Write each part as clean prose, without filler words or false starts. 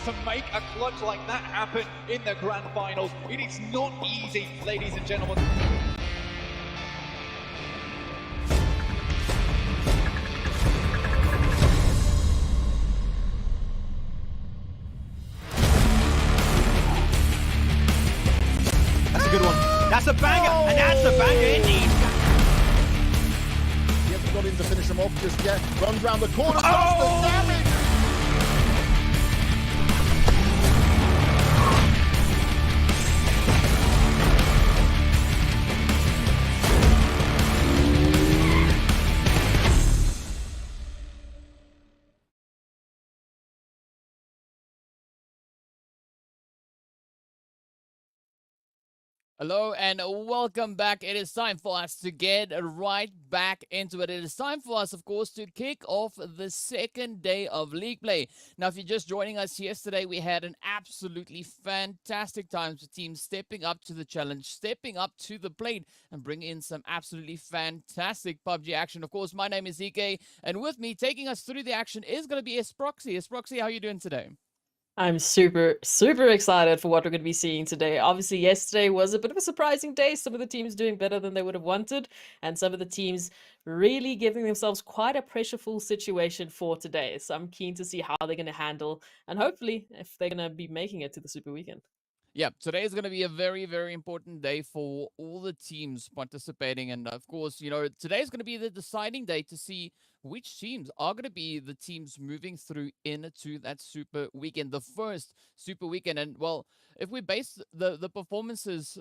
to make a clutch like that happen in the grand finals. It is not easy, ladies and gentlemen. That's a good one. That's a banger, and that's a banger indeed. He hasn't got him to finish him off just yet. Runs round the corner, does the damage. Hello and welcome back. It is time for us to get right back into it. It is time for us, of course, to kick off the second day of league play. Now, if you're just joining us yesterday, we had an absolutely fantastic time with teams stepping up to the challenge, stepping up to the plate, and bringing in some absolutely fantastic PUBG action. Of course, my name is EK, and with me, taking us through the action is going to be Esproxy. Esproxy, how are you doing today? I'm super excited for what we're going to be seeing today. Obviously, yesterday was a bit of a surprising day. Some of the teams doing better than they would have wanted, and some of the teams really giving themselves quite a pressureful situation for today. So I'm keen to see how they're going to handle, and hopefully, if they're going to be making it to the Super Weekend. Yeah, today is going to be a very, very important day for all the teams participating. And of course, you know, today is going to be the deciding day to see which teams are going to be the teams moving through into that Super Weekend, the first Super Weekend. And well, if we base the performances,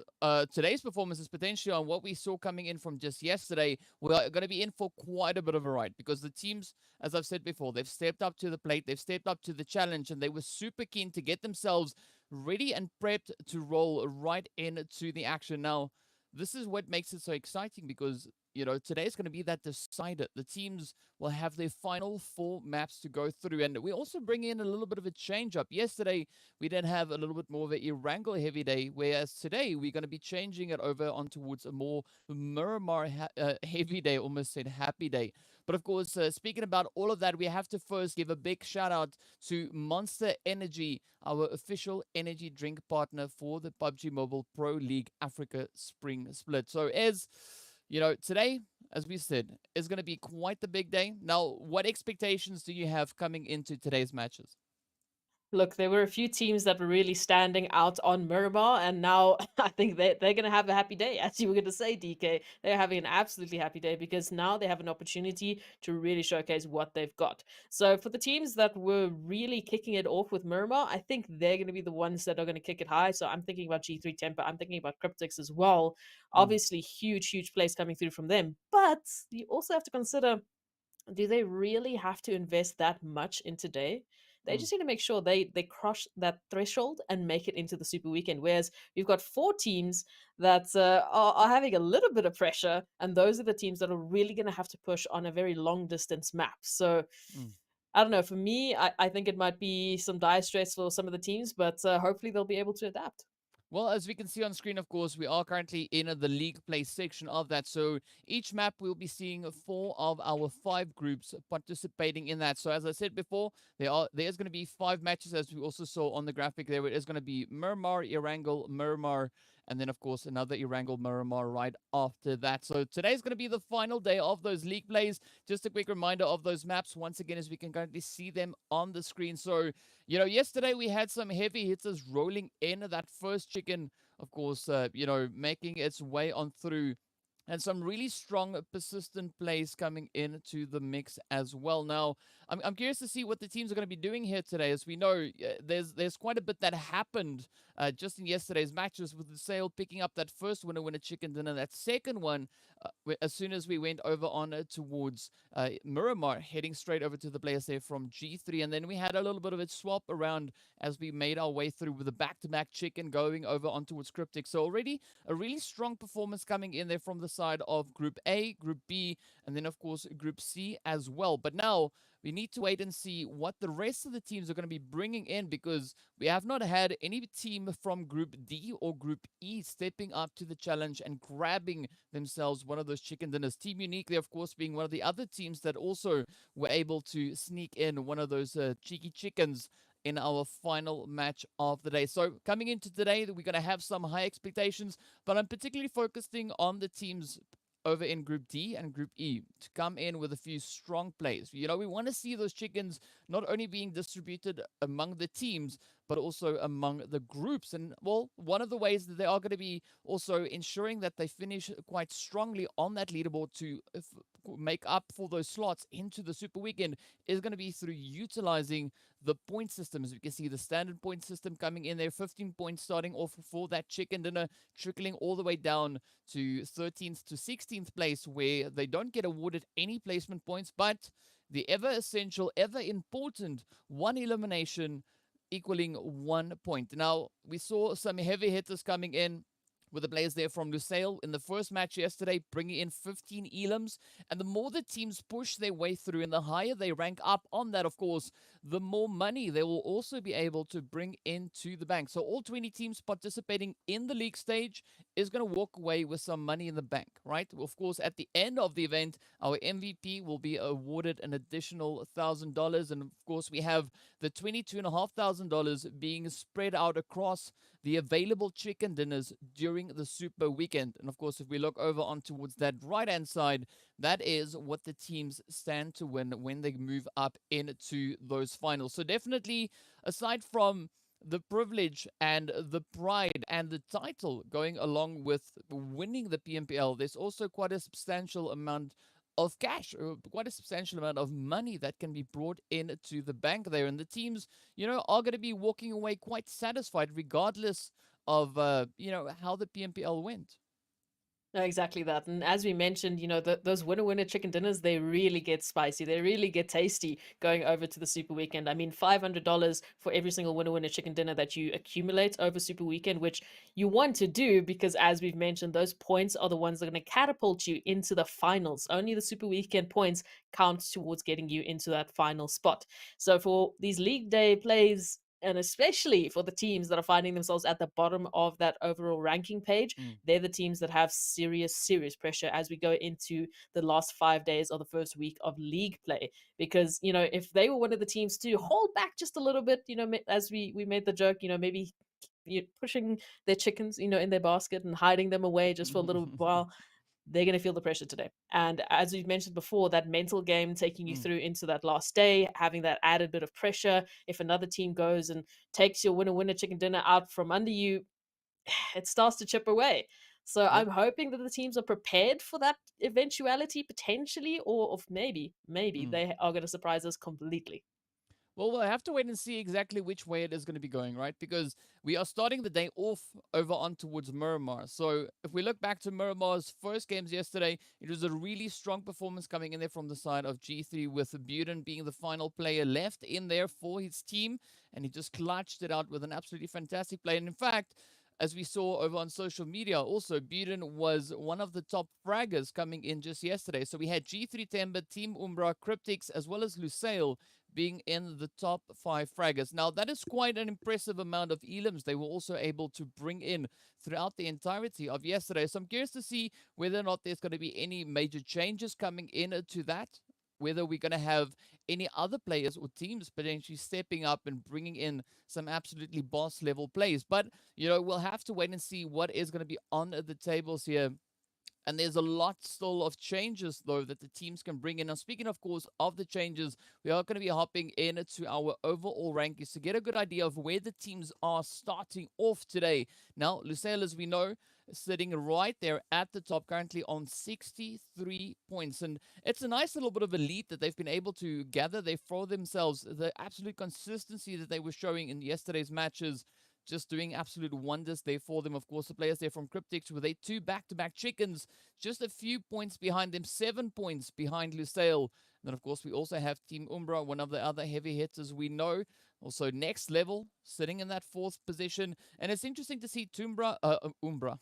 today's performances potentially on what we saw coming in from just yesterday, we're going to be in for quite a bit of a ride because the teams, as I've said before, they've stepped up to the plate, they've stepped up to the challenge, and they were super keen to get themselves ready and prepped to roll right into the action. Now, this is what makes it so exciting because, you know, today is going to be that decider. The teams will have their final 4 maps to go through. And we also bring in a little bit of a change up. Yesterday, we did have a little bit more of an Erangel heavy day, whereas today we're going to be changing it over on towards a more Miramar heavy day, almost said happy day. But of course, speaking about all of that, we have to first give a big shout out to Monster Energy, our official energy drink partner for the PUBG Mobile Pro League Africa Spring Split. So as you know, today, as we said, is going to be quite the big day. Now, what expectations do you have coming into today's matches? Look, there were a few teams that were really standing out on Miramar, and now I think they're going to have a happy day. As you were going to say, DK, they're having an absolutely happy day because now they have an opportunity to really showcase what they've got. So for the teams that were really kicking it off with Miramar, I think they're going to be the ones that are going to kick it high. So I'm thinking about G3 Temper. I'm thinking about Cryptics as well. Obviously, huge plays coming through from them. But you also have to consider, do they really have to invest that much in today? They just need to make sure they crush that threshold and make it into the Super Weekend. Whereas we've got 4 teams that are having a little bit of pressure, and those are the teams that are really going to have to push on a very long distance map. So I don't know. For me, I think it might be some dire stress for some of the teams, but hopefully they'll be able to adapt. Well, as we can see on screen, of course, we are currently in the league play section of that. So each map, we'll be seeing 4 of our 5 groups participating in that. So as I said before, there's going to be 5 matches, as we also saw on the graphic there. It is going to be Miramar, Erangel, Miramar, and then, of course, another Erangel Miramar right after that. So today's going to be the final day of those league plays. Just a quick reminder of those maps, once again, as we can currently see them on the screen. So, you know, yesterday we had some heavy hitters rolling in. That first chicken, of course, you know, making its way on through. And some really strong, persistent plays coming into the mix as well. Now, I'm curious to see what the teams are going to be doing here today. As we know, there's quite a bit that happened just in yesterday's matches, with Lusail picking up that first winner chicken dinner. That second one, as soon as we went over on towards Miramar, heading straight over to the players there from G3. And then we had a little bit of a swap around as we made our way through with a back-to-back chicken going over on towards Cryptics. So already a really strong performance coming in there from the side of Group A, Group B, and then, of course, Group C as well. But now we need to wait and see what the rest of the teams are going to be bringing in, because we have not had any team from Group D or Group E stepping up to the challenge and grabbing themselves one of those chicken dinners. Team Unique, of course, being one of the other teams that also were able to sneak in one of those cheeky chickens in our final match of the day. So coming into today, we're going to have some high expectations, but I'm particularly focusing on the teams over in Group D and Group E to come in with a few strong plays. You know, we want to see those chickens not only being distributed among the teams, but also among the groups. And, well, one of the ways that they are going to be also ensuring that they finish quite strongly on that leaderboard to make up for those slots into the Super Weekend is going to be through utilizing the point system. As we can see, the standard point system coming in there, 15 points starting off for that chicken dinner, trickling all the way down to 13th to 16th place, where they don't get awarded any placement points, but the ever essential, ever important one elimination equaling 1 point. Now, we saw some heavy hitters coming in with the players there from Lusail in the first match yesterday, bringing in 15 elims. And the more the teams push their way through and the higher they rank up on that, of course, the more money they will also be able to bring into the bank. So all 20 teams participating in the league stage is going to walk away with some money in the bank, right? Of course, at the end of the event, our MVP will be awarded an additional $1,000. And of course, we have the $22,500 being spread out across the available chicken dinners during the Super Weekend. And of course, if we look over on towards that right-hand side, that is what the teams stand to win when they move up into those finals. So definitely, aside from the privilege and the pride and the title going along with winning the PMPL, there's also quite a substantial amount of cash, or quite a substantial amount of money that can be brought into the bank there. And the teams, you know, are going to be walking away quite satisfied regardless of, you know, how the PMPL went. No, exactly that. And as we mentioned, you know, those winner chicken dinners, they really get spicy. They really get tasty going over to the Super Weekend. I mean, $500 for every single winner chicken dinner that you accumulate over Super Weekend, which you want to do because, as we've mentioned, those points are the ones that are going to catapult you into the finals. Only the Super Weekend points count towards getting you into that final spot. So for these league day plays, and especially for the teams that are finding themselves at the bottom of that overall ranking page, they're the teams that have serious pressure as we go into the last 5 days of the first week of league play. Because, you know, if they were one of the teams to hold back just a little bit, you know, as we made the joke, you know, maybe pushing their chickens, you know, in their basket and hiding them away just for a little while, they're going to feel the pressure today. And as we've mentioned before, that mental game taking you through into that last day, having that added bit of pressure. If another team goes and takes your winner chicken dinner out from under you, it starts to chip away. So I'm hoping that the teams are prepared for that eventuality potentially, or maybe they are going to surprise us completely. Well, we'll have to wait and see exactly which way it is going to be going, right? Because we are starting the day off over on towards Miramar. So if we look back to Miramar's first games yesterday, it was a really strong performance coming in there from the side of G3, with Buren being the final player left in there for his team. And he just clutched it out with an absolutely fantastic play. And in fact, as we saw over on social media, also, Buren was one of the top fraggers coming in just yesterday. So we had G3 Timber, Team Umbra, Cryptics, as well as Lusail being in the top 5 fraggers. Now, that is quite an impressive amount of elims they were also able to bring in throughout the entirety of yesterday. So I'm curious to see whether or not there's going to be any major changes coming into that, whether we're going to have any other players or teams potentially stepping up and bringing in some absolutely boss level plays. But, you know, we'll have to wait and see what is going to be on the tables here. And there's a lot still of changes, though, that the teams can bring in. Now, speaking, of course, of the changes, we are going to be hopping into our overall rankings to get a good idea of where the teams are starting off today. Now, Lusail, as we know, sitting right there at the top, currently on 63 points. And it's a nice little bit of a lead that they've been able to gather there for themselves. The absolute consistency that they were showing in yesterday's matches, just doing absolute wonders there for them. Of course, the players there from Cryptics with their 2 back-to-back chickens, just a few points behind them, 7 points behind Lusail. And then, of course, we also have Team Umbra, one of the other heavy hitters we know. Also, next level, sitting in that 4th position. And it's interesting to see Team Umbra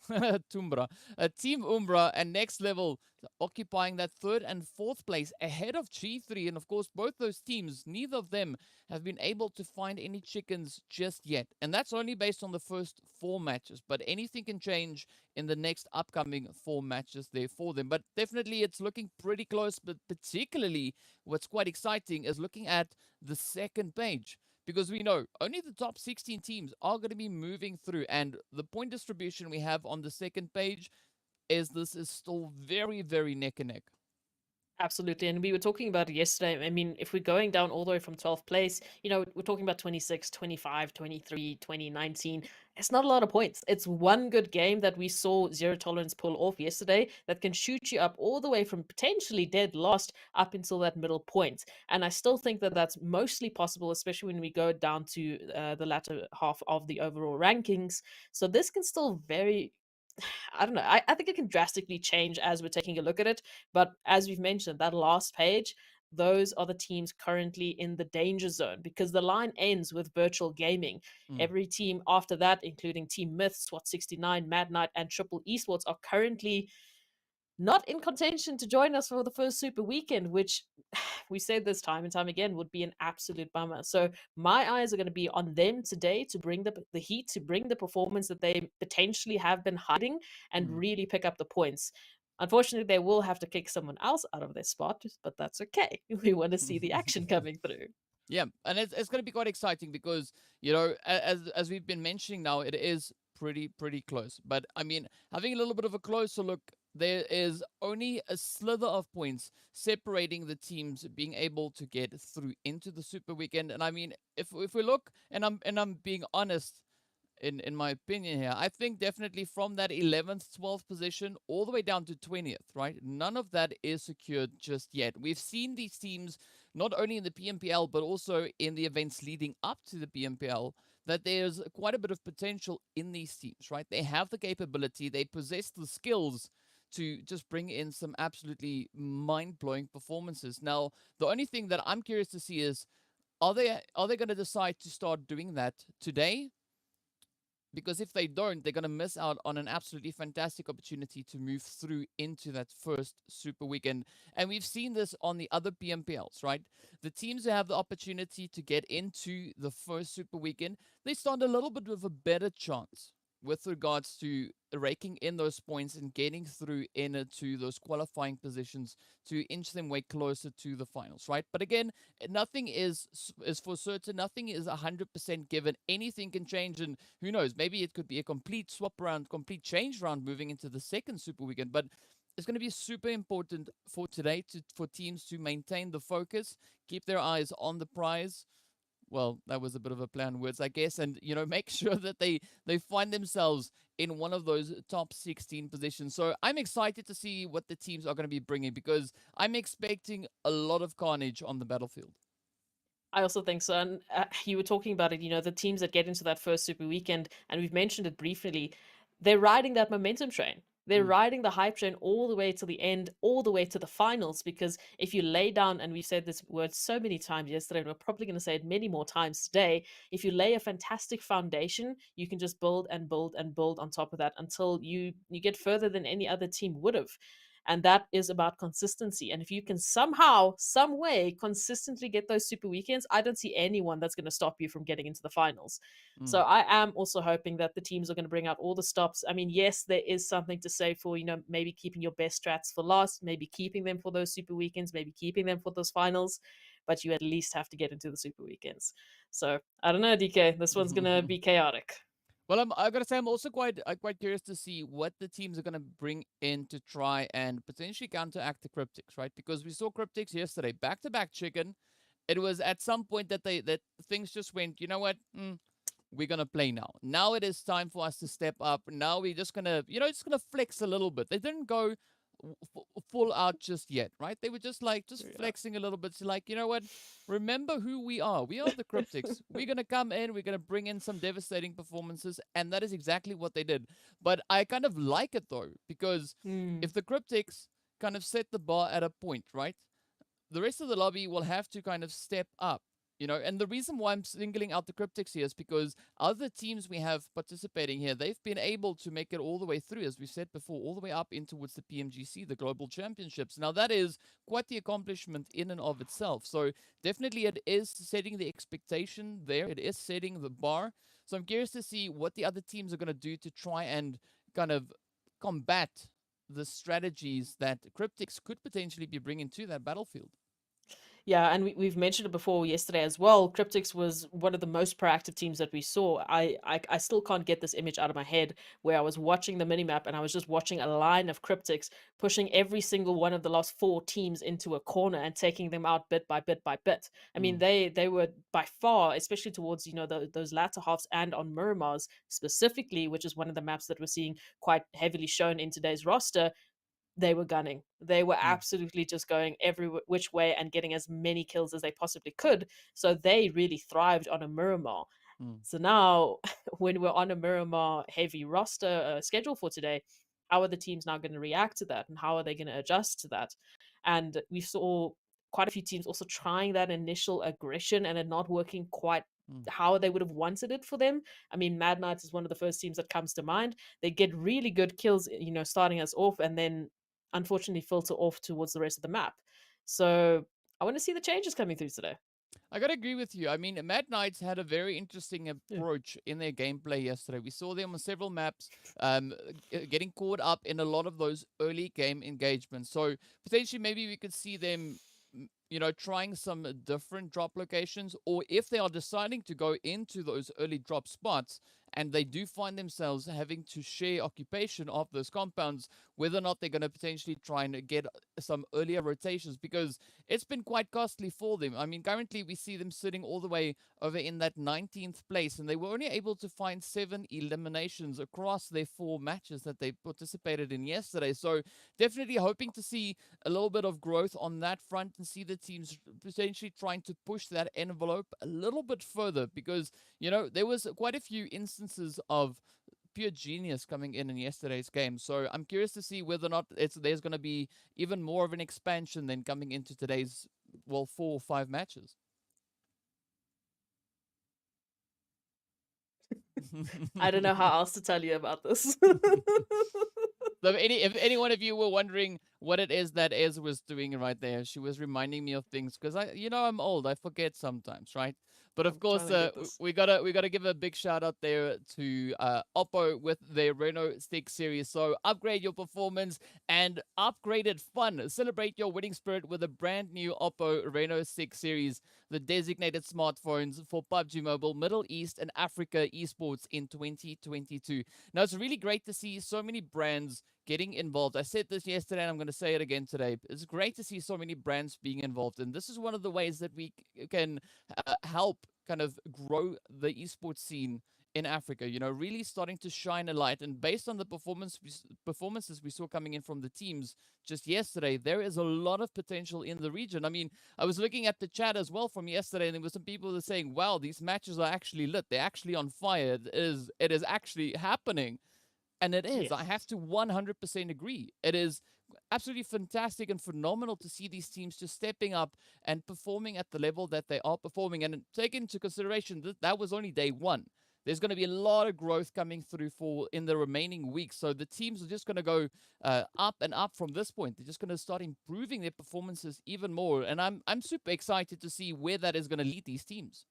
and next level occupying that 3rd and 4th place ahead of G3. And of course, both those teams, neither of them have been able to find any chickens just yet. And that's only based on the first 4 matches. But anything can change in the next upcoming 4 matches there for them. But definitely it's looking pretty close. But particularly what's quite exciting is looking at the second page, because we know only the top 16 teams are going to be moving through. And the point distribution we have on the second page is this is still very, very neck and neck. Absolutely. And we were talking about it yesterday. I mean, if we're going down all the way from 12th place, we're talking about 26, 25, 23, 2019. It's not a lot of points. It's one good game that we saw Zero Tolerance pull off yesterday that can shoot you up all the way from potentially dead last up until that middle point. And I still think that that's mostly possible, especially when we go down to the latter half of the overall rankings. So this can still I don't know. I think it can drastically change as we're taking a look at it. But as we've mentioned, that last page, those are the teams currently in the danger zone because the line ends with virtual gaming. Every team after that, including Team Myth, SWAT 69, Mad Knight, and Triple Esports, are currently not in contention to join us for the first Super Weekend, which we said this time and time again would be an absolute bummer. So my eyes are going to be on them today to bring the heat, to bring the performance that they potentially have been hiding and really pick up the points. Unfortunately, they will have to kick someone else out of their spot, but that's okay. We want to see the action coming through. Yeah, and it's going to be quite exciting because as we've been mentioning now, it is pretty close. But I mean, having a little bit of a closer look, there is only a slither of points separating the teams being able to get through into the Super Weekend. And I mean, if we look, and I'm being honest in my opinion here, I think definitely from that 11th, 12th position all the way down to 20th, right? None of that is secured just yet. We've seen these teams not only in the PMPL but also in the events leading up to the PMPL that there's quite a bit of potential in these teams, right? They have the capability, they possess the skills to just bring in some absolutely mind-blowing performances. Now, the only thing that I'm curious to see is, are they going to decide to start doing that today? Because if they don't, they're going to miss out on an absolutely fantastic opportunity to move through into that first Super Weekend. And we've seen this on the other PMPLs, right? The teams who have the opportunity to get into the first Super Weekend, they stand a little bit of a better chance with regards to raking in those points and getting through into those qualifying positions to inch them way closer to the finals, right? But again, nothing is for certain. Nothing is 100% given. Anything can change, and who knows? Maybe it could be a complete swap round, complete change round moving into the second Super Weekend. But it's going to be super important for today for teams to maintain the focus, keep their eyes on the prize. Well, that was a bit of a play on words, I guess, and make sure that they find themselves in one of those top 16 positions. So I'm excited to see what the teams are going to be bringing because I'm expecting a lot of carnage on the battlefield. I also think so. And you were talking about it, the teams that get into that first Super Weekend, and we've mentioned it briefly, they're riding that momentum train. They're riding the hype train all the way to the end, all the way to the finals. Because if you lay down, and we've said this word so many times yesterday, and we're probably going to say it many more times today, if you lay a fantastic foundation, you can just build and build and build on top of that until you get further than any other team would have. And that is about consistency. And if you can somehow, some way, consistently get those Super Weekends, I don't see anyone that's going to stop you from getting into the finals. So I am also hoping that the teams are going to bring out all the stops. I mean, yes, there is something to say for, maybe keeping your best strats for last, maybe keeping them for those Super Weekends, maybe keeping them for those finals, but you at least have to get into the Super Weekends. So I don't know, DK, this one's going to be chaotic. Well, I gotta say, I'm also quite curious to see what the teams are gonna bring in to try and potentially counteract the Cryptics, right? Because we saw Cryptics yesterday, back-to-back chicken. It was at some point that things just went, you know what? We're gonna play now. Now it is time for us to step up. Now we're just gonna, flex a little bit. They didn't go full out just yet, right? They were just flexing a little bit. So like, you know what? Remember who we are. We are the Cryptics. We're going to come in. We're going to bring in some devastating performances. And that is exactly what they did. But I kind of like it though, because if the Cryptics kind of set the bar at a point, right? The rest of the lobby will have to kind of step up. And the reason why I'm singling out the Cryptics here is because other teams we have participating here, they've been able to make it all the way through, as we said before, all the way up in towards the PMGC, the Global Championships. Now, that is quite the accomplishment in and of itself. So definitely it is setting the expectation there. It is setting the bar. So I'm curious to see what the other teams are going to do to try and kind of combat the strategies that Cryptics could potentially be bringing to that battlefield. Yeah, and we've mentioned it before yesterday as well. Cryptics was one of the most proactive teams that we saw. I still can't get this image out of my head where I was watching the minimap and I was just watching a line of Cryptics pushing every single one of the last four teams into a corner and taking them out bit by bit by bit. I mean, they were by far, especially towards those latter halves and on Miramar's specifically, which is one of the maps that we're seeing quite heavily shown in today's roster. They were gunning. They were absolutely just going every which way and getting as many kills as they possibly could. So they really thrived on a Miramar. So now, when we're on a Miramar heavy roster schedule for today, how are the teams now going to react to that, and how are they going to adjust to that? And we saw quite a few teams also trying that initial aggression and it not working quite how they would have wanted it for them. I mean, Mad Knights is one of the first teams that comes to mind. They get really good kills, starting us off, and then unfortunately filter off towards the rest of the map. So I want to see the changes coming through today. I gotta agree with you. I mean, Mad Knights had a very interesting approach in their gameplay yesterday. We saw them on several maps, getting caught up in a lot of those early game engagements. So potentially, maybe we could see them, trying some different drop locations, or if they are deciding to go into those early drop spots and they do find themselves having to share occupation of those compounds, whether or not they're going to potentially try and get some earlier rotations, because it's been quite costly for them. I mean, currently we see them sitting all the way over in that 19th place, and they were only able to find 7 eliminations across their 4 matches that they participated in yesterday. So definitely hoping to see a little bit of growth on that front and see the teams potentially trying to push that envelope a little bit further, because there was quite a few instances of pure genius coming in yesterday's game. So I'm curious to see whether or not there's going to be even more of an expansion than coming into today's 4 or 5 matches. I don't know how else to tell you about this. So if any one of you were wondering what it is that Ez was doing right there, she was reminding me of things, because I'm old, I forget sometimes, right? But of course, we gotta give a big shout out there to Oppo with their Reno 6 series. So upgrade your performance and upgraded fun. Celebrate your winning spirit with a brand new Oppo Reno 6 series, the designated smartphones for PUBG Mobile, Middle East, and Africa esports in 2022. Now, it's really great to see so many brands getting involved. I said this yesterday and I'm going to say it again today. It's great to see so many brands being involved, and this is one of the ways that we can help kind of grow the esports scene in Africa, really starting to shine a light. And based on the performances we saw coming in from the teams just yesterday, there is a lot of potential in the region. I mean, I was looking at the chat as well from yesterday, and there were some people that are saying, wow, these matches are actually lit. They're actually on fire. It is actually happening. And it is. Yes. I have to 100% agree. It is absolutely fantastic and phenomenal to see these teams just stepping up and performing at the level that they are performing. And take into consideration that was only day one. There's going to be a lot of growth coming through in the remaining weeks. So the teams are just going to go up and up from this point. They're just going to start improving their performances even more. And I'm super excited to see where that is going to lead these teams.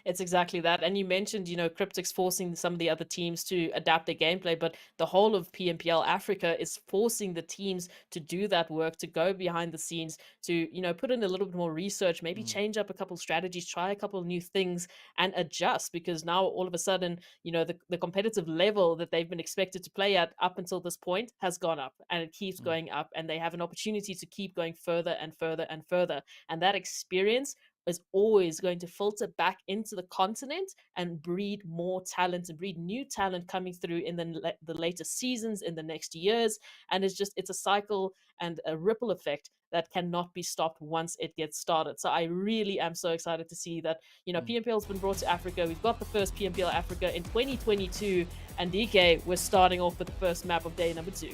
It's exactly that. And you mentioned, Cryptics forcing some of the other teams to adapt their gameplay, but the whole of PMPL Africa is forcing the teams to do that work, to go behind the scenes, to, put in a little bit more research, maybe change up a couple strategies, try a couple of new things and adjust, because now all of a sudden, the competitive level that they've been expected to play at up until this point has gone up, and it keeps going up, and they have an opportunity to keep going further and further and further. And that experience is always going to filter back into the continent and breed more talent and breed new talent coming through in the later seasons, in the next years. And it's a cycle and a ripple effect that cannot be stopped once it gets started. So I really am so excited to see that, PMPL has been brought to Africa. We've got the first PMPL Africa in 2022, and DK, we're starting off with the first map of day number 2.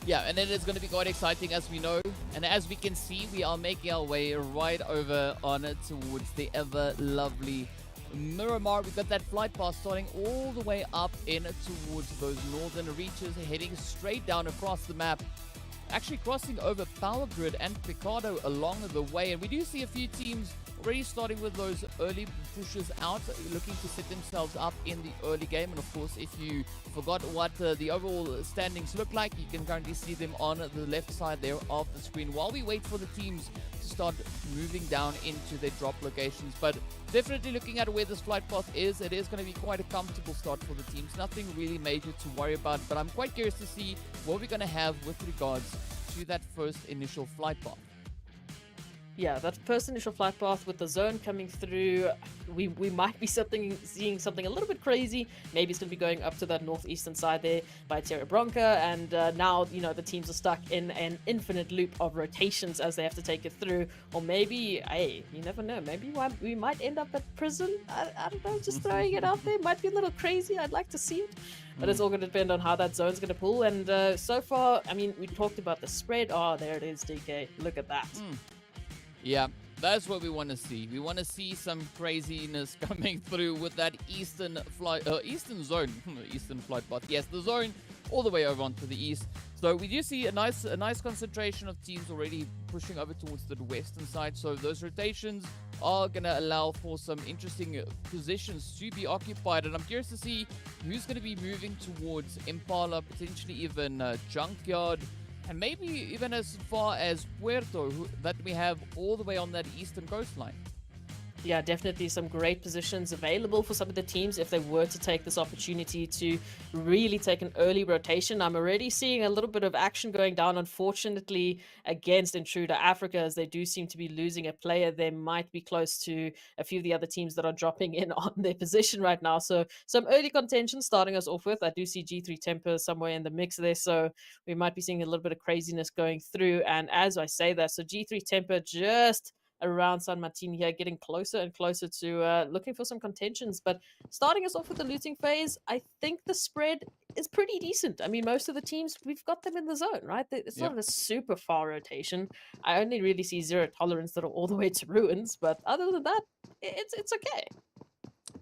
Yeah, and it is going to be quite exciting, as we know. And as we can see, we are making our way right over on it towards the ever lovely Miramar. We've got that flight path starting all the way up in towards those northern reaches, heading straight down across the map, actually crossing over Power Grid and Picardo along the way. And we do see a few teams already starting with those early pushes out, looking to set themselves up in the early game. And of course, if you forgot what the overall standings look like, you can currently see them on the left side there of the screen while we wait for the teams to start moving down into their drop locations. But definitely looking at where this flight path is, it is going to be quite a comfortable start for the teams. Nothing really major to worry about, but I'm quite curious to see what we're going to have with regards to that first initial flight path. Yeah, that first initial flight path with the zone coming through, we might be seeing something a little bit crazy. Maybe it's going to be going up to that northeastern side there by Terra Bronca, and now, you know, the teams are stuck in an infinite loop of rotations as they have to take it through. Or maybe, hey, you never know, maybe we might end up at prison. I don't know, just throwing it out there. Might be a little crazy, I'd like to see it. But it's all going to depend on how that zone's going to pull. And so far, I mean, we talked about the spread. Oh, there it is, DK. Look at that. Yeah, that's what we want to see. We want to see some craziness coming through with that eastern zone, eastern flight path. Yes, the zone all the way over onto the east. So we do see a nice concentration of teams already pushing over towards the western side. So those rotations are going to allow for some interesting positions to be occupied. And I'm curious to see who's going to be moving towards Impala, potentially even Junkyard, and maybe even as far as Puerto, that we have all the way on that eastern coastline. Yeah, definitely some great positions available for some of the teams if they were to take this opportunity to really take an early rotation. I'm already seeing a little bit of action going down, unfortunately, against Intruder Africa, as they do seem to be losing a player. They might be close to a few of the other teams that are dropping in on their position right now. So some early contention starting us off with. I do see G3 Temper somewhere in the mix there, so we might be seeing a little bit of craziness going through. And as I say that, so G3 Temper just around San Martin here, getting closer and closer to looking for some contentions. But starting us off with the looting phase, I think the spread is pretty decent. I mean, most of the teams, we've got them in the zone, right? It's not a super far rotation. I only really see Zero Tolerance that are all the way to Ruins, but other than that, it's okay.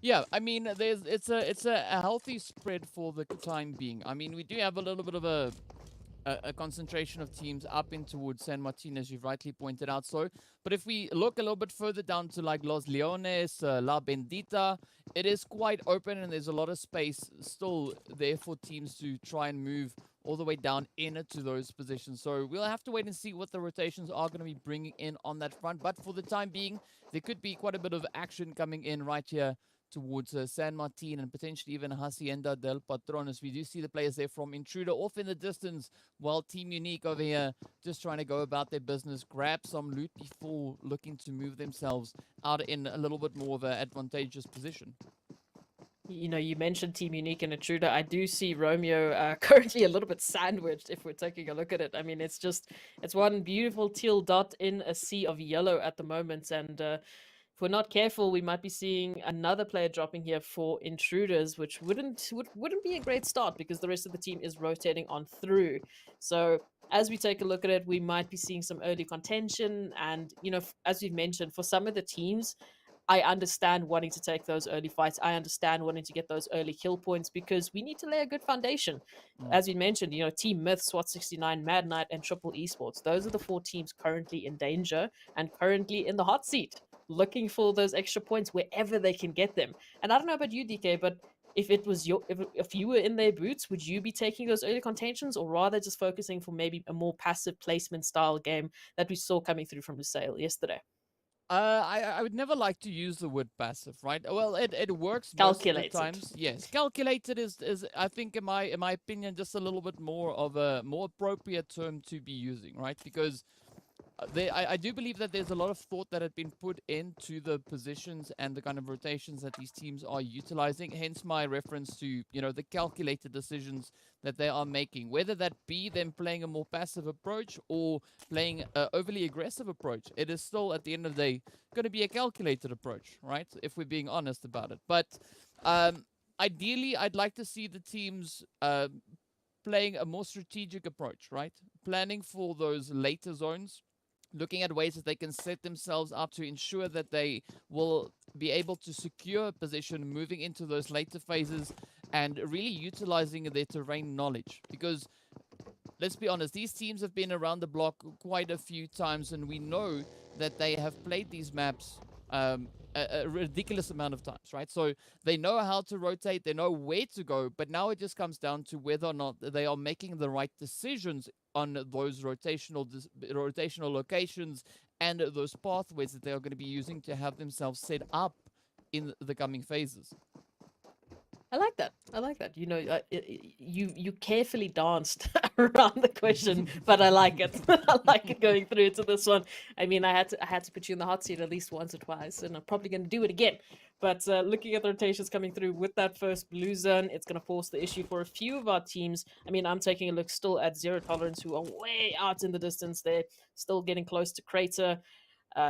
Yeah, I mean, it's a healthy spread for the time being. I mean, we do have a little bit of a concentration of teams up in towards San Martin, as you've rightly pointed out. So, but if we look a little bit further down to like Los Leones, La Bendita, it is quite open and there's a lot of space still there for teams to try and move all the way down into those positions. So we'll have to wait and see what the rotations are going to be bringing in on that front. But for the time being, there could be quite a bit of action coming in right here towards San Martin and potentially even Hacienda del Patrones. We do see the players there from Intruder off in the distance, while Team Unique over here just trying to go about their business, grab some loot before looking to move themselves out in a little bit more of an advantageous position. You know, you mentioned Team Unique and Intruder. I do see Romeo currently a little bit sandwiched if we're taking a look at it. I mean, it's one beautiful teal dot in a sea of yellow at the moment. And if we're not careful, we might be seeing another player dropping here for Intruders, which wouldn't be a great start because the rest of the team is rotating on through. So as we take a look at it, we might be seeing some early contention. And, you know, as we've mentioned, for some of the teams, I understand wanting to take those early fights. I understand wanting to get those early kill points because we need to lay a good foundation. As we mentioned, you know, Team Myth, SWAT 69, Mad Knight, and Triple Esports. Those are the 4 teams currently in danger and currently in the hot seat, looking for those extra points wherever they can get them. And I don't know about you, DK, but if it was if you were in their boots, would you be taking those early contentions or rather just focusing for maybe a more passive placement style game that we saw coming through from Lusail yesterday? I would never like to use the word passive, right? Well, it works Calculated. most of the times. Yes, calculated is I think in my opinion just a little bit more of a more appropriate term to be using, right? Because I do believe that there's a lot of thought that had been put into the positions and the kind of rotations that these teams are utilizing. Hence my reference to, you know, the calculated decisions that they are making, whether that be them playing a more passive approach or playing an overly aggressive approach. It is still, at the end of the day, going to be a calculated approach, right? If we're being honest about it. But ideally, I'd like to see the teams playing a more strategic approach, right? Planning for those later zones, looking at ways that they can set themselves up to ensure that they will be able to secure a position moving into those later phases and really utilizing their terrain knowledge. Because let's be honest, these teams have been around the block quite a few times and we know that they have played these maps a ridiculous amount of times, right? So they know how to rotate, they know where to go, but now it just comes down to whether or not they are making the right decisions on those rotational locations and those pathways that they are going to be using to have themselves set up in the coming phases. I like that. I like that. You know, you carefully danced around the question, but I like it. I like it going through to this one. I mean, I had to put you in the hot seat at least once or twice, and I'm probably going to do it again. But looking at the rotations coming through with that first blue zone, it's going to force the issue for a few of our teams. I mean, I'm taking a look still at Zero Tolerance, who are way out in the distance. They're still getting close to Crater.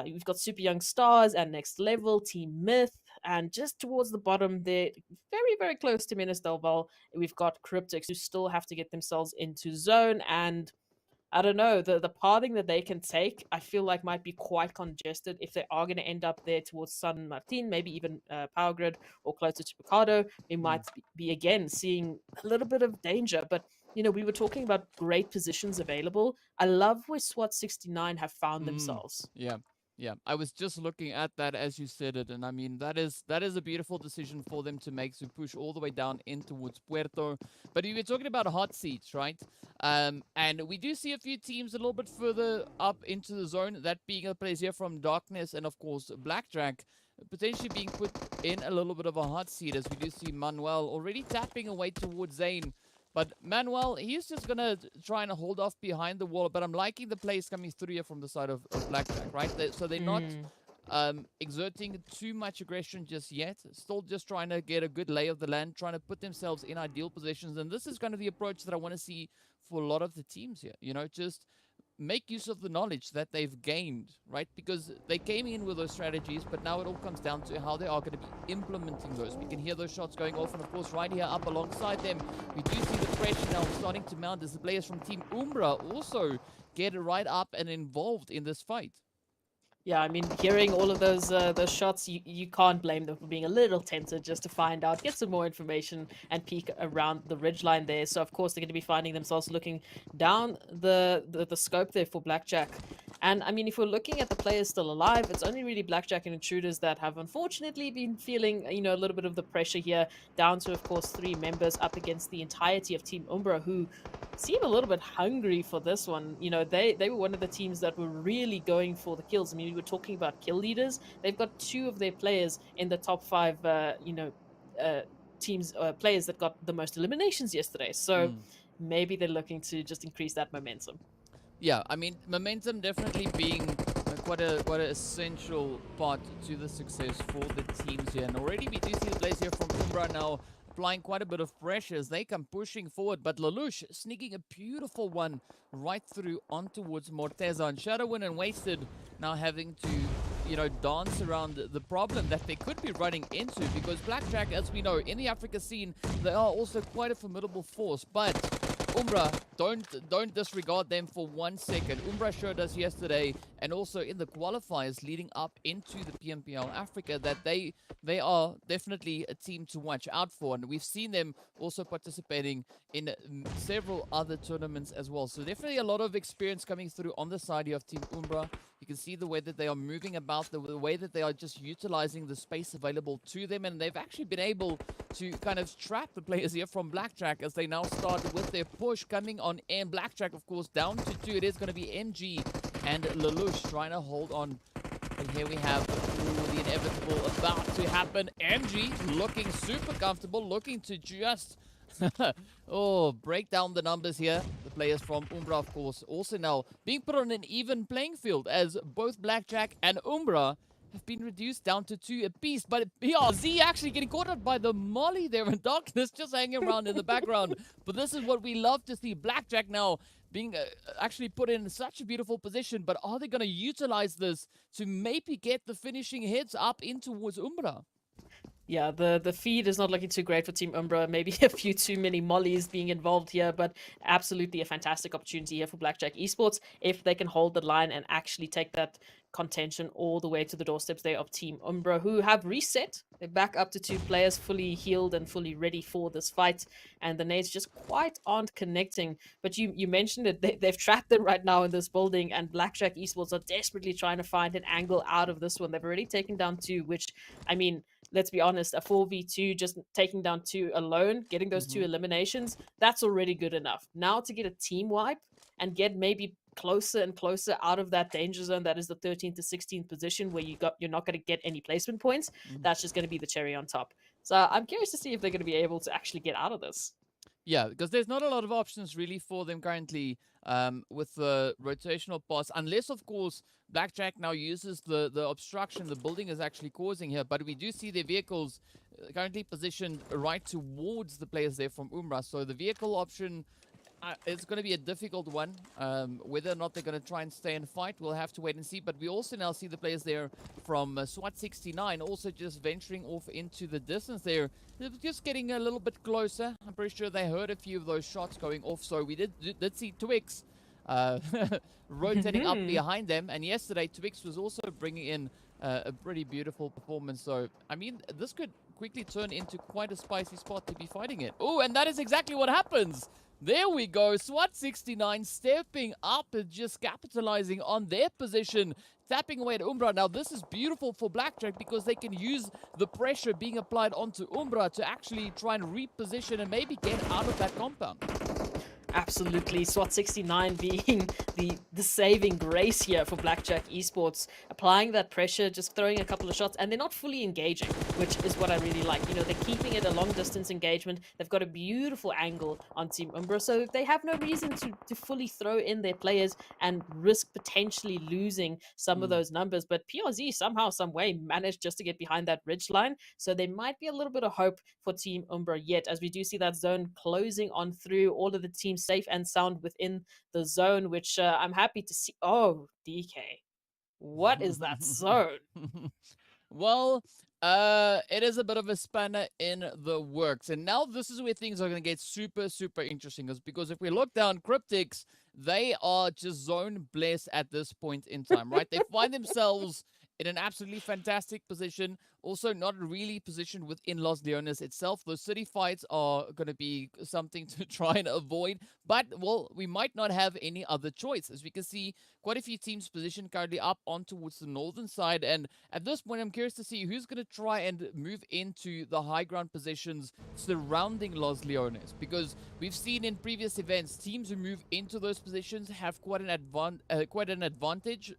We've got Super Young Stars and Next Level, Team Myth, and just towards the bottom, they're very, very close to Menace Del Val. We've got Cryptics, who still have to get themselves into zone, and I don't know, the pathing that they can take, I feel like might be quite congested if they are going to end up there towards San Martin, maybe even Power Grid or closer to Picado. We might be again seeing a little bit of danger, but you know, we were talking about great positions available. I love where SWAT 69 have found themselves. Yeah. Yeah, I was just looking at that as you said it, and I mean that is a beautiful decision for them to make, to push all the way down in towards Puerto. But we were talking about hot seats, right? And we do see a few teams a little bit further up into the zone, that being a place here from Darkness and of course Blackjack, potentially being put in a little bit of a hot seat, as we do see Manuel already tapping away towards Zane. But Manuel, he's just going to try and hold off behind the wall. But I'm liking the plays coming through here from the side of Blackjack, right? So they're not exerting too much aggression just yet. Still just trying to get a good lay of the land, trying to put themselves in ideal positions. And this is going to be the approach that I want to see for a lot of the teams here. You know, just make use of the knowledge that they've gained, right? Because they came in with those strategies, but now it all comes down to how they are going to be implementing those. We can hear those shots going off, and of course right here up alongside them, we do see the pressure now starting to mount as the players from Team Umbra also get right up and involved in this fight. Yeah, I mean, hearing all of those shots, you can't blame them for being a little tempted just to find out, get some more information, and peek around the ridgeline there. So, of course, they're going to be finding themselves looking down the scope there for Blackjack. And, I mean, if we're looking at the players still alive, it's only really Blackjack and Intruders that have unfortunately been feeling, you know, a little bit of the pressure here, down to, of course, 3 members up against the entirety of Team Umbra, who seem a little bit hungry for this one. You know, they were one of the teams that were really going for the kills. I mean, we were talking about kill leaders. They've got 2 of their players in the top 5, teams, players that got the most eliminations yesterday. So maybe they're looking to just increase that momentum. Yeah, I mean, momentum definitely being quite an essential part to the success for the teams here. And already we do see the players here from Umbra now applying quite a bit of pressure as they come pushing forward. But Lelouch sneaking a beautiful one right through on towards Morteza. And Shadowin and Wasted now having to, you know, dance around the problem that they could be running into. Because Blackjack, as we know, in the Africa scene, they are also quite a formidable force. But Umbra, don't disregard them for 1 second. Umbra showed us yesterday, and also in the qualifiers leading up into the PMPL Africa, that they are definitely a team to watch out for. And we've seen them also participating in several other tournaments as well. So definitely a lot of experience coming through on the side here of Team Umbra. You can see the way that they are moving about, the way that they are just utilizing the space available to them. And they've actually been able to kind of trap the players here from Blackjack as they now start with their push coming on in. Blackjack, of course, down to 2. It is going to be NG and Lelouch trying to hold on. And here we have the inevitable about to happen. MG looking super comfortable, looking to just break down the numbers here. The players from Umbra, of course, also now being put on an even playing field, as both Blackjack and Umbra have been reduced down to 2 apiece. But Z actually getting caught up by the molly there in Darkness, just hanging around in the background. But this is what we love to see. Blackjack now being actually put in such a beautiful position. But are they going to utilize this to maybe get the finishing hits up in towards Umbra? Yeah, the feed is not looking too great for Team Umbra. Maybe a few too many mollies being involved here, but absolutely a fantastic opportunity here for Blackjack Esports if they can hold the line and actually take that contention all the way to the doorsteps there of Team Umbra, who have reset. They're back up to 2 players, fully healed and fully ready for this fight, and the nades just quite aren't connecting. But you mentioned it, they've trapped them right now in this building, and Blackjack Esports are desperately trying to find an angle out of this one. They've already taken down 2, which, I mean, let's be honest, a 4v2, just taking down 2 alone, getting those 2 eliminations, that's already good enough. Now to get a team wipe and get maybe closer and closer out of that danger zone that is the 13th to 16th position where you're not going to get any placement points, that's just going to be the cherry on top. So I'm curious to see if they're going to be able to actually get out of this. Yeah, because there's not a lot of options really for them currently with the rotational pass, unless, of course, Blackjack now uses the obstruction the building is actually causing here. But we do see their vehicles currently positioned right towards the players there from Umbra. So the vehicle option, it's going to be a difficult one. Whether or not they're going to try and stay and fight, we'll have to wait and see. But we also now see the players there from SWAT 69 also just venturing off into the distance there. They're just getting a little bit closer. I'm pretty sure they heard a few of those shots going off. So we did see Twix rotating up behind them. And yesterday, Twix was also bringing in a pretty beautiful performance. So, I mean, this could quickly turn into quite a spicy spot to be fighting it. Oh, and that is exactly what happens. There we go. SWAT 69 stepping up and just capitalizing on their position, tapping away at Umbra. Now, this is beautiful for Blackjack because they can use the pressure being applied onto Umbra to actually try and reposition and maybe get out of that compound. Absolutely. SWAT 69 being the saving grace here for Blackjack Esports, applying that pressure, just throwing a couple of shots, and they're not fully engaging, which is what I really like. You know, they're keeping it a long distance engagement. They've got a beautiful angle on Team Umbra, so they have no reason to fully throw in their players and risk potentially losing some of those numbers. But PRZ somehow, some way managed just to get behind that ridge line, so there might be a little bit of hope for Team Umbra yet, as we do see that zone closing on through, all of the teams safe and sound within the zone, which I'm happy to see. Oh, DK, what is that zone? Well, it is a bit of a spanner in the works. And now this is where things are going to get super, super interesting. Because if we look down, Cryptics, they are just zone blessed at this point in time, right? They find themselves in an absolutely fantastic position. Also not really positioned within Los Leones itself. Those city fights are going to be something to try and avoid. But, well, we might not have any other choice. As we can see, quite a few teams positioned currently up on towards the northern side. And at this point, I'm curious to see who's going to try and move into the high ground positions surrounding Los Leones. Because we've seen in previous events, teams who move into those positions have quite an advantage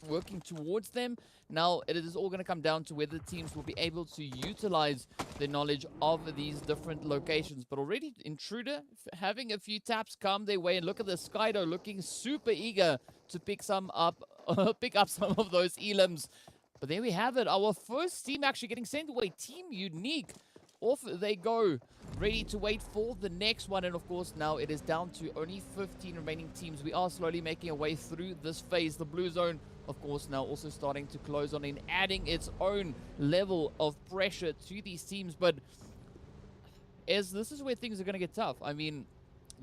working towards them. Now, it is all going to come down to whether teams will be able to utilize the knowledge of these different locations. But already, Intruder having a few taps come their way, and look at the Skydo looking super eager to pick up some of those elims. But there we have it. Our first team actually getting sent away. Team Unique. Off they go, ready to wait for the next one. And of course, now it is down to only 15 remaining teams. We are slowly making our way through this phase. The blue zone, of course, now also starting to close on in, adding its own level of pressure to these teams. But this is where things are going to get tough. I mean,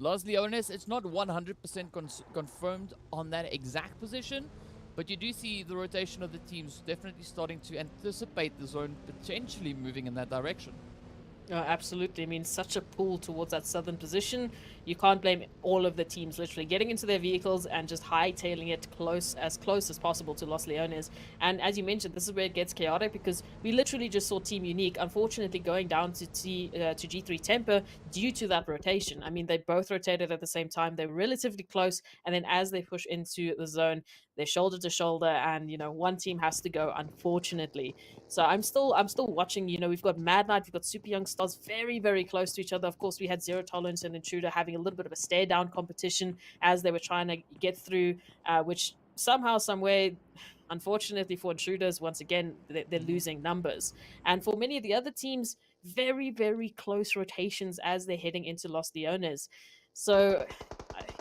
Los Leones, it's not 100% confirmed on that exact position. But you do see the rotation of the teams definitely starting to anticipate the zone potentially moving in that direction. Absolutely. I mean, such a pull towards that southern position. You can't blame all of the teams literally getting into their vehicles and just hightailing it close as possible to Los Leones. And as you mentioned, this is where it gets chaotic, because we literally just saw Team Unique, unfortunately, going down to G3 Temper due to that rotation. I mean, they both rotated at the same time. They were relatively close. And then as they push into the zone, they're shoulder to shoulder, and, you know, one team has to go, unfortunately. So I'm still watching. You know, we've got Mad Knight, we've got Super Young Stars very, very close to each other. Of course, we had Zero Tolerance and Intruder having a little bit of a stare down competition as they were trying to get through, which somehow, some way, unfortunately for Intruders, once again, they're losing numbers. And for many of the other teams, very, very close rotations as they're heading into Los Leones. So,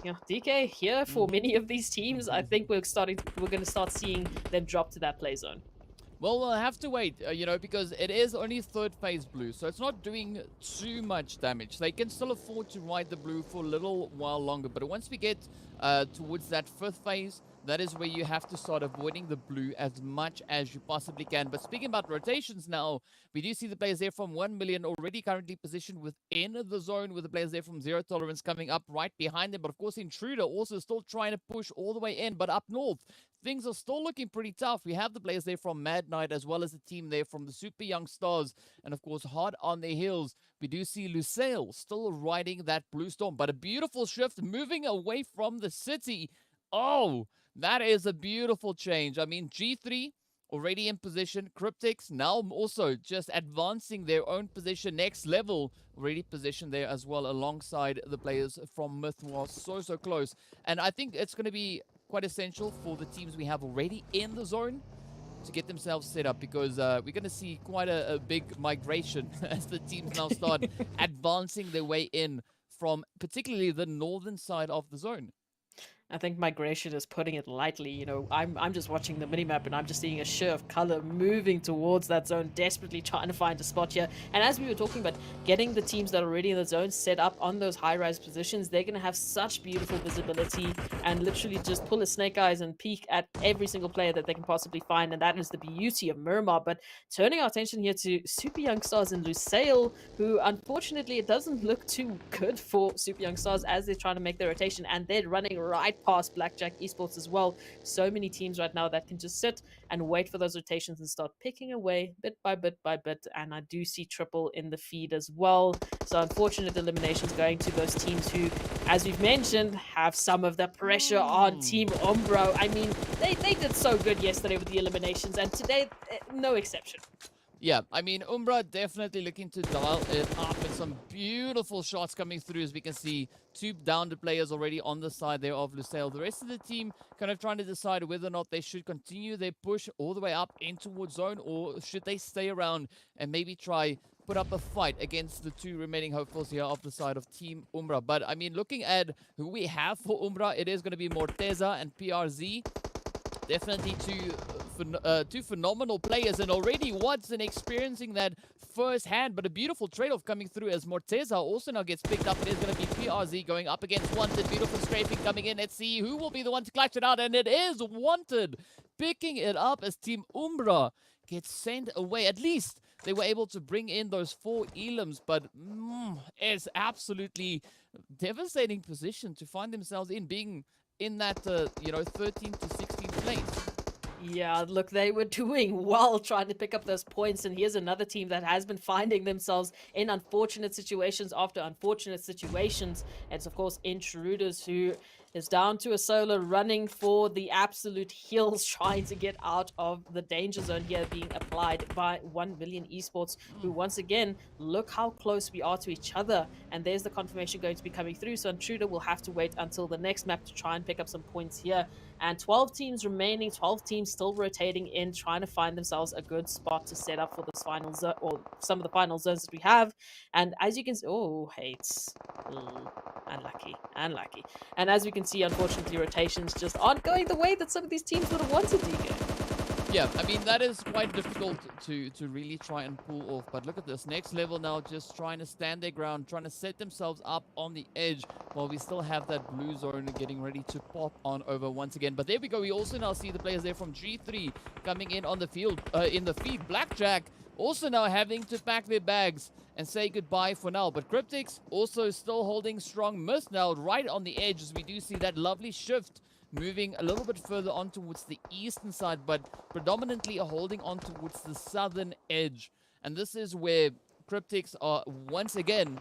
you know, DK, here for many of these teams, I think we're going to start seeing them drop to that play zone. Well, we'll have to wait, because it is only third phase blue, so it's not doing too much damage. They can still afford to ride the blue for a little while longer, but once we get towards that fifth phase, that is where you have to start avoiding the blue as much as you possibly can. But speaking about rotations now, we do see the players there from 1 million already currently positioned within the zone, with the players there from Zero Tolerance coming up right behind them. But of course, Intruder also still trying to push all the way in, but up north, things are still looking pretty tough. We have the players there from Mad Knight, as well as the team there from the Super Young Stars, and of course, hard on their heels, we do see Lusail still riding that blue storm, but a beautiful shift moving away from the city. Oh, that is a beautiful change. I mean, G3 already in position. Cryptics now also just advancing their own position. Next level already positioned there as well, alongside the players from Myth, who are so close. And I think it's going to be quite essential for the teams we have already in the zone to get themselves set up, because we're going to see quite a big migration as the teams now start advancing their way in from particularly the northern side of the zone. I think migration is putting it lightly. You know, I'm just watching the minimap and I'm just seeing a sheer of color moving towards that zone, desperately trying to find a spot here. And as we were talking about, getting the teams that are already in the zone set up on those high-rise positions, they're going to have such beautiful visibility and literally just pull a snake eyes and peek at every single player that they can possibly find. And that is the beauty of Miramar. But turning our attention here to Super Young Stars and Lusail, who unfortunately it doesn't look too good for Super Young Stars as they're trying to make their rotation, and they're running right past RTG Esports as well. So many teams right now that can just sit and wait for those rotations and start picking away bit by bit by bit. And I do see triple in the feed as well. So unfortunate eliminations going to those teams who, as we've mentioned, have some of the pressure on Team Umbra. I mean, they did so good yesterday with the eliminations, and today, no exception. Yeah, I mean, Umbra definitely looking to dial it up, and some beautiful shots coming through, as we can see. Two downed players already on the side there of Lusail. The rest of the team kind of trying to decide whether or not they should continue their push all the way up in towards zone, or should they stay around and maybe try put up a fight against the two remaining hopefuls here off the side of Team Umbra. But, I mean, looking at who we have for Umbra, it is going to be Morteza and PRZ. Definitely two phenomenal players, and already Watson experiencing that firsthand, but a beautiful trade-off coming through as Morteza also now gets picked up. It is going to be PRZ going up against Wanted. Beautiful strafing coming in. Let's see who will be the one to clutch it out, and it is Wanted picking it up as Team Umbra gets sent away. At least they were able to bring in those 4 elims, but it's absolutely devastating position to find themselves in, being in that 13 to 16 place. Yeah, look, they were doing well trying to pick up those points, and here's another team that has been finding themselves in unfortunate situations after unfortunate situations. It's, of course, Intruders, who is down to a solo, running for the absolute hills, trying to get out of the danger zone here being applied by 1 million Esports, who once again, look how close we are to each other. And there's the confirmation going to be coming through, so Intruder will have to wait until the next map to try and pick up some points here. And 12 teams remaining, 12 teams still rotating in, trying to find themselves a good spot to set up for this final zone, or some of the final zones that we have. And as you can see, hates. Unlucky. And as we can see, unfortunately, rotations just aren't going the way that some of these teams would have wanted, DK. Yeah, I mean, that is quite difficult to really try and pull off. But look at this. Next level now, just trying to stand their ground, trying to set themselves up on the edge, while we still have that blue zone getting ready to pop on over once again. But there we go. We also now see the players there from G3 coming in on the field, in the feed. Blackjack also now having to pack their bags and say goodbye for now. But Cryptics also still holding strong. Myth now right on the edge, as we do see that lovely shift moving a little bit further on towards the eastern side, but predominantly holding on towards the southern edge. And this is where Cryptics are once again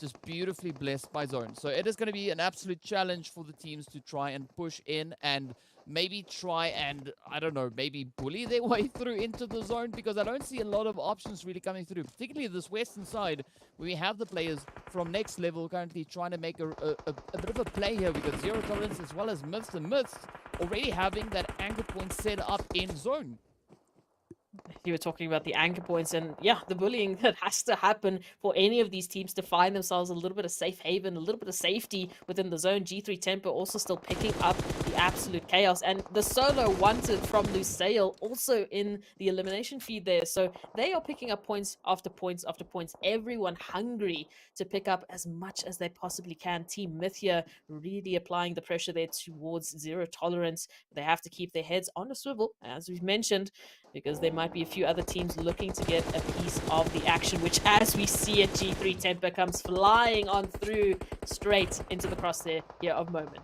just beautifully blessed by zone. So it is going to be an absolute challenge for the teams to try and push in and maybe try and, I don't know, maybe bully their way through into the zone, because I don't see a lot of options really coming through, particularly this western side, where we have the players from next level currently trying to make a bit of a play here. We've got Zero Tolerance as well as Myths, and Myths already having that anchor point set up in zone. You were talking about the anchor points, and yeah, the bullying that has to happen for any of these teams to find themselves a little bit of safe haven, a little bit of safety within the zone. G3 Temper also still picking up the absolute chaos, and the solo wanted from Lusail also in the elimination feed there. So they are picking up points after points after points. Everyone hungry to pick up as much as they possibly can. Team Myth here really applying the pressure there towards zero tolerance. They have to keep their heads on a swivel, as we've mentioned, because there might be a few other teams looking to get a piece of the action, which, as we see it, G3 Temper comes flying on through straight into the crosshair here of Moment.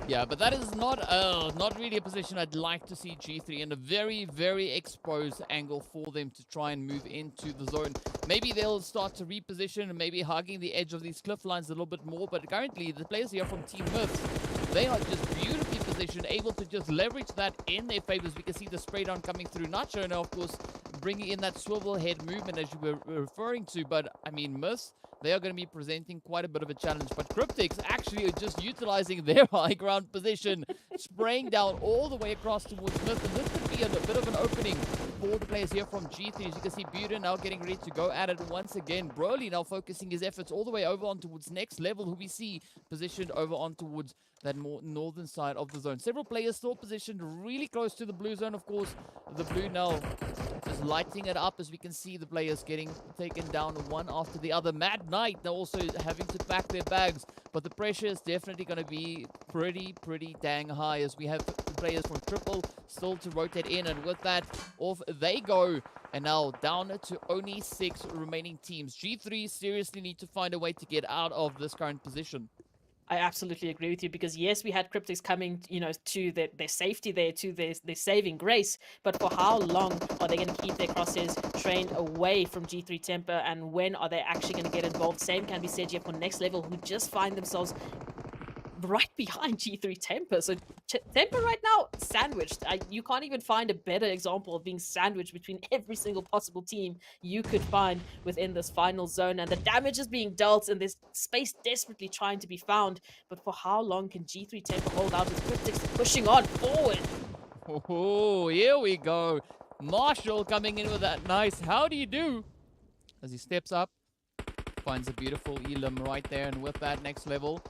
Yeah, but that is not really a position I'd like to see G3 in. A very, very exposed angle for them to try and move into the zone. Maybe they'll start to reposition and maybe hugging the edge of these cliff lines a little bit more, but currently the players here from Team Myth, they are just beautifully positioned, able to just leverage that in their favors. We can see the spray down coming through. Nacho now, of course, bringing in that swivel head movement as you were referring to, but I mean, Myth, they are going to be presenting quite a bit of a challenge. But Cryptics actually are just utilizing their high ground position, spraying down all the way across towards Myth. And this could be a bit of an opening for the players here from G3. As you can see, Buren now getting ready to go at it once again. Broly now focusing his efforts all the way over on towards next level, who we see positioned over on towards that more northern side of the zone. Several players still positioned really close to the blue zone, of course. The blue now just lighting it up as we can see the players getting taken down one after the other. Mad Knight now also having to pack their bags, but the pressure is definitely going to be pretty dang high as we have the players from Triple still to rotate in, and with that, off they go. And now down to only 6 remaining teams. G3 seriously need to find a way to get out of this current position. I absolutely agree with you, because yes, we had Cryptics coming, to their safety there, to their saving grace, but for how long are they going to keep their crosshairs trained away from G3 Temper, and when are they actually going to get involved? Same can be said here for Next Level, who just find themselves right behind G3 Temper. So Temper right now sandwiched. You can't even find a better example of being sandwiched between every single possible team you could find within this final zone, and the damage is being dealt, and there's space desperately trying to be found. But for how long can G3 Temper hold out with Cryptics pushing on forward? Oh, here we go. Marshall coming in with that nice how do you do as he steps up, finds a beautiful elim right there, and with that, Next Level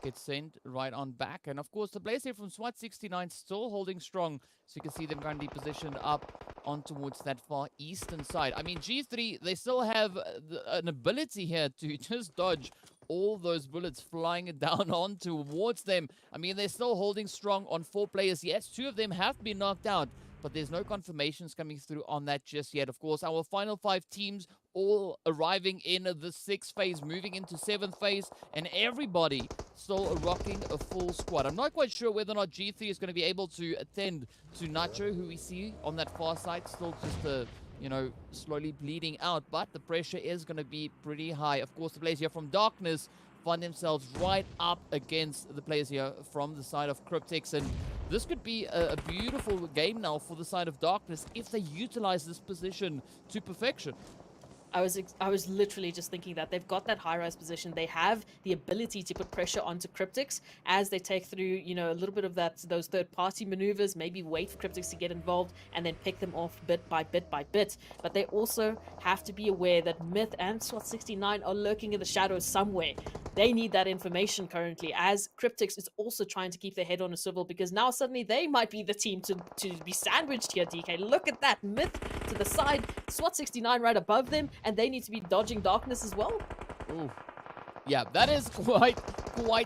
gets sent right on back. And of course, the players here from SWAT 69 still holding strong. So you can see them currently positioned up on towards that far eastern side. I mean, G3, they still have an ability here to just dodge all those bullets flying down on towards them. I mean, they're still holding strong on 4 players. Yes, 2 of them have been knocked out, but there's no confirmations coming through on that just yet. Of course, our final 5 teams all arriving in the 6th phase, moving into 7th phase, and everybody still rocking a full squad. I'm not quite sure whether or not G3 is going to be able to attend to Nacho, who we see on that far side, still just slowly bleeding out, but the pressure is going to be pretty high. Of course, the players here from Darkness find themselves right up against the players here from the side of Cryptics, and this could be a beautiful game now for the side of Darkness if they utilize this position to perfection. I was literally just thinking that they've got that high-rise position. They have the ability to put pressure onto Cryptics as they take through, a little bit of those third-party maneuvers, maybe wait for Cryptics to get involved and then pick them off bit by bit by bit. But they also have to be aware that Myth and SWAT 69 are lurking in the shadows somewhere. They need that information currently, as Cryptics is also trying to keep their head on a swivel, because now suddenly they might be the team to be sandwiched here, DK. Look at that. Myth to the side, SWAT 69 right above them, and they need to be dodging Darkness as well. Ooh. Yeah, that is quite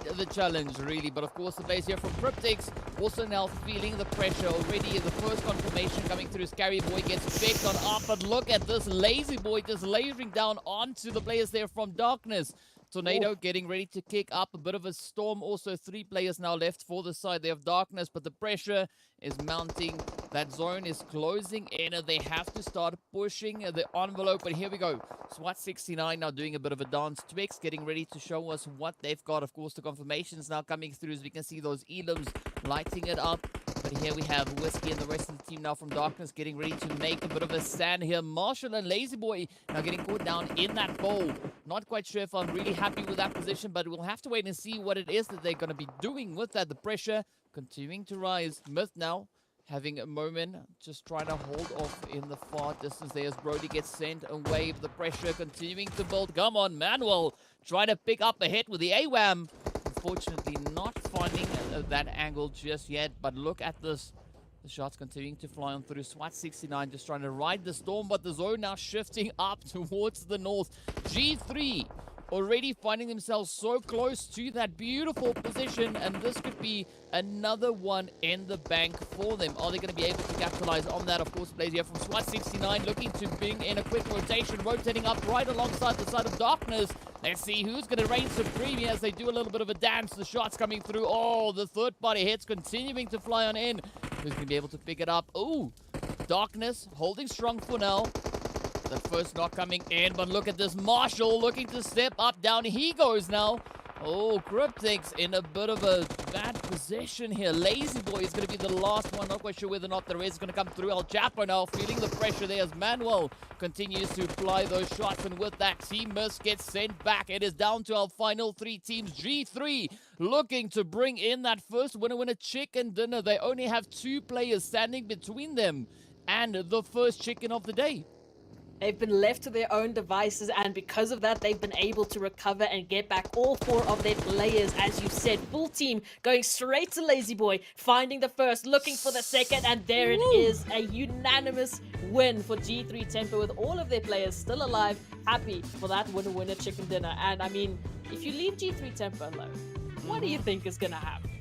the challenge, really. But of course, the players here from Cryptics also now feeling the pressure already. The first confirmation coming through, Scary Boy gets picked on up, but look at this Lazy Boy just lasering down onto the players there from Darkness. Tornado getting ready to kick up a bit of a storm. Also 3 players now left for the side there of Darkness, but the pressure is mounting. That zone is closing in, and they have to start pushing the envelope. But here we go. SWAT 69 now doing a bit of a dance. Twix getting ready to show us what they've got. Of course, the confirmations now coming through as we can see those elims lighting it up. But here we have Whiskey and the rest of the team now from Darkness getting ready to make a bit of a stand here. Marshall and Lazy Boy now getting caught down in that bowl. Not quite sure if I'm really happy with that position, but we'll have to wait and see what it is that they're going to be doing with that. The pressure continuing to rise. Myth now having a moment, just trying to hold off in the far distance there as Brody gets sent away. The pressure continuing to build. Come on, Manuel, trying to pick up a hit with the AWAM. Unfortunately, not finding that angle just yet, but look at this. The shots continuing to fly on through. SWAT 69 just trying to ride the storm, but the zone now shifting up towards the north. G3 already finding themselves so close to that beautiful position, and this could be another one in the bank for them. Are they going to be able to capitalize on that? Of course, plays here from SWAT 69 looking to bring in a quick rotation, rotating up right alongside the side of Darkness. Let's see who's going to reign supreme here as they do a little bit of a dance. The shots coming through. Oh, the third party hits continuing to fly on in. Who's going to be able to pick it up? Ooh, Darkness holding strong for now. The first knock coming in, but look at this. Marshall looking to step up. Down he goes now. Oh, Cryptics in a bit of a bad position here. Lazy Boy is going to be the last one. Not quite sure whether or not the rest is going to come through. El Chapo now feeling the pressure there as Manuel continues to fly those shots. And with that, Team Miss gets sent back. It is down to our final three teams. G3 looking to bring in that first winner chicken dinner. They only have 2 players standing between them and the first chicken of the day. They've been left to their own devices, and because of that, they've been able to recover and get back all 4 of their players, as you said. Full team going straight to Lazy Boy, finding the first, looking for the second, and there it is. A unanimous win for G3 Tempo with all of their players still alive, happy for that winner chicken dinner. And I mean, if you leave G3 Tempo alone, what do you think is going to happen?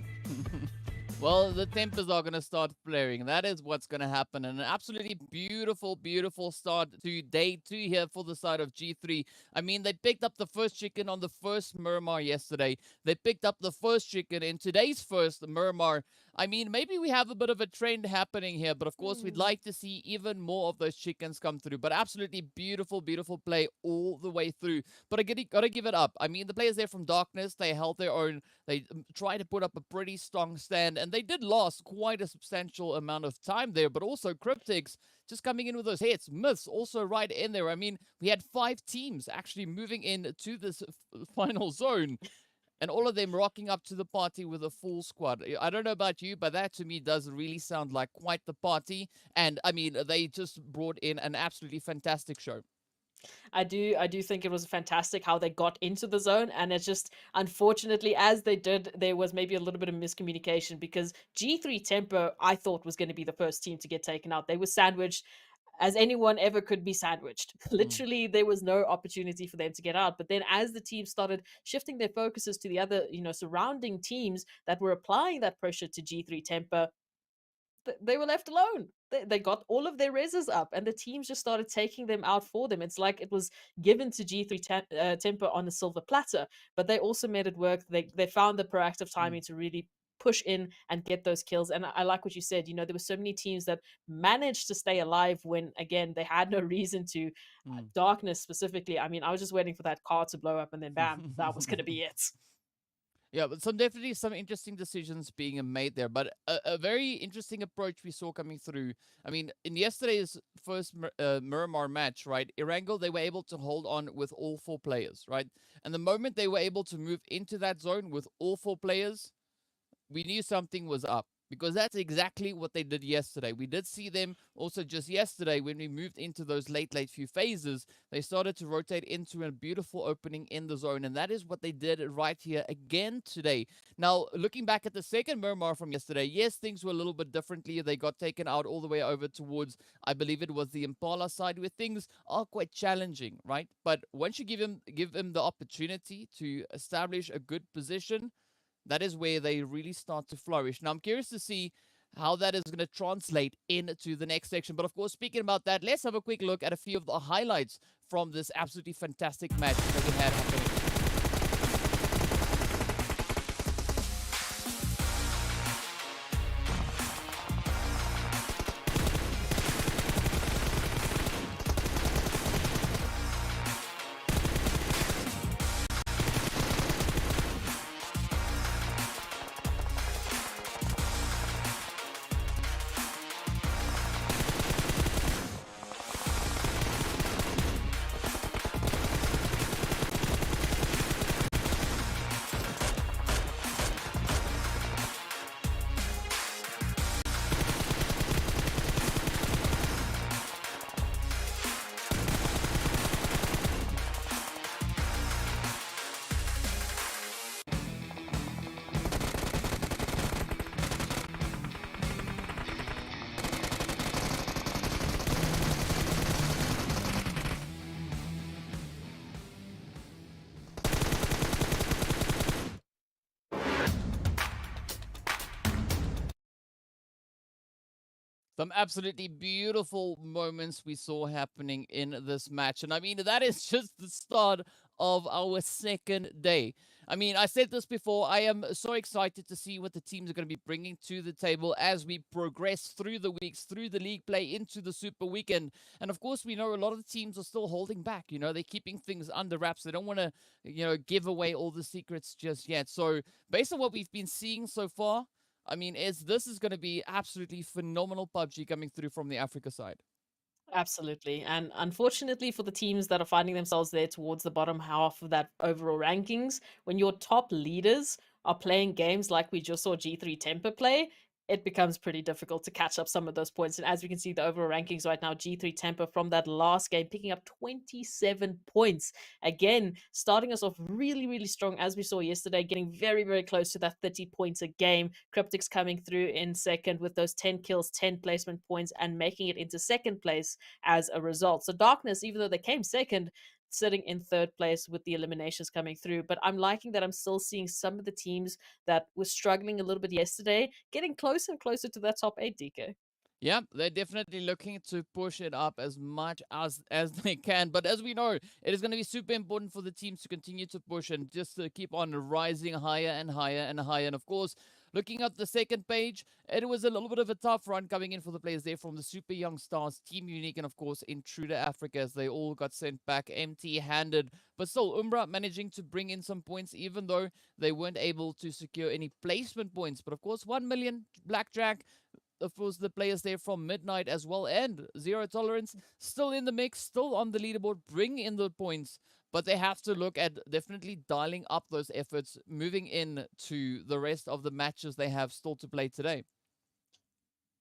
Well, the tempers are going to start flaring. That is what's going to happen. And an absolutely beautiful, beautiful start to day 2 here for the side of G3. I mean, they picked up the first chicken on the first Miramar yesterday. They picked up the first chicken in today's first Miramar. I mean, maybe we have a bit of a trend happening here, but of course, we'd like to see even more of those chickens come through. But absolutely beautiful, beautiful play all the way through. But I gotta give it up. I mean, the players there from Darkness, they held their own. They tried to put up a pretty strong stand, and they did last quite a substantial amount of time there. But also, Cryptics just coming in with those hits. Myths also right in there. I mean, we had 5 teams actually moving into this final zone. And all of them rocking up to the party with a full squad. I don't know about you, but that to me does really sound like quite the party. And I mean, they just brought in an absolutely fantastic show. I do think it was fantastic how they got into the zone, and it's just, unfortunately, as they did, there was maybe a little bit of miscommunication, because G3 Tempo, I thought, was going to be the first team to get taken out. They were sandwiched as anyone ever could be sandwiched. Literally, there was no opportunity for them to get out. But then as the team started shifting their focuses to the other, surrounding teams that were applying that pressure to G3 Tempo, they were left alone. They got all of their reses up, and the teams just started taking them out for them. It's like it was given to G3 Tempo on a silver platter, but they also made it work. They found the proactive timing to really push in and get those kills. And I like what you said. There were so many teams that managed to stay alive when, again, they had no reason to. Darkness specifically, I mean, I was just waiting for that car to blow up, and then bam, that was going to be it. Yeah, but definitely some interesting decisions being made there. But a very interesting approach we saw coming through. I mean, in yesterday's first Miramar match, right, Erangel, they were able to hold on with all 4 players, right? And the moment they were able to move into that zone with all 4 players, we knew something was up, because that's exactly what they did yesterday. We did see them also just yesterday when we moved into those late few phases. They started to rotate into a beautiful opening in the zone, and that is what they did right here again today. Now, looking back at the second Miramar from yesterday, yes, things were a little bit differently. They got taken out all the way over towards, I believe it was the Impala side, where things are quite challenging, right? But once you give them the opportunity to establish a good position, that is where they really start to flourish. Now, I'm curious to see how that is going to translate into the next section. But of course, speaking about that, let's have a quick look at a few of the highlights from this absolutely fantastic match that we had happening. Some absolutely beautiful moments we saw happening in this match. And I mean, that is just the start of our second day. I mean, I said this before. I am so excited to see what the teams are going to be bringing to the table as we progress through the weeks, through the league play, into the Super Weekend. And of course, we know a lot of the teams are still holding back. You know, they're keeping things under wraps. They don't want to, give away all the secrets just yet. So, based on what we've been seeing so far, I mean, this is going to be absolutely phenomenal PUBG coming through from the Africa side. Absolutely. And unfortunately for the teams that are finding themselves there towards the bottom half of that overall rankings, when your top leaders are playing games like we just saw G3 Temper play, it becomes pretty difficult to catch up some of those points. And as we can see, the overall rankings right now, G3 Temper from that last game picking up 27 points. Again, starting us off really, really strong as we saw yesterday, getting very, very close to that 30 points a game. Cryptics coming through in second with those 10 kills, 10 placement points, and making it into second place as a result. So Darkness, even though they came second, sitting in third place with the eliminations coming through. But I'm liking that I'm still seeing some of the teams that were struggling a little bit yesterday getting closer and closer to that top 8, DK. Yeah, they're definitely looking to push it up as much as they can. But as we know, it is going to be super important for the teams to continue to push and just to keep on rising higher and higher and higher. And of course, looking at the second page, it was a little bit of a tough run coming in for the players there from the Super Young Stars, Team Unique, and of course, Intruder Africa, as they all got sent back empty-handed. But still, Umbra managing to bring in some points, even though they weren't able to secure any placement points. But of course, 1 million Blackjack, of course, the players there from Midnight as well, and Zero Tolerance still in the mix, still on the leaderboard, bring in the points. But they have to look at definitely dialing up those efforts, moving in to the rest of the matches they have still to play today.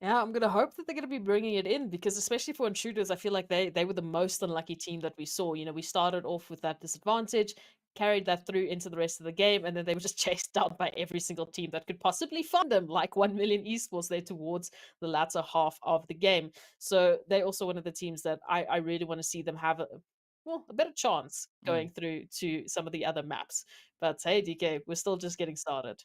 Yeah, I'm gonna hope that they're gonna be bringing it in because especially for Intruders, I feel like they were the most unlucky team that we saw. You know, we started off with that disadvantage, carried that through into the rest of the game, and then they were just chased down by every single team that could possibly fund them, like 1 million esports there towards the latter half of the game. So they're also one of the teams that I really want to see them have a better chance going through to some of the other maps. But hey, DK, we're still just getting started.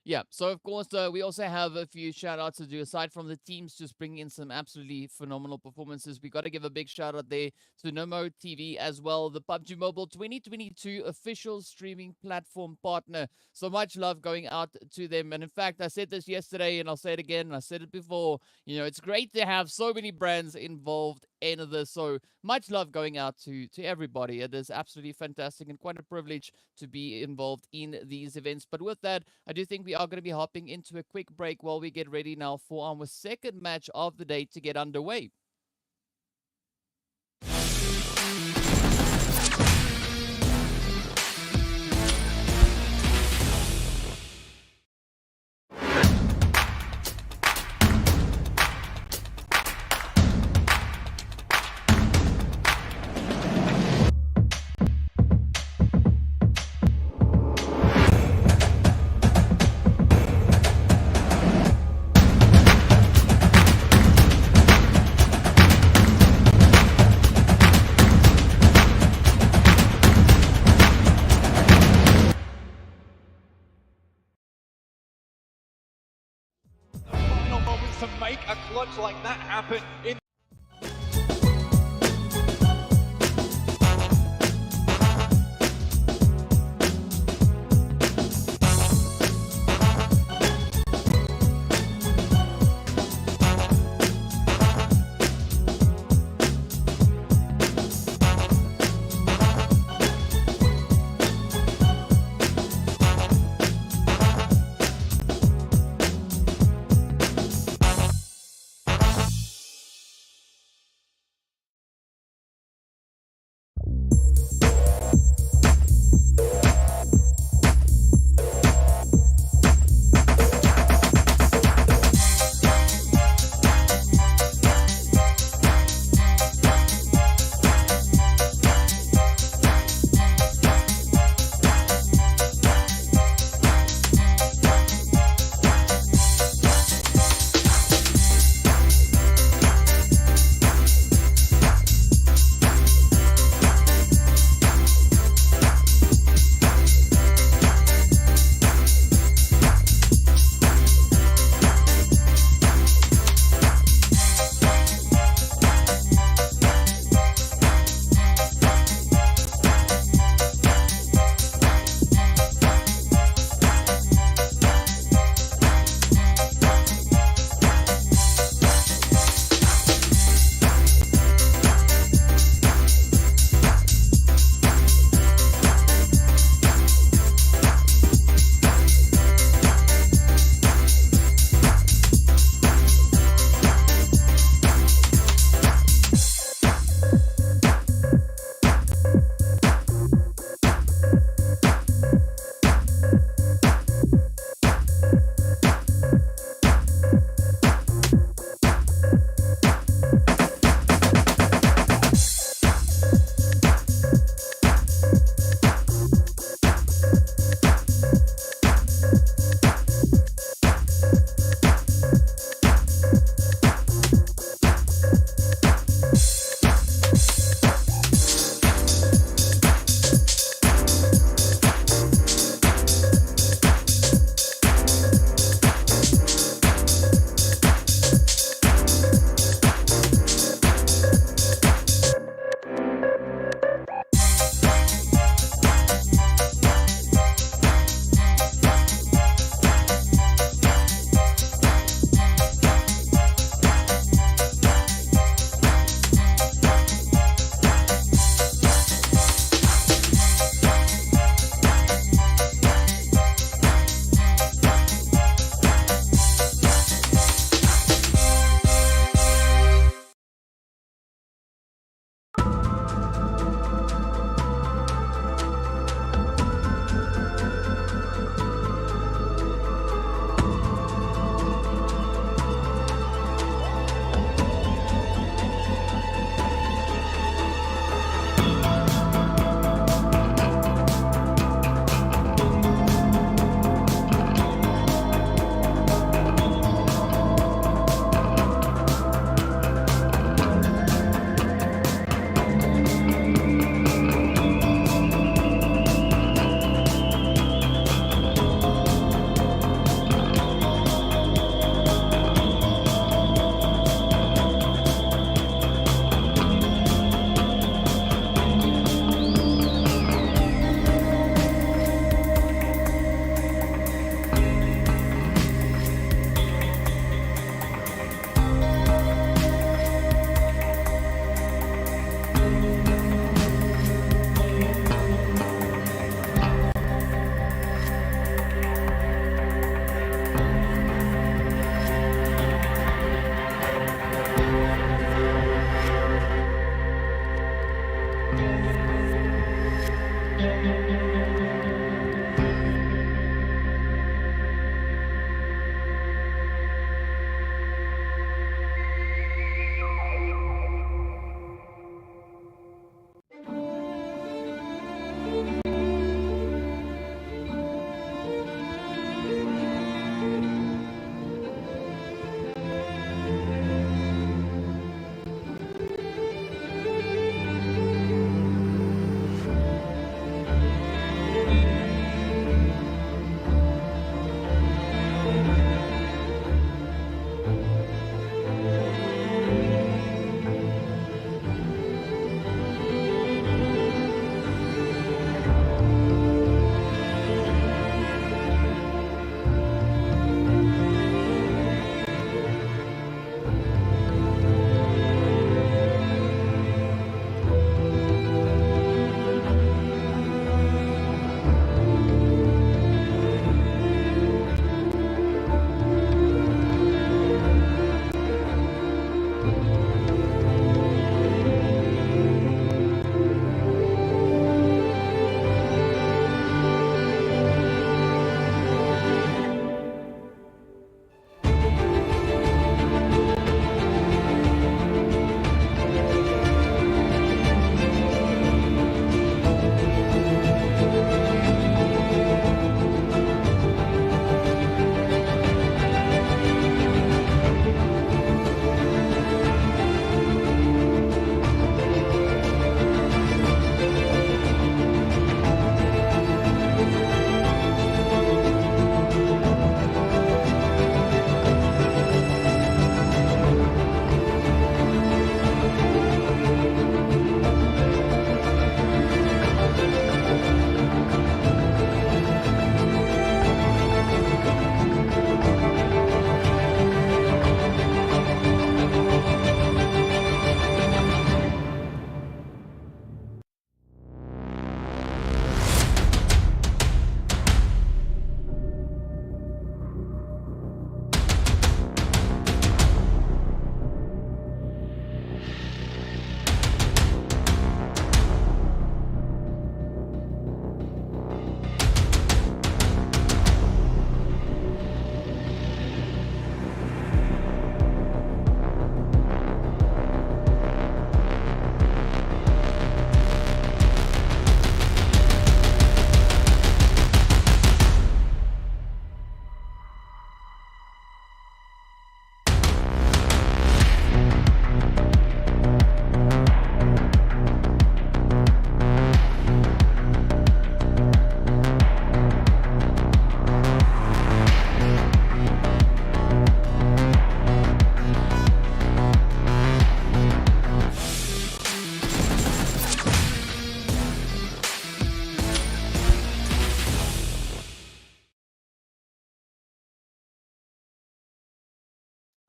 Yeah, so of course, we also have a few shout outs to do. Aside from the teams just bringing in some absolutely phenomenal performances, we got to give a big shout out there to Nomo TV as well, the PUBG Mobile 2022 official streaming platform partner. So much love going out to them. And in fact, I said this yesterday and I'll say it again, and I said it before, it's great to have so many brands involved in this. So much love going out to everybody. It is absolutely fantastic and quite a privilege to be involved in these events. But with that, I do think we are going to be hopping into a quick break while we get ready now for our second match of the day to get underway. Final moments to make a clutch like that happen in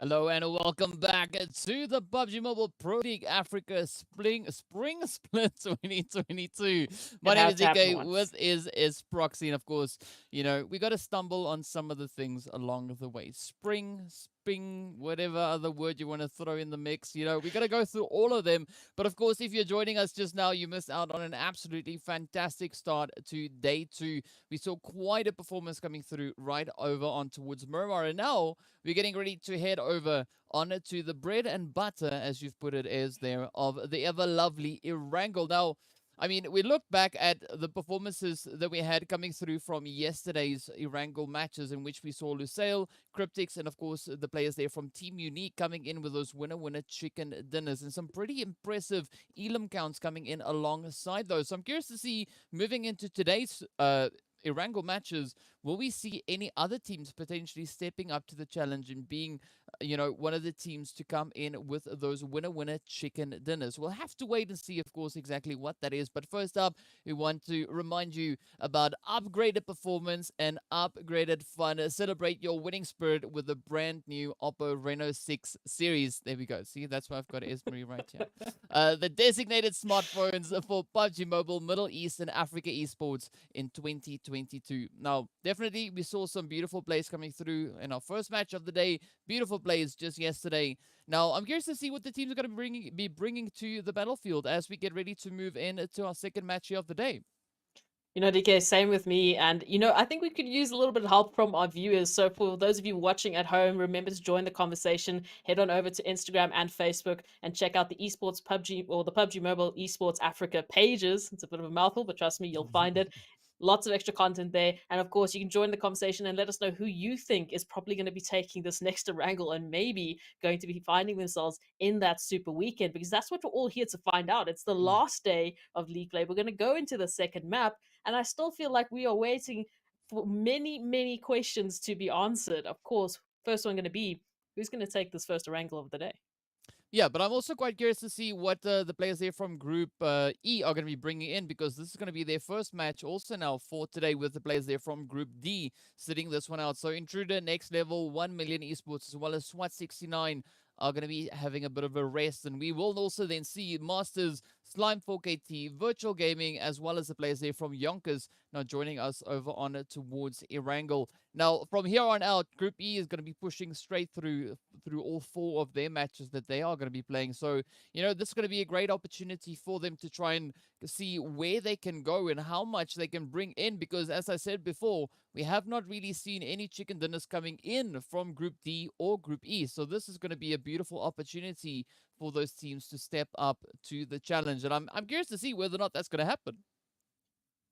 Hello and welcome back to the PUBG Mobile Pro League Africa Spring Split 2022. My It name has is to happen DK, once. with is Proxy, and of course, you know, we got to stumble on some of the things along the way. Spring, whatever other word you want to throw in the mix, you know, we got to go through all of them. But of course, if you're joining us just now, you missed out on an absolutely fantastic start to day 2. We saw quite a performance coming through right over on towards Miramar, and now we're getting ready to head over on to the bread and butter, as you've put it, is there, of the ever lovely Erangel. Now, I mean, we look back at the performances that we had coming through from yesterday's Erangel matches, in which we saw Lusail, Cryptics, and of course the players there from Team Unique coming in with those winner chicken dinners, and some pretty impressive elim counts coming in alongside those. So I'm curious to see, moving into today's Erangel matches, will we see any other teams potentially stepping up to the challenge and being, you know, one of the teams to come in with those winner chicken dinners? We'll have to wait and see, of course, exactly what that is. But first up, we want to remind you about upgraded performance and upgraded fun. Celebrate your winning spirit with the brand new Oppo Reno 6 series. There we go. See, that's why I've got Esmery right here. The designated smartphones for PUBG Mobile Middle East and Africa Esports in 2022. Now, definitely, we saw some beautiful plays coming through in our first match of the day. Beautiful plays just yesterday. Now, I'm curious to see what the teams are going to be bringing to the battlefield as we get ready to move into our second match here of the day. You know, DK, same with me. And, you know, I think we could use a little bit of help from our viewers. So, for those of you watching at home, remember to join the conversation. Head on over to Instagram and Facebook and check out the esports PUBG or the PUBG Mobile Esports Africa pages. It's a bit of a mouthful, but trust me, you'll find it. Lots of extra content there. And of course, you can join the conversation and let us know who you think is probably going to be taking this next Erangel and maybe going to be finding themselves in that super weekend, because that's what we're all here to find out. It's the last day of league play. We're going to go into the second map. And I still feel like we are waiting for many, many questions to be answered. Of course, first one going to be who's going to take this first Erangel of the day? Yeah, but I'm also quite curious to see what the players there from Group E are going to be bringing in, because this is going to be their first match also now for today, with the players there from Group D sitting this one out. So Intruder, Next Level, 1 Million Esports, as well as SWAT 69 are going to be having a bit of a rest. And we will also then see Masters, Slime 4KT, Virtual Gaming, as well as the players there from YONKOUS now joining us over on towards Erangel. Now, from here on out, Group E is going to be pushing straight through all 4 of their matches that they are going to be playing. So, you know, this is going to be a great opportunity for them to try and see where they can go and how much they can bring in, because as I said before, we have not really seen any chicken dinners coming in from Group D or Group E. So this is going to be a beautiful opportunity for those teams to step up to the challenge. And I'm curious to see whether or not that's going to happen.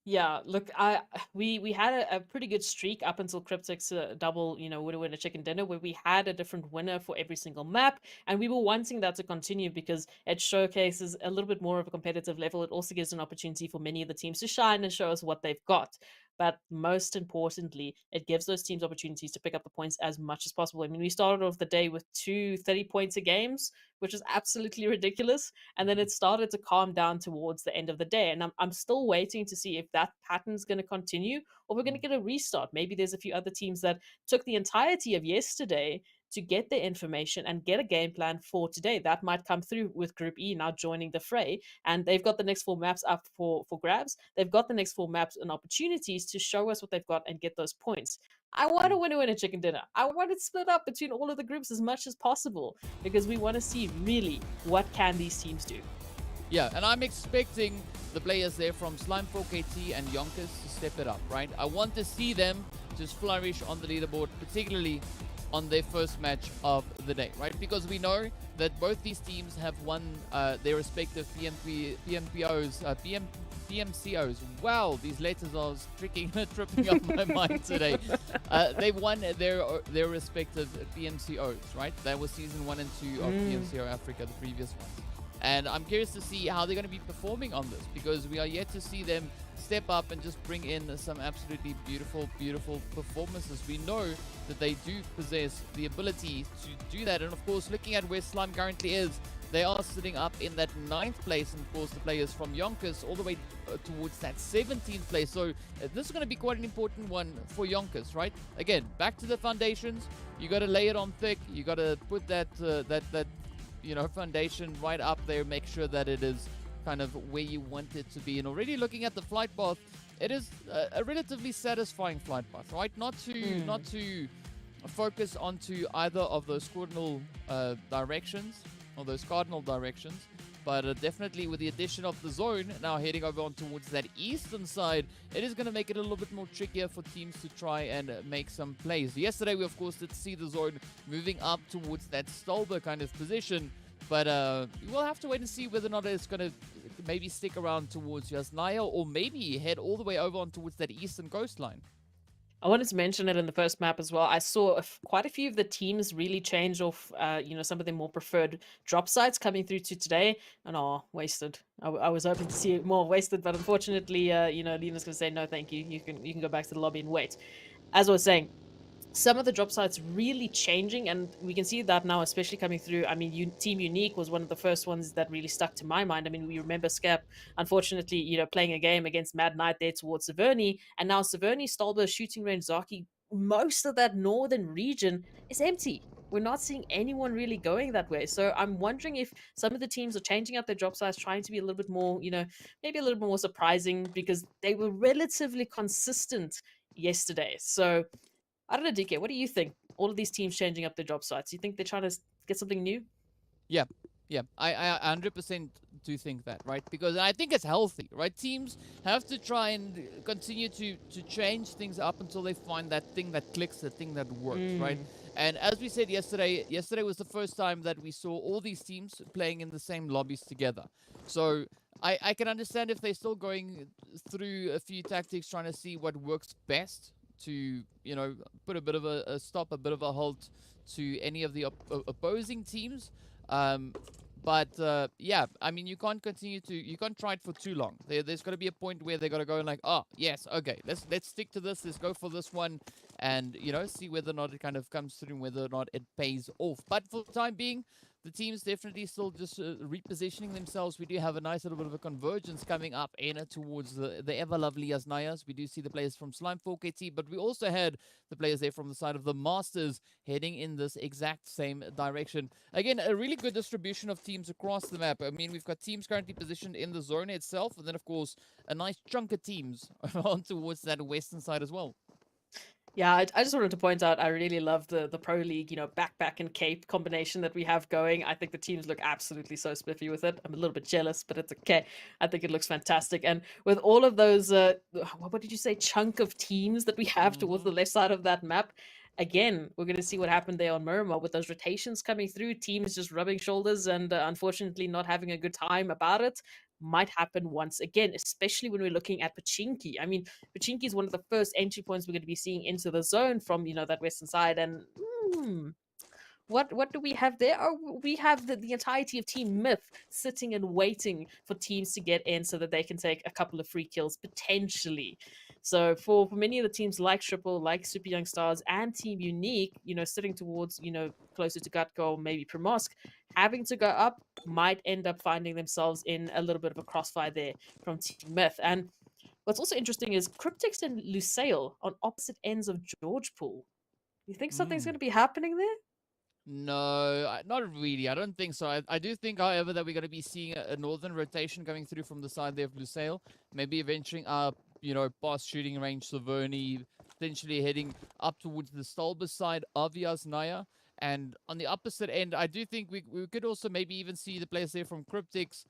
Yeah, look, we had a pretty good streak up until Cryptics double, you know, winner chicken dinner, where we had a different winner for every single map, and we were wanting that to continue because it showcases a little bit more of a competitive level. It also gives an opportunity for many of the teams to shine and show us what they've got. But most importantly, it gives those teams opportunities to pick up the points as much as possible. I mean, we started off the day with 30-pointer games, which is absolutely ridiculous. And then it started to calm down towards the end of the day. And I'm still waiting to see if that pattern's going to continue or we're going to get a restart. Maybe there's a few other teams that took the entirety of yesterday to get the information and get a game plan for today. That might come through with Group E now joining the fray. And they've got the next 4 maps up for grabs. They've got the next 4 maps and opportunities to show us what they've got and get those points. I want to win a chicken dinner. I want it split up between all of the groups as much as possible because we want to see really what can these teams do. Yeah, and I'm expecting the players there from Slime 4KT and YONKOUS to step it up, right? I want to see them just flourish on the leaderboard, particularly on their first match of the day, right? Because we know that both these teams have won their respective PMCOs. Wow, these letters are tripping up my mind today. They won their respective PMCOs, right? That was season 1 and 2 of PMPL Africa, the previous ones. And I'm curious to see how they're going to be performing on this, because we are yet to see them step up and just bring in some absolutely beautiful, beautiful performances. We know that they do possess the ability to do that. And of course, looking at where Slime currently is, they are sitting up in that 9th place, and of course the players from YONKOUS all the way towards that 17th place. So this is going to be quite an important one for YONKOUS, right? Again, back to the foundations. You got to lay it on thick. You got to put that foundation right up there. Make sure that it is kind of where you want it to be. And already looking at the flight path, it is a relatively satisfying flight path, right? Not to focus onto either of those cardinal directions, but definitely with the addition of the zone now heading over on towards that eastern side, it is going to make it a little bit more trickier for teams to try and make some plays. Yesterday we of course did see the zone moving up towards that Stolber kind of position, but we'll have to wait and see whether or not it's going to maybe stick around towards Yasnaya or maybe head all the way over on towards that eastern coastline. I wanted to mention it in the first map as well. I saw quite a few of the teams really change off, some of their more preferred drop sites coming through to today, and wasted. I was hoping to see more wasted, but unfortunately, Lena's going to say no, thank you. You can go back to the lobby and wait. As I was saying, some of the drop sites really changing, and we can see that now, especially coming through. I mean, Team Unique was one of the first ones that really stuck to my mind. I mean, we remember Scap, unfortunately, playing a game against Mad Knight there towards Severny, and now Severny, Stolber, Shooting Range, Zaki, most of that northern region is empty. We're not seeing anyone really going that way. So I'm wondering if some of the teams are changing up their drop sites, trying to be a little bit more, maybe a little bit more surprising, because they were relatively consistent yesterday. So I don't know, DK, what do you think? All of these teams changing up their job sites. You think they're trying to get something new? Yeah. I 100% to think that, right? Because I think it's healthy, right? Teams have to try and continue to change things up until they find that thing that clicks, the thing that works, right? And as we said yesterday was the first time that we saw all these teams playing in the same lobbies together. So I can understand if they're still going through a few tactics, trying to see what works best to, you know, put a bit of a stop, a bit of a halt to any of the opposing teams. But yeah, I mean, you can't try it for too long. There's got to be a point where they got to go and like, oh yes, okay, let's stick to this. Let's go for this one, and you know, see whether or not it kind of comes through, and whether or not it pays off. But for the time being, the team's definitely still just repositioning themselves. We do have a nice little bit of a convergence coming up towards the ever lovely Asnayas. We do see the players from Slime 4KT, but we also had the players there from the side of the Masters heading in this exact same direction. Again, a really good distribution of teams across the map. I mean, we've got teams currently positioned in the zone itself, and then, of course, a nice chunk of teams on towards that western side as well. Yeah, I just wanted to point out, I really love the Pro League, you know, backpack and cape combination that we have going. I think the teams look absolutely so spiffy with it. I'm a little bit jealous, but it's okay. I think it looks fantastic. And with all of those, what did you say, chunk of teams that we have towards the left side of that map, again, we're going to see what happened there on Miramar with those rotations coming through, teams just rubbing shoulders and unfortunately not having a good time about it. Might happen once again, especially when we're looking at Pachinki. I mean, Pachinki is one of the first entry points we're going to be seeing into the zone from, you know, that western side. And what do we have there? Oh, we have the entirety of Team Myth sitting and waiting for teams to get in so that they can take a couple of free kills potentially. So for many of the teams like Triple, like Super Young Stars, and Team Unique, you know, sitting towards, you know, closer to gut goal, maybe Promosk, having to go up might end up finding themselves in a little bit of a crossfire there from Team Myth. And what's also interesting is Cryptics and Lusail on opposite ends of George Pool. You think something's going to be happening there? No, not really. I don't think so. I do think, however, that we're going to be seeing a northern rotation coming through from the side there of Lusail, maybe venturing up, you know, past shooting range Savoni, potentially heading up towards the Stolbus side of Yasnaya. And on the opposite end, I do think we could also maybe even see the players there from Cryptics,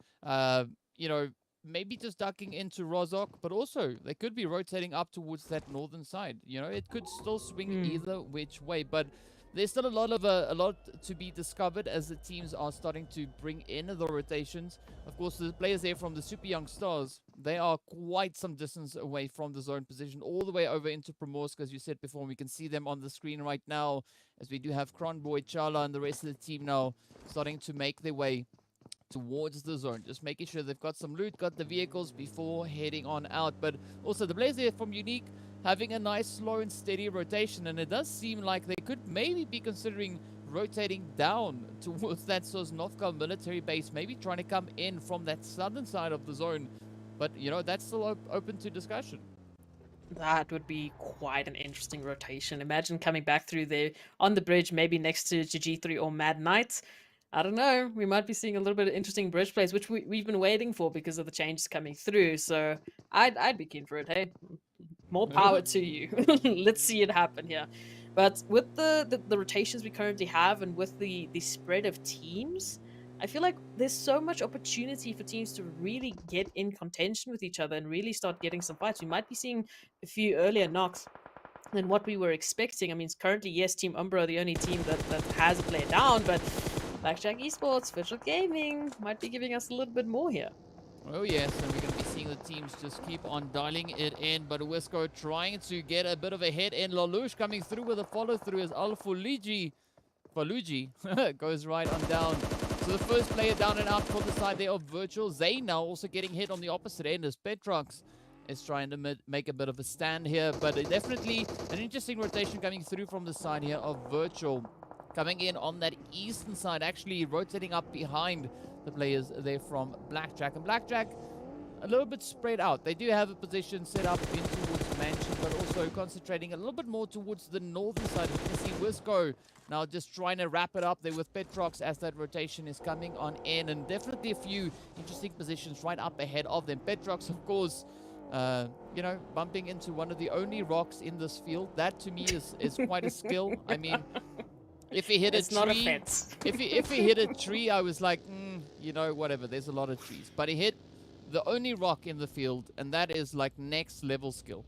you know, maybe just ducking into Rozok, but also they could be rotating up towards that northern side. You know, it could still swing either which way, but there's still a lot to be discovered as the teams are starting to bring in the rotations. Of course, the players there from the Super Young Stars, they are quite some distance away from the zone position, all the way over into Primorsk, as you said before. We can see them on the screen right now, as we do have Kronboy, Chala, and the rest of the team now starting to make their way towards the zone, just making sure they've got some loot, got the vehicles before heading on out. But also the players there from Unique having a nice slow and steady rotation, and it does seem like they could maybe be considering rotating down towards that Sosnovka military base, maybe trying to come in from that southern side of the zone. But you know, that's still open to discussion. That would be quite an interesting rotation. Imagine coming back through there on the bridge, maybe next to G3 or Mad Knight. I don't know. We might be seeing a little bit of interesting bridge plays, which we've been waiting for because of the changes coming through. So I'd be keen for it. Hey, more power to you. Let's see it happen here. But with the rotations we currently have, and with the spread of teams, I feel like there's so much opportunity for teams to really get in contention with each other and really start getting some fights. We might be seeing a few earlier knocks than what we were expecting. I mean, currently, yes, Team Umbra are the only team that has a player down, but RTG Esports, Virtual Gaming might be giving us a little bit more here. Oh yes, and we're going to be seeing the teams just keep on dialing it in, but Wisco trying to get a bit of a head in. Lalouche coming through with a follow-through as Faluji goes right on down. So the first player down and out for the side there of Virtual. Zay now also getting hit on the opposite end as Petrox is trying to make a bit of a stand here, but definitely an interesting rotation coming through from the side here of Virtual. Coming in on that eastern side, actually rotating up behind the players there from Blackjack. And Blackjack, a little bit spread out. They do have a position set up in towards Mansion, but also concentrating a little bit more towards the northern side. You can see Wisco now just trying to wrap it up there with Petrox as that rotation is coming on in. And definitely a few interesting positions right up ahead of them. Petrox, of course, you know, bumping into one of the only rocks in this field. That to me is quite a skill. I mean, if he hit a tree, not a fence. if he hit a tree, I was like, you know, whatever, there's a lot of trees. But he hit the only rock in the field, and that is like next level skill.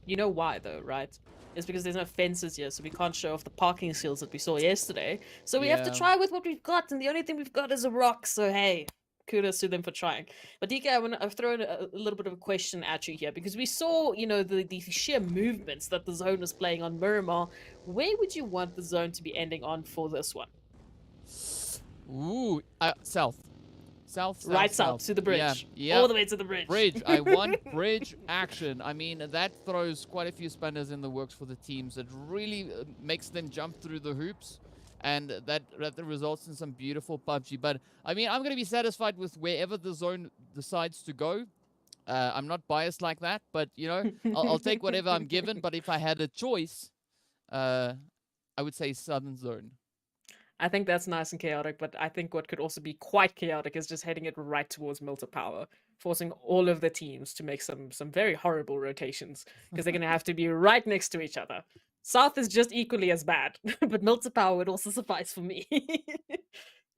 You know why though, right? It's because there's no fences here, so we can't show off the parking skills that we saw yesterday. So we have to Yeah. try with what we've got, and the only thing we've got is a rock. So hey, kudos to them for trying. But DK, I've thrown a little bit of a question at you here because we saw, you know, the sheer movements that the zone was playing on Miramar. Where would you want the zone to be ending on for this one? Ooh, south. South, Right south to the bridge. Yeah, yeah. All the way to the bridge. Bridge. I want bridge action. I mean, that throws quite a few spanners in the works for the teams. It really makes them jump through the hoops, and that results in some beautiful PUBG. But I mean, I'm going to be satisfied with wherever the zone decides to go. I'm not biased like that, but you know, I'll take whatever I'm given. But if I had a choice, I would say southern zone. I think that's nice and chaotic, but I think what could also be quite chaotic is just heading it right towards Milta Power, forcing all of the teams to make some very horrible rotations, because they're going to have to be right next to each other. South is just equally as bad, but Milta Power would also suffice for me.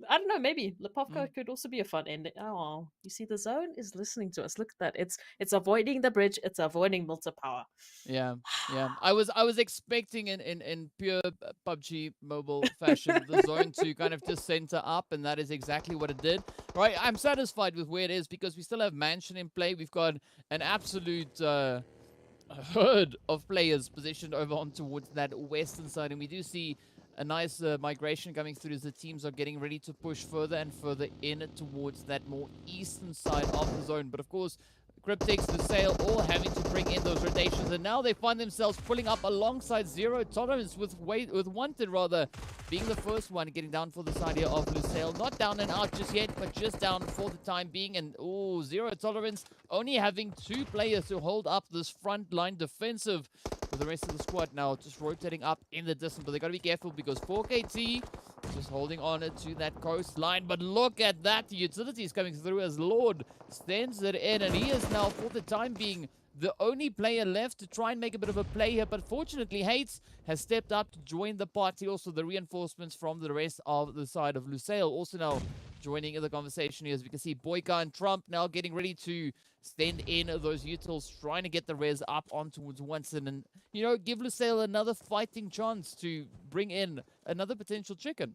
I don't know, maybe Lipovka could also be a fun ending. Oh, you see, the zone is listening to us. Look at that. It's avoiding the bridge. It's avoiding Milta Power. Yeah, yeah. I was expecting in pure PUBG mobile fashion the zone to kind of just center up, and that is exactly what it did. Right, I'm satisfied with where it is because we still have Mansion in play. We've got an absolute herd of players positioned over on towards that western side, and we do see a nice migration coming through as the teams are getting ready to push further and further in towards that more eastern side of the zone. But of course, Cryptics, Lusail, all having to bring in those rotations, and now they find themselves pulling up alongside Zero Tolerance with Wanted rather being the first one getting down for the side here of Lusail. Not down and out just yet, but just down for the time being. And oh, Zero Tolerance only having 2 players to hold up this front line defensive. With the rest of the squad now just rotating up in the distance, but they got to be careful because 4KT just holding on to that coastline. But look at that, the utilities coming through as Lord stands it in, and he is now for the time being the only player left to try and make a bit of a play here. But fortunately, Hates has stepped up to join the party. Also, the reinforcements from the rest of the side of Lusail also now joining in the conversation here, as we can see Boyka and Trump now getting ready to stand in those utils, trying to get the res up on towards Winston and, you know, give Lusail another fighting chance to bring in another potential chicken.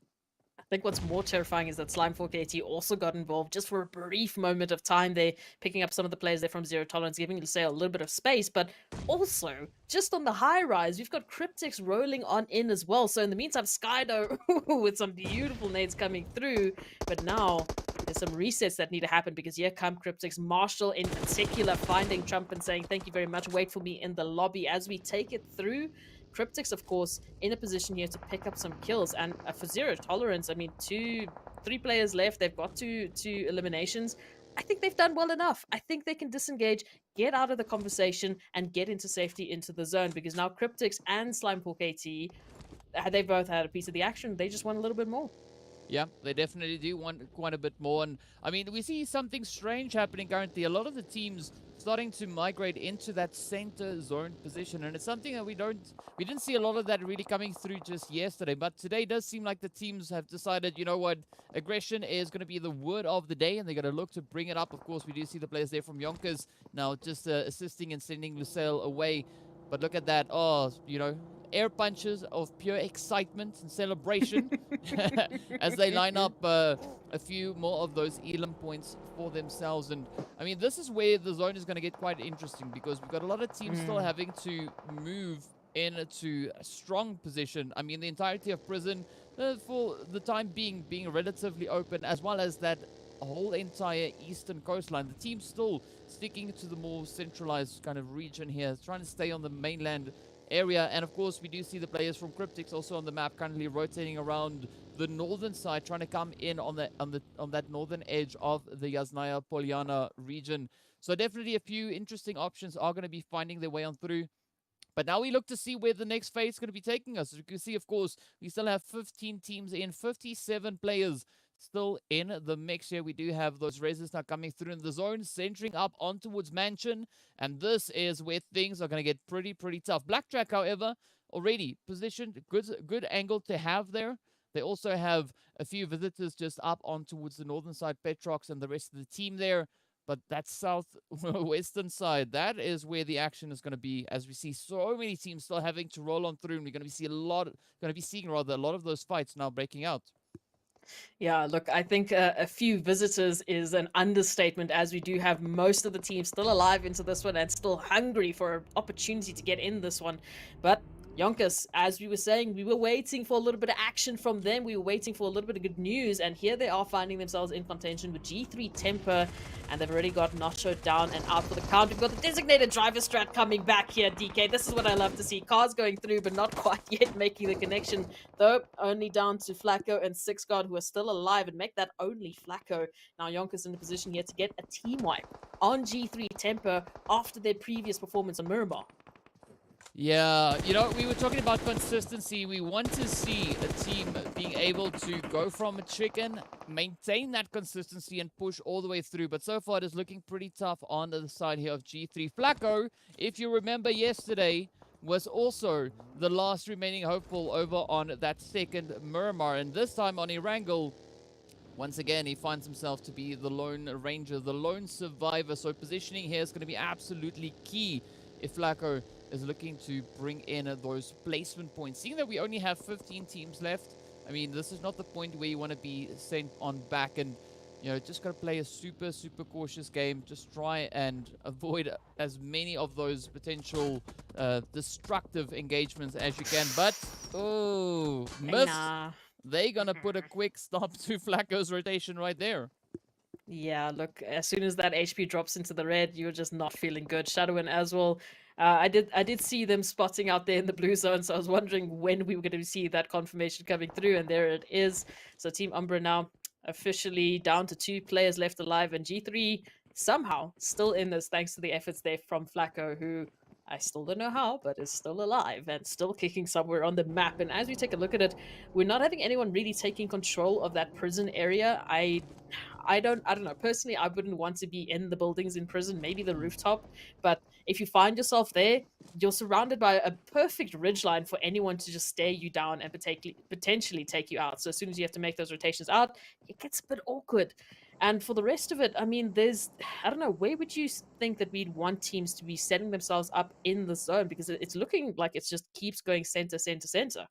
I think what's more terrifying is that Slime 4KT also got involved just for a brief moment of time there, picking up some of the players there from Zero Tolerance, giving Lusail a little bit of space, but also, just on the high rise, we've got Cryptics rolling on in as well. So in the meantime, Skydo with some beautiful nades coming through, but now there's some resets that need to happen because here come Cryptics, Marshall in particular, finding Trump and saying, thank you very much, wait for me in the lobby as we take it through. Cryptics, of course, in a position here to pick up some kills, and for Zero Tolerance, I mean, 3 players left. They've got two eliminations. I think they've done well enough. I think they can disengage, get out of the conversation, and get into safety into the zone, because now Cryptics and Slime 4KT, they both had a piece of the action. They just want a little bit more. Yeah, they definitely do want quite a bit more. And I mean, we see something strange happening currently. A lot of the teams starting to migrate into that center zone position, and it's something that we didn't see a lot of that really coming through just yesterday. But today does seem like the teams have decided, you know what, aggression is going to be the word of the day, and they're going to look to bring it up. Of course, we do see the players there from YONKOUS now just assisting and sending Lusail away. But look at that. Oh, you know, air punches of pure excitement and celebration as they line up a few more of those elim points for themselves. And I mean, this is where the zone is going to get quite interesting, because we've got a lot of teams still having to move into a strong position. I mean, the entirety of Prison for the time being relatively open, as well as that whole entire eastern coastline. The team's still sticking to the more centralized kind of region here, trying to stay on the mainland area. And of course, we do see the players from Cryptics also on the map currently rotating around the northern side, trying to come in on that northern edge of the Yasnaya Polyana region. So definitely a few interesting options are going to be finding their way on through. But now we look to see where the next phase is going to be taking us. As you can see, of course, we still have 15 teams in, 57 players still in the mix here. We do have those reses now coming through in the zone, centering up on towards Mansion, and this is where things are going to get pretty tough. Blackjack, however, already positioned, good angle to have there, They also have a few visitors just up on towards the northern side, Petrox and the rest of the team there. But that southwestern side, that is where the action is going to be, as we see so many teams still having to roll on through, and we're going to seeing a lot of those fights now breaking out. Yeah, look, I think a few visitors is an understatement, as we do have most of the team still alive into this one and still hungry for an opportunity to get in this one. But YONKOUS, as we were saying, we were waiting for a little bit of action from them. We were waiting for a little bit of good news, and here they are finding themselves in contention with G3 Temper, and they've already got Nacho down and out for the count. We've got the designated driver strat coming back here, DK. This is what I love to see. Cars going through, but not quite yet making the connection, though only down to Flacco and SixGuard, who are still alive, and make that only Flacco. Now YONKOUS in a position here to get a team wipe on G3 Temper after their previous performance on Miramar. Yeah, you know, we were talking about consistency. We want to see a team being able to go from a chicken, maintain that consistency, and push all the way through. But so far, it is looking pretty tough on the side here of G3. Flacco, if you remember yesterday, was also the last remaining hopeful over on that second Miramar. And this time on Erangel, once again, he finds himself to be the lone ranger, the lone survivor. So positioning here is going to be absolutely key if Flacco is looking to bring in those placement points. Seeing that we only have 15 teams left, I mean, this is not the point where you want to be sent on back and, you know, just got to play a super cautious game. Just try and avoid as many of those potential destructive engagements as you can. But, oh, missed. Nah. They're going to put a quick stop to Flacco's rotation right there. Yeah, look, as soon as that HP drops into the red, you're just not feeling good. Shadowin as well. I did see them spotting out there in the blue zone, so I was wondering when we were going to see that confirmation coming through, and there it is. So Team Umbra now officially down to 2 players left alive, and G3 somehow still in this thanks to the efforts there from Flacco, who I still don't know how, but is still alive and still kicking somewhere on the map. And as we take a look at it, we're not having anyone really taking control of that prison area. I don't know. Personally, I wouldn't want to be in the buildings in prison, maybe the rooftop. But if you find yourself there, you're surrounded by a perfect ridgeline for anyone to just stare you down and potentially take you out. So as soon as you have to make those rotations out, it gets a bit awkward. And for the rest of it, I mean, I don't know, where would you think that we'd want teams to be setting themselves up in the zone? Because it's looking like it just keeps going center, center, center.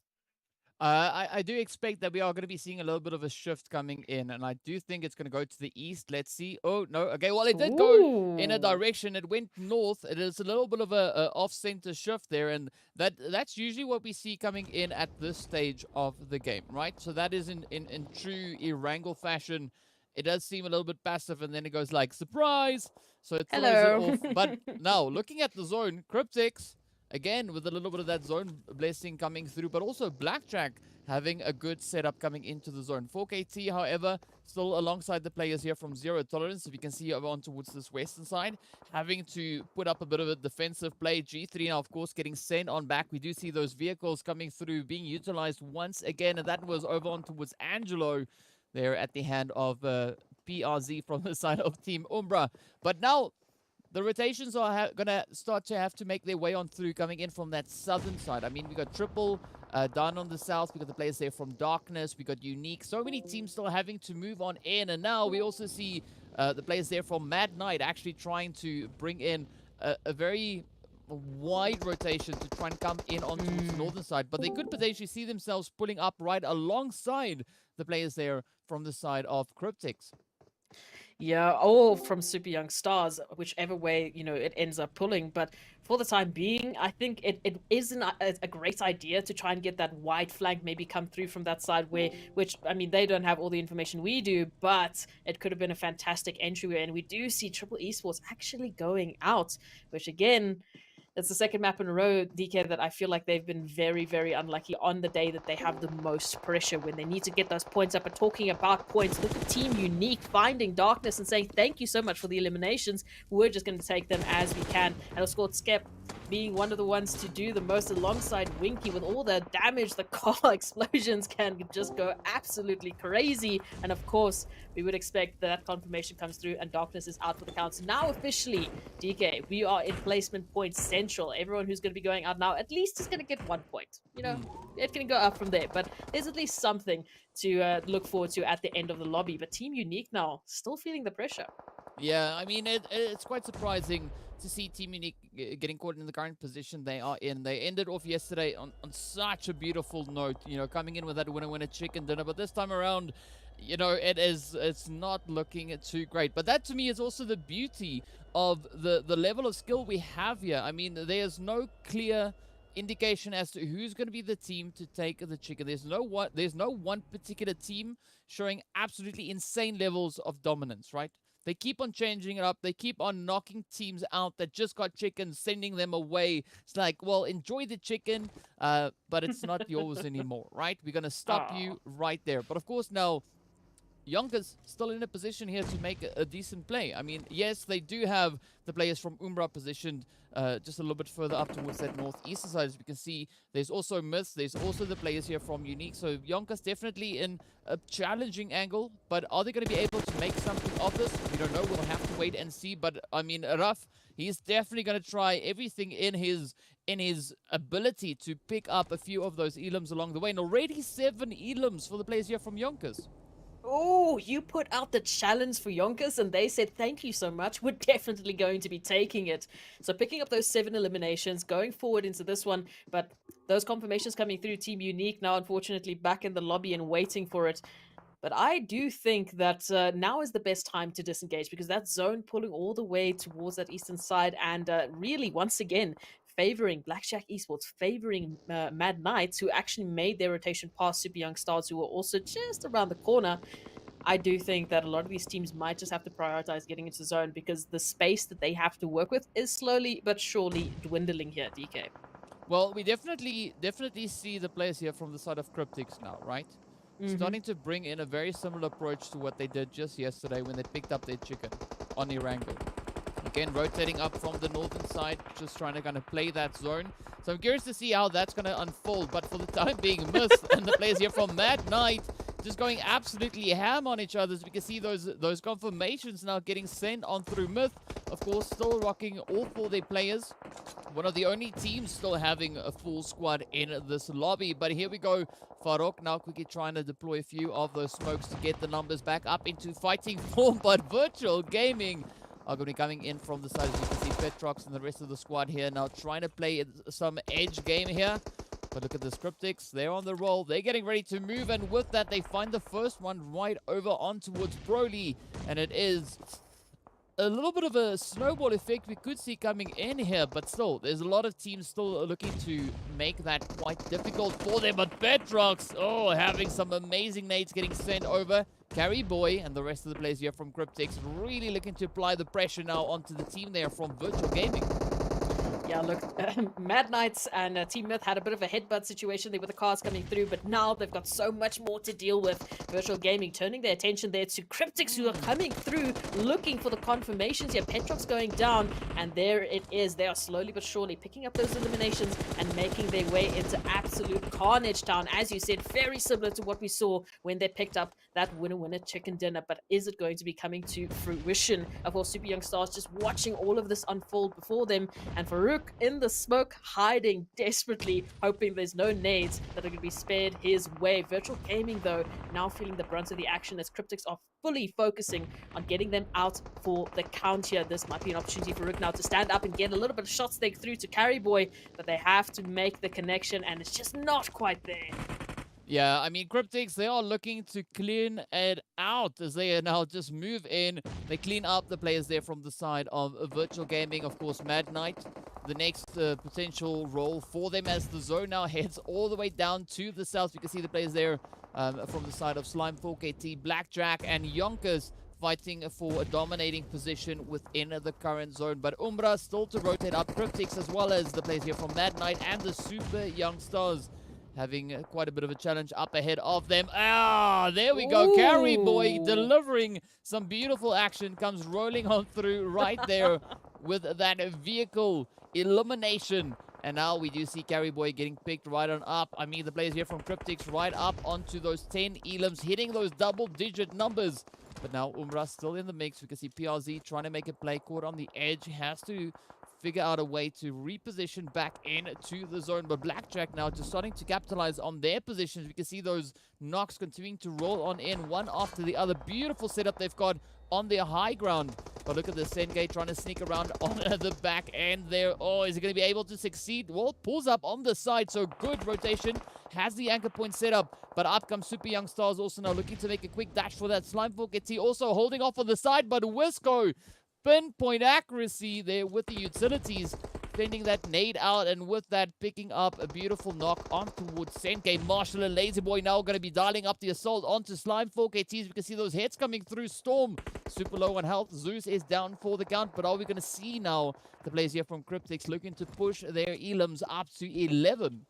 I do expect that we are going to be seeing a little bit of a shift coming in, and I do think it's going to go to the east. Let's see. Oh, no. Okay, well, it did go in a direction. It went north. It is a little bit of a off-center shift there, and that's usually what we see coming in at this stage of the game, right? So that is in true Erangel fashion. It does seem a little bit passive, and then it goes like, surprise! So it throws it off. But now, looking at the zone, Cryptics, again, with a little bit of that zone blessing coming through, but also Blackjack having a good setup coming into the zone. 4KT, however, still alongside the players here from Zero Tolerance. If you can see over on towards this western side, having to put up a bit of a defensive play. G3 now, of course, getting sent on back. We do see those vehicles coming through, being utilized once again, and that was over on towards Angelo there at the hand of PRZ from the side of Team Umbra. But now the rotations are going to start to have to make their way on through, coming in from that southern side. I mean, we got Triple down on the south. We got the players there from Darkness. We got Unique. So many teams still having to move on in. And now we also see the players there from Mad Knight actually trying to bring in a very wide rotation to try and come in onto the northern side. But they could potentially see themselves pulling up right alongside the players there from the side of Cryptics. Yeah, all from Super Young Stars, whichever way, you know, it ends up pulling. But for the time being, I think it isn't a great idea to try and get that wide flank maybe come through from that side which, I mean, they don't have all the information we do, but it could have been a fantastic entryway. And we do see Triple Esports actually going out, which again, it's the second map in a row, DK, that I feel like they've been very, very unlucky on the day that they have the most pressure when they need to get those points up. And talking about points, look at Team Unique finding Darkness and saying, thank you so much for the eliminations. We're just going to take them as we can. And of course, Skep being one of the ones to do the most alongside Winky with all the damage. The car explosions can just go absolutely crazy. And of course, we would expect that confirmation comes through and Darkness is out for the count. So now officially, DK, we are in placement point central. Everyone who's going to be going out now at least is going to get 1 point. You know, it can go up from there, but there's at least something to look forward to at the end of the lobby. But Team Unique now still feeling the pressure. Yeah, I mean, it's quite surprising to see Team Unique getting caught in the current position they are in. They ended off yesterday on such a beautiful note, you know, coming in with that winner chicken dinner. But this time around, you know, it's not looking too great. But that to me is also the beauty of the level of skill we have here. I mean, there's no clear indication as to who's going to be the team to take the chicken. There's no one particular team showing absolutely insane levels of dominance, right? They keep on changing it up. They keep on knocking teams out that just got chicken, sending them away. It's like, well, enjoy the chicken, but it's not yours anymore, right? We're going to stop you right there. But of course, now, YONKOUS still in a position here to make a decent play. I mean, yes, they do have the players from Umbra positioned just a little bit further up towards that northeastern side. As we can see, there's also Myths. There's also the players here from Unique. So YONKOUS definitely in a challenging angle. But are they going to be able to make something of this? We don't know. We'll have to wait and see. But, I mean, Raf, he's definitely going to try everything in his ability to pick up a few of those elims along the way. And already 7 elims for the players here from YONKOUS. Oh, you put out the challenge for YONKOUS and they said, thank you so much. We're definitely going to be taking it. So picking up those 7 eliminations, going forward into this one. But those confirmations coming through Team Unique now, unfortunately, back in the lobby and waiting for it. But I do think that now is the best time to disengage because that zone pulling all the way towards that eastern side and really, once again, favoring Blackjack Esports, favoring Mad Knights, who actually made their rotation past Super Young Stars, who were also just around the corner. I do think that a lot of these teams might just have to prioritize getting into zone because the space that they have to work with is slowly but surely dwindling here, DK. Well, we definitely see the players here from the side of Cryptics now, right? Starting to bring in a very similar approach to what they did just yesterday when they picked up their chicken on Erangel. Again, rotating up from the northern side, just trying to kind of play that zone. So I'm curious to see how that's going to unfold. But for the time being, Myth and the players here from Mad Knight just going absolutely ham on each other. As we can see those confirmations now getting sent on through Myth. Of course, still rocking all 4 their players. One of the only teams still having a full squad in this lobby. But here we go. Farouk now quickly trying to deploy a few of those smokes to get the numbers back up into fighting form. But Virtual Gaming are going to be coming in from the side. As you can see, Petrox and the rest of the squad here now trying to play some edge game here. But look at the Cryptics. They're on the roll. They're getting ready to move. And with that, they find the first one right over on towards Broly. And it is a little bit of a snowball effect we could see coming in here. But still, there's a lot of teams still looking to make that quite difficult for them. But Petrox, oh, having some amazing nades getting sent over. Carry Boy and the rest of the players here from Cryptics really looking to apply the pressure now onto the team there from Virtual Gaming. Yeah, look, Mad Knights and Team Myth had a bit of a headbutt situation there with the cars coming through, but now they've got so much more to deal with. Virtual Gaming turning their attention there to Cryptics, who are coming through, looking for the confirmations here. Petrox going down, and there it is. They are slowly but surely picking up those eliminations and making their way into absolute carnage town. As you said, very similar to what we saw when they picked up that winner chicken dinner. But is it going to be coming to fruition? Of course, Super Young Stars just watching all of this unfold before them, and Farouk in the smoke, hiding desperately, hoping there's no nades that are going to be spared his way. Virtual Gaming, though, now feeling the brunt of the action as Cryptics are fully focusing on getting them out for the count here. This might be an opportunity for Rook now to stand up and get a little bit of shot stake through to Carry Boy, but they have to make the connection, and it's just not quite there. Yeah, I mean, Cryptics, they are looking to clean it out as they now just move in. They clean up the players there from the side of Virtual Gaming. Of course, Mad Knight, the next potential role for them as the zone now heads all the way down to the south. You can see the players there from the side of Slime, 4KT, Blackjack, and YONKOUS fighting for a dominating position within the current zone. But Umbra still to rotate up. Cryptics as well as the players here from Mad Knight and the Super Young Stars having quite a bit of a challenge up ahead of them. Ah, there we go. Carry Boy delivering some beautiful action. Comes rolling on through right there with that vehicle elimination. And now we do see Carry Boy getting picked right on up. I mean, the players here from Cryptics right up onto those 10 elims, hitting those double-digit numbers. But now Umbra still in the mix. We can see PRZ trying to make a play, caught on the edge. Has to figure out a way to reposition back into the zone. But Blackjack now just starting to capitalize on their positions. We can see those knocks continuing to roll on in, one after the other. Beautiful setup they've got on their high ground. But look at the Sengay trying to sneak around on the back end there. Oh, is he going to be able to succeed? Well, pulls up on the side, so good rotation. Has the anchor point set up, but up comes Super Young Stars also now looking to make a quick dash for that Slime Fork. He also holding off on the side, but Wisco, pinpoint accuracy there with the utilities, fending that nade out, and with that picking up a beautiful knock on towards Sengay. Marshall and Lazy Boy now going to be dialing up the assault onto Slime Fork. ATs, we can see those hits coming through. Storm super low on health. Zeus is down for the count, but are we going to see now the players here from Cryptics looking to push their elims up to 11?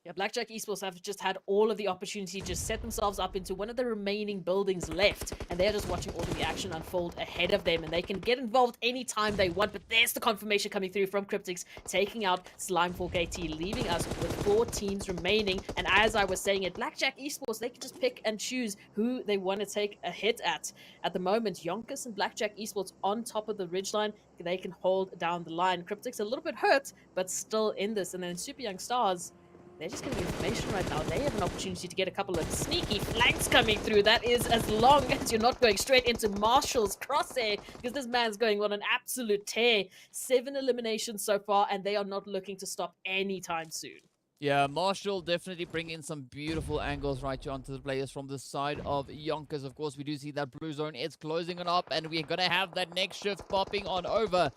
Yeah, Blackjack Esports have just had all of the opportunity to just set themselves up into one of the remaining buildings left, and they're just watching all of the action unfold ahead of them, and they can get involved anytime they want. But there's the confirmation coming through from Cryptics, taking out Slime Fork AT, leaving us with 4 teams remaining. And as I was saying, at Blackjack Esports, they can just pick and choose who they want to take a hit at. At the moment, YONKOUS and Blackjack Esports on top of the ridgeline. They can hold down the line. Cryptics a little bit hurt, but still in this. And then Super Young Stars, they're just getting information right now. They have an opportunity to get a couple of sneaky flanks coming through. That is as long as you're not going straight into Marshall's crosshair, because this man's going on an absolute tear. 7 eliminations so far, and they are not looking to stop anytime soon. Yeah, Marshall definitely bringing some beautiful angles right onto the players from the side of YONKOUS. Of course, we do see that blue zone. It's closing it up, and we're going to have that next shift popping on over.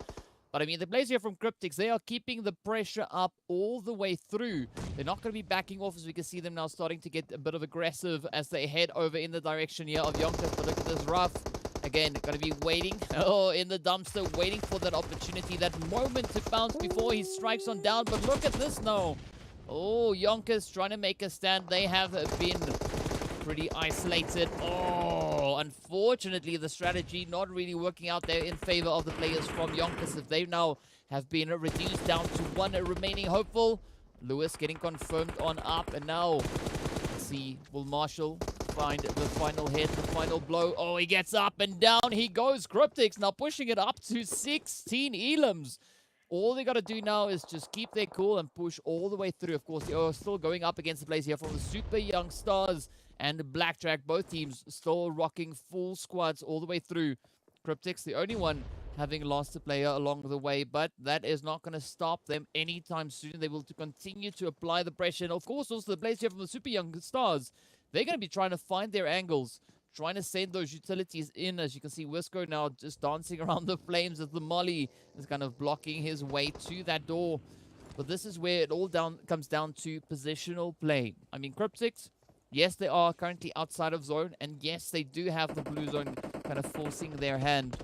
But I mean, the players here from Cryptics, they are keeping the pressure up all the way through. They're not going to be backing off, as we can see them now starting to get a bit of aggressive as they head over in the direction here of YONKOUS. But look at this rough. Again, going to be waiting in the dumpster, waiting for that opportunity, that moment to bounce before he strikes on down. But look at this now. Oh, YONKOUS trying to make a stand. They have been pretty isolated. Oh, unfortunately, the strategy not really working out there in favor of the players from YONKOUS, if they now have been reduced down to 1 remaining hopeful. Lewis getting confirmed on up, and now let's see, will Marshall find the final hit, the final blow? Oh, he gets up and down. He goes. Cryptics now pushing it up to 16 elims. All they got to do now is just keep their cool and push all the way through. Of course, they are still going up against the players here from the Super Young Stars and Blackjack. Both teams still rocking full squads all the way through. Cryptics, the only one having lost a player along the way, but that is not going to stop them anytime soon. They will continue to apply the pressure. And of course, also the players here from the Super Young Stars, they're going to be trying to find their angles, trying to send those utilities in. As you can see, Wisco now just dancing around the flames as the Molly is kind of blocking his way to that door. But this is where it all comes down to positional play. I mean, Cryptics, yes, they are currently outside of zone, and yes, they do have the blue zone kind of forcing their hand.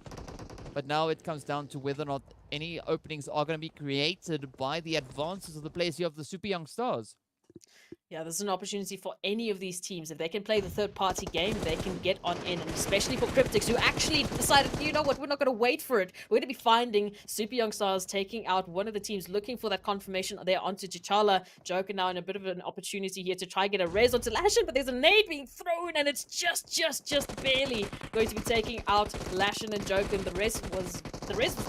But now it comes down to whether or not any openings are going to be created by the advances of the players here of the Super Young Stars. Yeah, there's an opportunity for any of these teams. If they can play the third-party game, they can get on in. And especially for Cryptics, who actually decided, you know what, we're not going to wait for it. We're going to be finding Super Young Stars taking out one of the teams, looking for that confirmation there onto T'Challa. Joker now in a bit of an opportunity here to try and get a res onto Lashin, but there's a nade being thrown, and it's just barely going to be taking out Lashin and Joker. And the rest was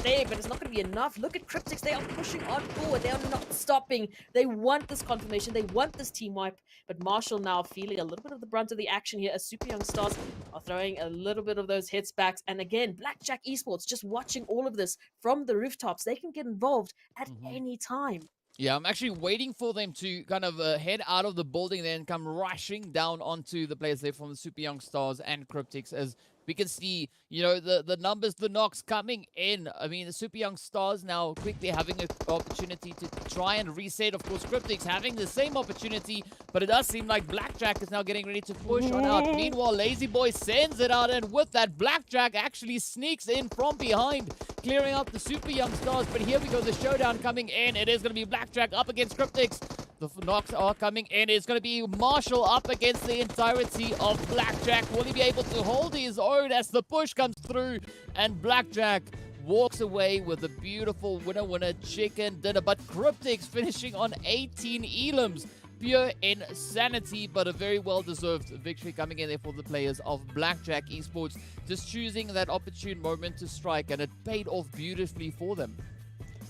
there, but it's not going to be enough. Look at Cryptics. They are pushing on forward. They are not stopping. They want this confirmation. They want this team wipe. But Marshall now feeling a little bit of the brunt of the action here as Super Young Stars are throwing a little bit of those hits back. And again, Blackjack Esports just watching all of this from the rooftops. They can get involved at any time. Yeah, I'm actually waiting for them to kind of head out of the building then come rushing down onto the players there from the Super Young Stars and Cryptics, as we can see, you know, the numbers, the knocks coming in. I mean, the Super Young Stars now quickly having an opportunity to try and reset. Of course, Cryptics having the same opportunity, but it does seem like Blackjack is now getting ready to push on out. Meanwhile, Lazy Boy sends it out, and with that, Blackjack actually sneaks in from behind, clearing out the Super Young Stars. But here we go, the showdown coming in. It is going to be Blackjack up against Cryptics. The knocks are coming in. It's going to be Marshall up against the entirety of Blackjack. Will he be able to hold his own as the push comes through? And Blackjack walks away with a beautiful winner chicken dinner. But Cryptics finishing on 18 elims. Pure insanity, but a very well-deserved victory coming in there for the players of Blackjack Esports. Just choosing that opportune moment to strike, and it paid off beautifully for them.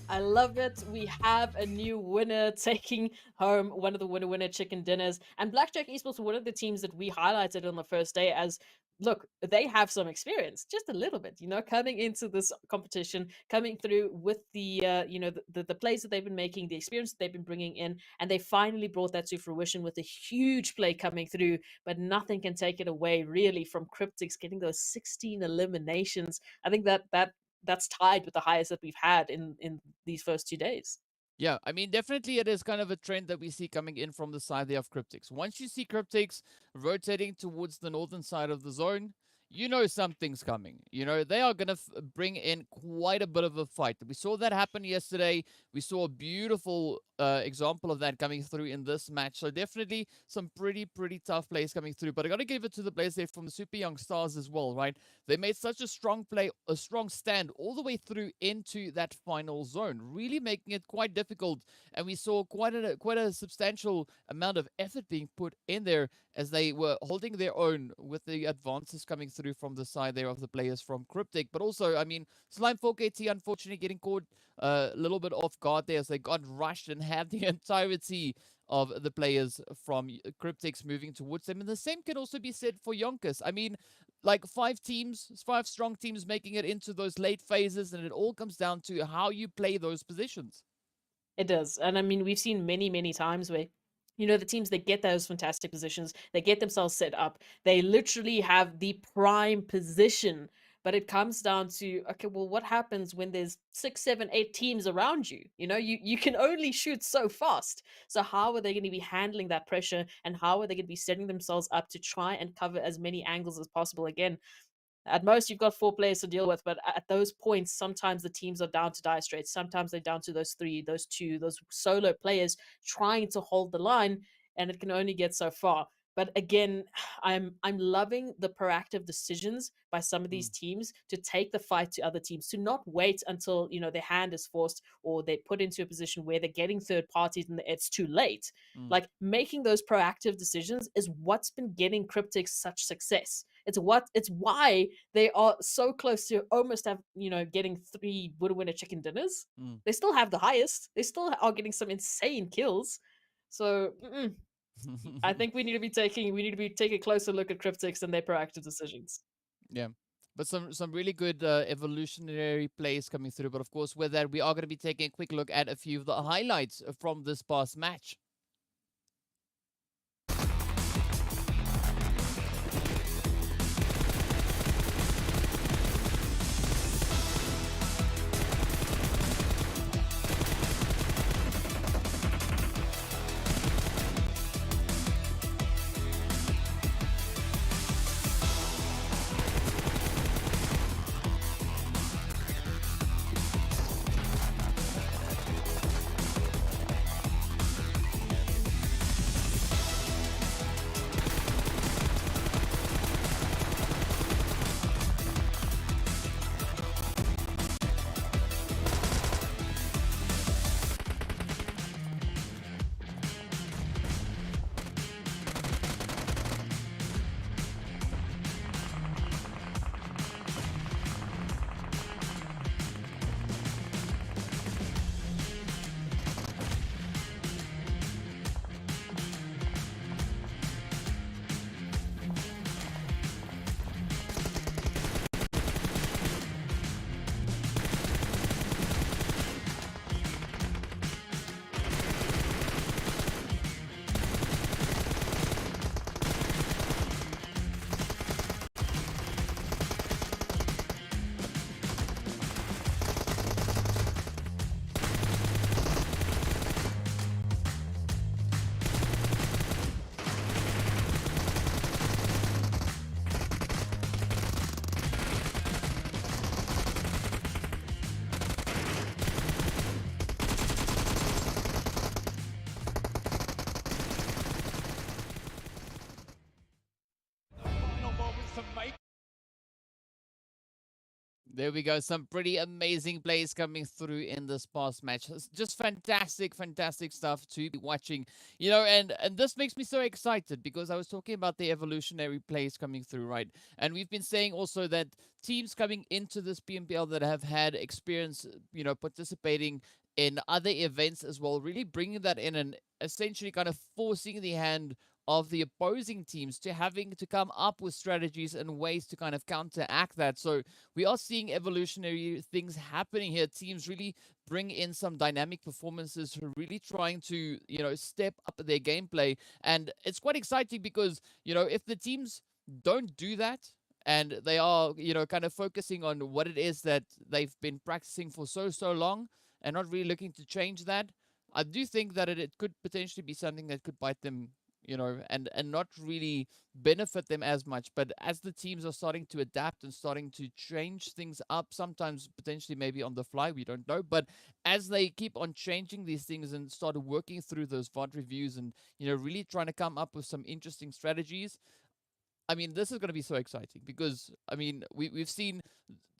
I love it. We have a new winner taking home one of the winner chicken dinners. And Blackjack Esports were one of the teams that we highlighted on the first day as, look, they have some experience, just a little bit, coming into this competition, coming through with the, the plays that they've been making, the experience that they've been bringing in, and they finally brought that to fruition with a huge play coming through, but nothing can take it away, really, from Cryptics getting those 16 eliminations. I think that's tied with the highest that we've had in these first 2 days. Yeah, I mean, definitely it is kind of a trend that we see coming in from the side there of Cryptics. Once you see Cryptics rotating towards the northern side of the zone, you know something's coming. They are going to bring in quite a bit of a fight. We saw that happen yesterday. We saw a beautiful example of that coming through in this match. So definitely some pretty tough plays coming through. But I got to give it to the players there from the Super Young Stars as well, right? They made such a strong play, a strong stand all the way through into that final zone, really making it quite difficult. And we saw quite a substantial amount of effort being put in there as they were holding their own with the advances coming through from the side there of the players from Cryptic. But also, I mean, Slime 4KT unfortunately getting caught a little bit off guard there as they got rushed and had the entirety of the players from Cryptics moving towards them. And the same can also be said for YONKOUS. I mean, like 5 strong teams making it into those late phases, and it all comes down to how you play those positions. It does. And I mean, we've seen many times where the teams, they get those fantastic positions, they get themselves set up, they literally have the prime position, but it comes down to, okay, well, what happens when there's 6, 7, 8 teams around you? You can only shoot so fast. So how are they going to be handling that pressure, and how are they going to be setting themselves up to try and cover as many angles as possible? Again, at most, you've got 4 players to deal with, but at those points, sometimes the teams are down to dire straits. Sometimes they're down to those 3, those 2, those solo players trying to hold the line, and it can only get so far. But again, I'm loving the proactive decisions by some of these teams to take the fight to other teams, to not wait until their hand is forced or they're put into a position where they're getting third parties and it's too late. Like, making those proactive decisions is what's been getting Cryptics such success. It's why they are so close to almost getting 3 winner chicken dinners. They still have the highest. They still are getting some insane kills. So I think we need to be taking a closer look at Cryptics and their proactive decisions. Yeah. But some really good evolutionary plays coming through. But of course, with that, we are going to be taking a quick look at a few of the highlights from this past match. There we go. Some pretty amazing plays coming through in this past match. It's just fantastic, fantastic stuff to be watching. And this makes me so excited because I was talking about the evolutionary plays coming through, right? And we've been saying also that teams coming into this PMPL that have had experience, participating in other events as well, really bringing that in and essentially kind of forcing the hand of the opposing teams to having to come up with strategies and ways to kind of counteract that. So we are seeing evolutionary things happening here. Teams really bring in some dynamic performances, really trying to, step up their gameplay. And it's quite exciting because, if the teams don't do that, and they are, kind of focusing on what it is that they've been practicing for so long and not really looking to change that, I do think that it could potentially be something that could bite them, and not really benefit them as much. But as the teams are starting to adapt and starting to change things up, sometimes potentially maybe on the fly, we don't know. But as they keep on changing these things and start working through those VOD reviews and, really trying to come up with some interesting strategies, I mean, this is going to be so exciting because, I mean, we've seen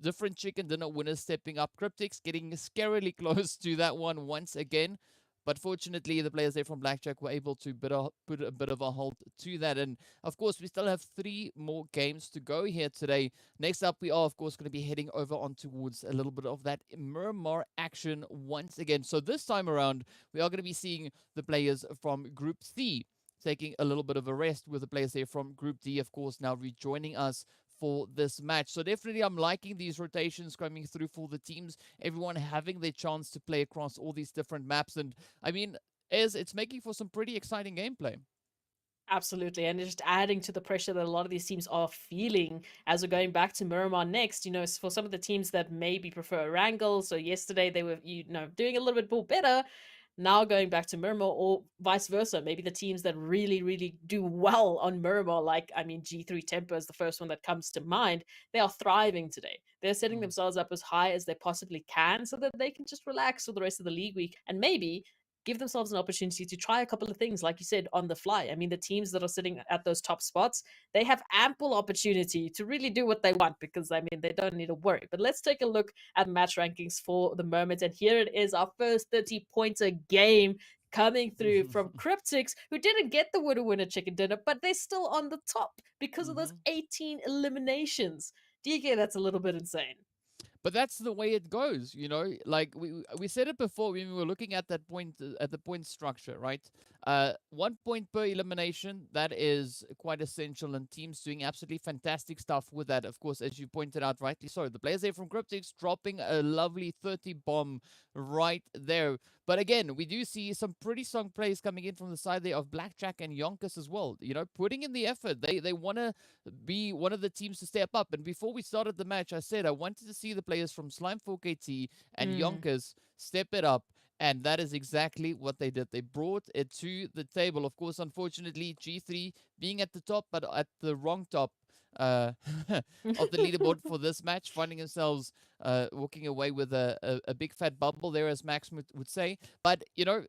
different chicken dinner winners stepping up. Cryptics getting scarily close to that one once again. But fortunately, the players there from Blackjack were able to put a bit of a halt to that. And of course, we still have 3 more games to go here today. Next up, we are, of course, going to be heading over on towards a little bit of that Miramar action once again. So this time around, we are going to be seeing the players from Group C taking a little bit of a rest, with the players there from Group D, of course, now rejoining us for this match. So definitely I'm liking these rotations coming through for the teams, everyone having their chance to play across all these different maps. And I mean, it's making for some pretty exciting gameplay. Absolutely, and it's just adding to the pressure that a lot of these teams are feeling as we're going back to Miramar next. For some of the teams that maybe prefer Erangel, so yesterday they were, doing a little bit more better. Now going back to Miramar, or vice versa, maybe the teams that really, really do well on Miramar, like, I mean, G3 Temper is the first one that comes to mind. They are thriving today. They're setting themselves up as high as they possibly can so that they can just relax for the rest of the league week and maybe give themselves an opportunity to try a couple of things, like you said, on the fly. I mean, the teams that are sitting at those top spots, they have ample opportunity to really do what they want because, I mean, they don't need to worry. But let's take a look at match rankings for the moment. And here it is, our first 30-pointer game coming through from Cryptics, who didn't get the winner chicken dinner, but they're still on the top because of those 18 eliminations. DK, that's a little bit insane. But that's the way it goes, like we said it before when we were looking at that point, at the point structure, right? 1 point per elimination, that is quite essential, and teams doing absolutely fantastic stuff with that. Of course, as you pointed out, rightly so, the players there from Cryptics dropping a lovely 30 bomb right there. But again, we do see some pretty strong plays coming in from the side there of Blackjack and YONKOUS as well, putting in the effort. They want to be one of the teams to step up. And before we started the match, I said I wanted to see the players from Slime4KT and YONKOUS step it up. And that is exactly what they did. They brought it to the table. Of course, unfortunately, G3 being at the top, but at the wrong top of the leaderboard for this match, finding themselves walking away with a big fat bubble there, as Max would say. But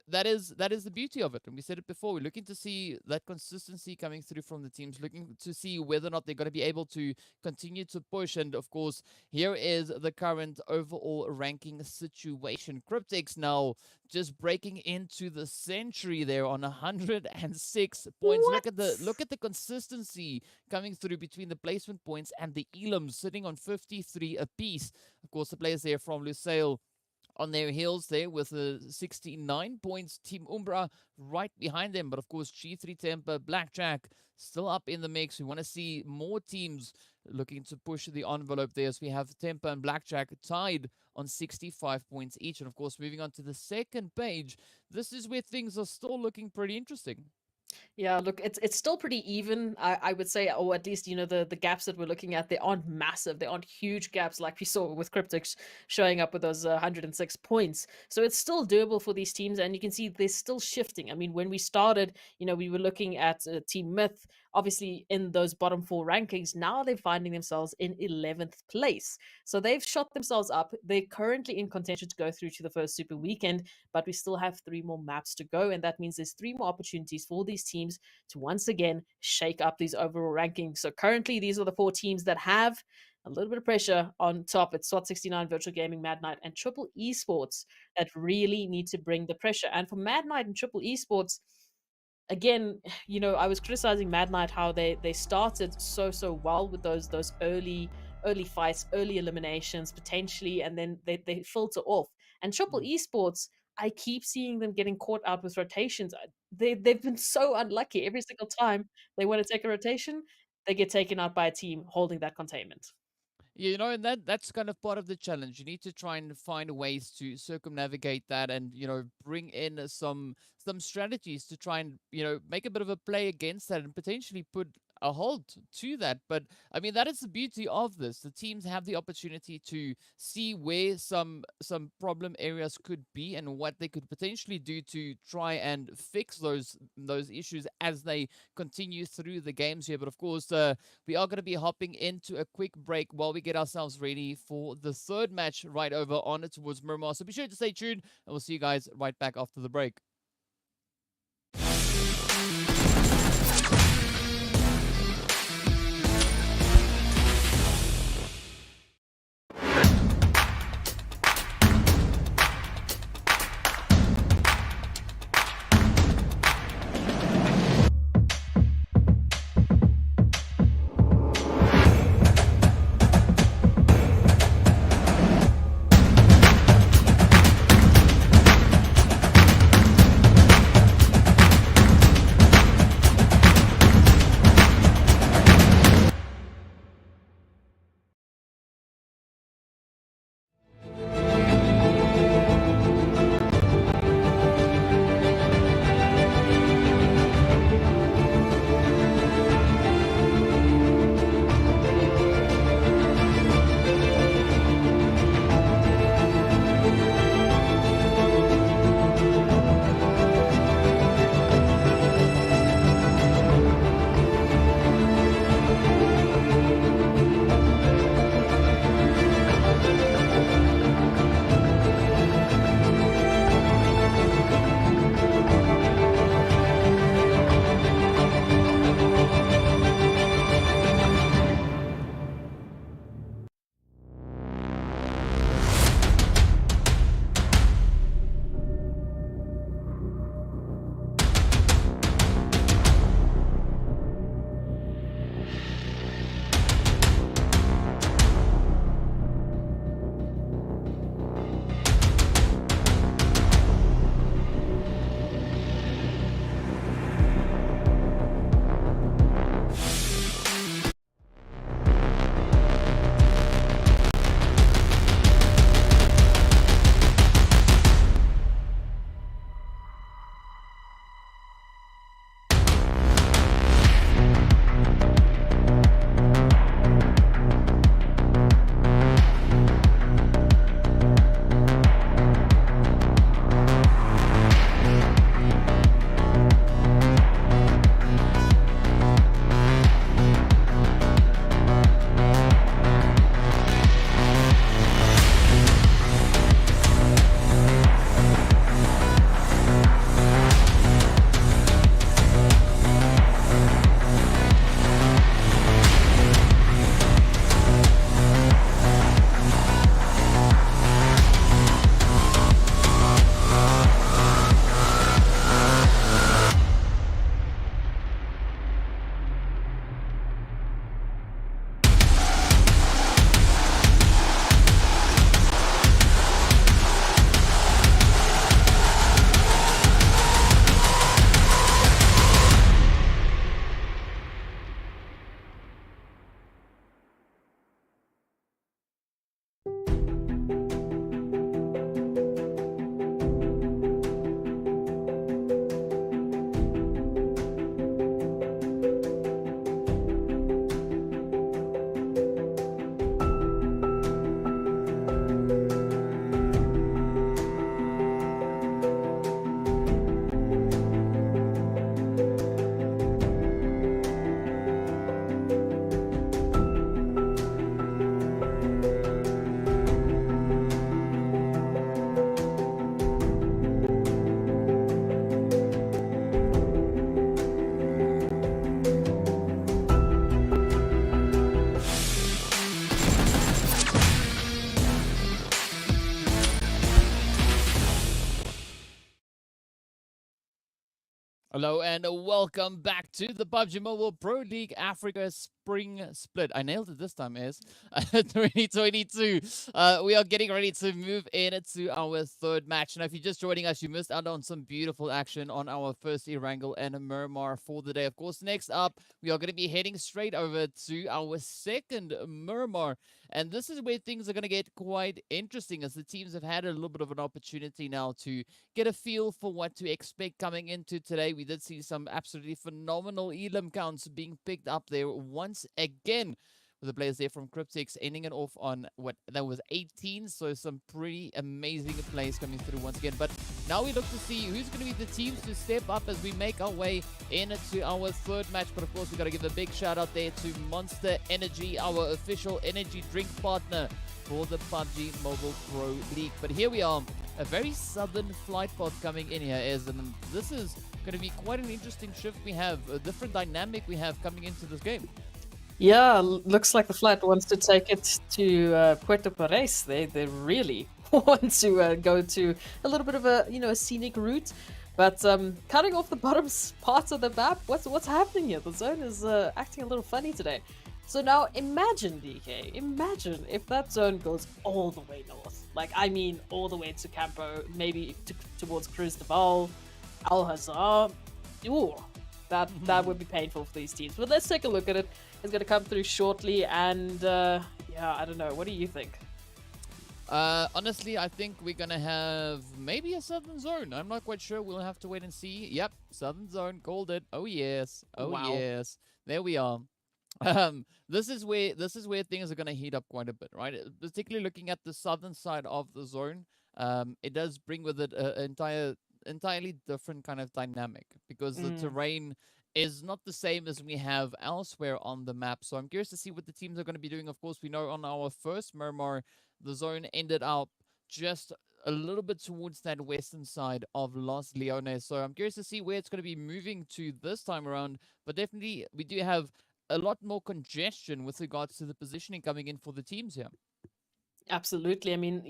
that is the beauty of it, and we said it before, we're looking to see that consistency coming through from the teams, looking to see whether or not they're going to be able to continue to push. And of course, here is the current overall ranking situation. Cryptics now just breaking into the century there on 106 points. Look at the consistency coming through between the placement points and the elims, sitting on 53 apiece. Of course, the players there from Lusail on their heels there with 69 points. Team Umbra right behind them. But of course, G3 Temper, Blackjack still up in the mix. We want to see more teams looking to push the envelope there, as we have Temper and Blackjack tied on 65 points each. And of course, moving on to the second page, this is where things are still looking pretty interesting. Yeah, look, it's still pretty even, I would say, or at least, the gaps that we're looking at, they aren't massive. They aren't huge gaps like we saw with Cryptics showing up with those 106 points. So it's still doable for these teams, and you can see they're still shifting. I mean, when we started, we were looking at Team Myth, obviously in those bottom 4 rankings. Now they're finding themselves in 11th place. So they've shot themselves up. They're currently in contention to go through to the first Super Weekend, but we still have 3 more maps to go, and that means there's 3 more opportunities for these teams to once again shake up these overall rankings. So currently, these are the 4 teams that have a little bit of pressure on top. It's SWAT 69, Virtual Gaming, Mad Knight, and Triple Esports that really need to bring the pressure. And for Mad Knight and Triple Esports, again, I was criticizing Mad Knight how they started so well with those early fights, early eliminations potentially, and then they filter off. And Triple Esports, I keep seeing them getting caught out with rotations. They've been so unlucky every single time they want to take a rotation, they get taken out by a team holding that containment. And that's kind of part of the challenge. You need to try and find ways to circumnavigate that, and bring in some strategies to try and make a bit of a play against that, and potentially put a halt to that. But I mean, that is the beauty of this. The teams have the opportunity to see where some problem areas could be, and what they could potentially do to try and fix those issues as they continue through the games here. But of course, we are going to be hopping into a quick break while we get ourselves ready for the third match right over on it towards Miramar. So be sure to stay tuned, and we'll see you guys right back after the break. Hello and welcome back to the PUBG Mobile Pro League Africa Spring Split. I nailed it this time, is 2022. We are getting ready to move into our third match. Now, if you're just joining us, you missed out on some beautiful action on our first Erangel and Miramar for the day. Of course, next up, we are going to be heading straight over to our second Miramar. And this is where things are going to get quite interesting, as the teams have had a little bit of an opportunity now to get a feel for what to expect coming into today. We did see some absolutely phenomenal elim counts being picked up there once again, with the players there from Cryptics ending it off on what that was 18. So some pretty amazing plays coming through once again. But now we look to see who's going to be the teams to step up as we make our way into our third match. But of course, we got to give a big shout out there to Monster Energy, our official energy drink partner for the PUBG Mobile Pro League. But here we are, a very southern flight path coming in here, and this is going to be quite an interesting shift we have, a different dynamic we have coming into this game. Yeah, looks like the flight wants to take it to Puerto Pares. They really want to go to a little bit of a a scenic route, but cutting off the bottom parts of the map. What's happening here? The zone is acting a little funny today. So now imagine, DK, imagine if that zone goes all the way north. Like, I mean, all the way to Campo, maybe towards Cruz de Val, Al-Hazar. Ooh, that would be painful for these teams. But let's take a look at it. It's going to come through shortly, and yeah, I don't know. What do you think? Honestly, I think we're going to have maybe a southern zone. I'm not quite sure. We'll have to wait and see. Yep, southern zone, called it. Oh, yes. Oh, Wow. yes. There we are. This is where things are going to heat up quite a bit, right? Particularly looking at the southern side of the zone, it does bring with it an entirely different kind of dynamic, because the terrain is not the same as we have elsewhere on the map. So I'm curious to see what the teams are going to be doing. Of course, we know on our first Miramar, the zone ended up just a little bit towards that western side of Los Leones. So I'm curious to see where it's going to be moving to this time around. But definitely, we do have a lot more congestion with regards to the positioning coming in for the teams here. Absolutely. I mean,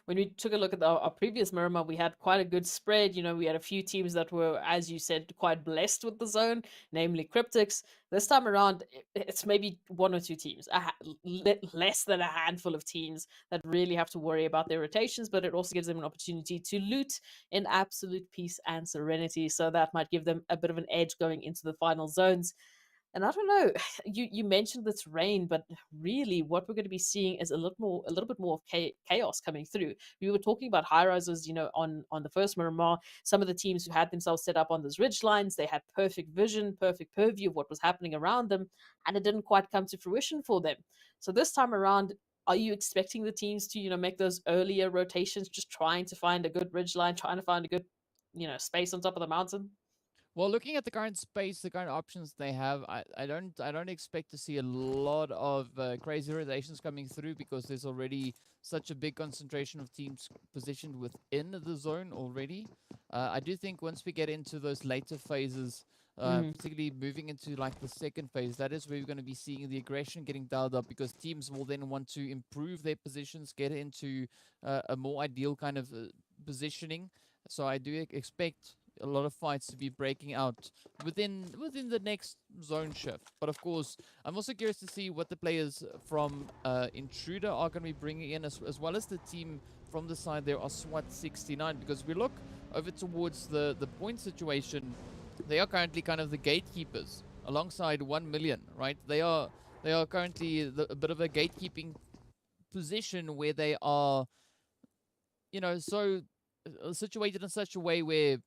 when we took a look at our previous Miramar, we had quite a good spread. We had a few teams that were, as you said, quite blessed with the zone, namely Cryptics. This time around, it's maybe one or two teams, less than a handful of teams that really have to worry about their rotations, but it also gives them an opportunity to loot in absolute peace and serenity. So that might give them a bit of an edge going into the final zones. And I don't know, you mentioned the terrain, but really what we're going to be seeing is a little bit more of chaos coming through. We were talking about high rises, on the first Miramar. Some of the teams who had themselves set up on those ridge lines, they had perfect vision, perfect purview of what was happening around them, and it didn't quite come to fruition for them. So this time around, are you expecting the teams to, make those earlier rotations, just trying to find a good ridge line, trying to find a good, space on top of the mountain? Well, looking at the current space, the current options they have, I don't expect to see a lot of crazy rotations coming through, because there's already such a big concentration of teams positioned within the zone already. I do think once we get into those later phases, particularly moving into like the second phase, that is where we're going to be seeing the aggression getting dialed up, because teams will then want to improve their positions, get into a more ideal kind of positioning. So I do expect a lot of fights to be breaking out within the next zone shift. But of course, I'm also curious to see what the players from Intruder are going to be bringing in, as well as the team from the side there are SWAT 69, because we look over towards the point situation. They are currently kind of the gatekeepers alongside 1 million, right? They are currently a bit of a gatekeeping position, where they are, so situated in such a way where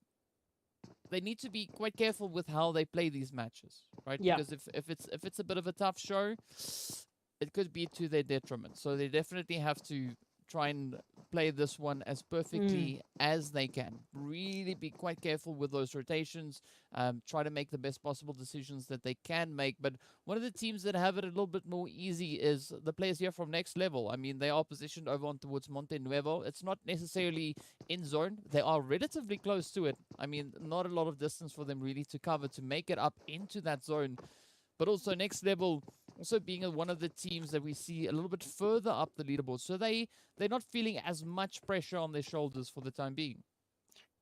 they need to be quite careful with how they play these matches, right? Yeah. Because if it's a bit of a tough show, it could be to their detriment. So they definitely have to try and play this one as perfectly as they can. Really be quite careful with those rotations. Try to make the best possible decisions that they can make. But one of the teams that have it a little bit more easy is the players here from Next Level. I mean, they are positioned over on towards Monte Nuevo. It's not necessarily in zone. They are relatively close to it. I mean, not a lot of distance for them really to cover to make it up into that zone. But also Next Level also being one of the teams that we see a little bit further up the leaderboard. So they're not feeling as much pressure on their shoulders for the time being.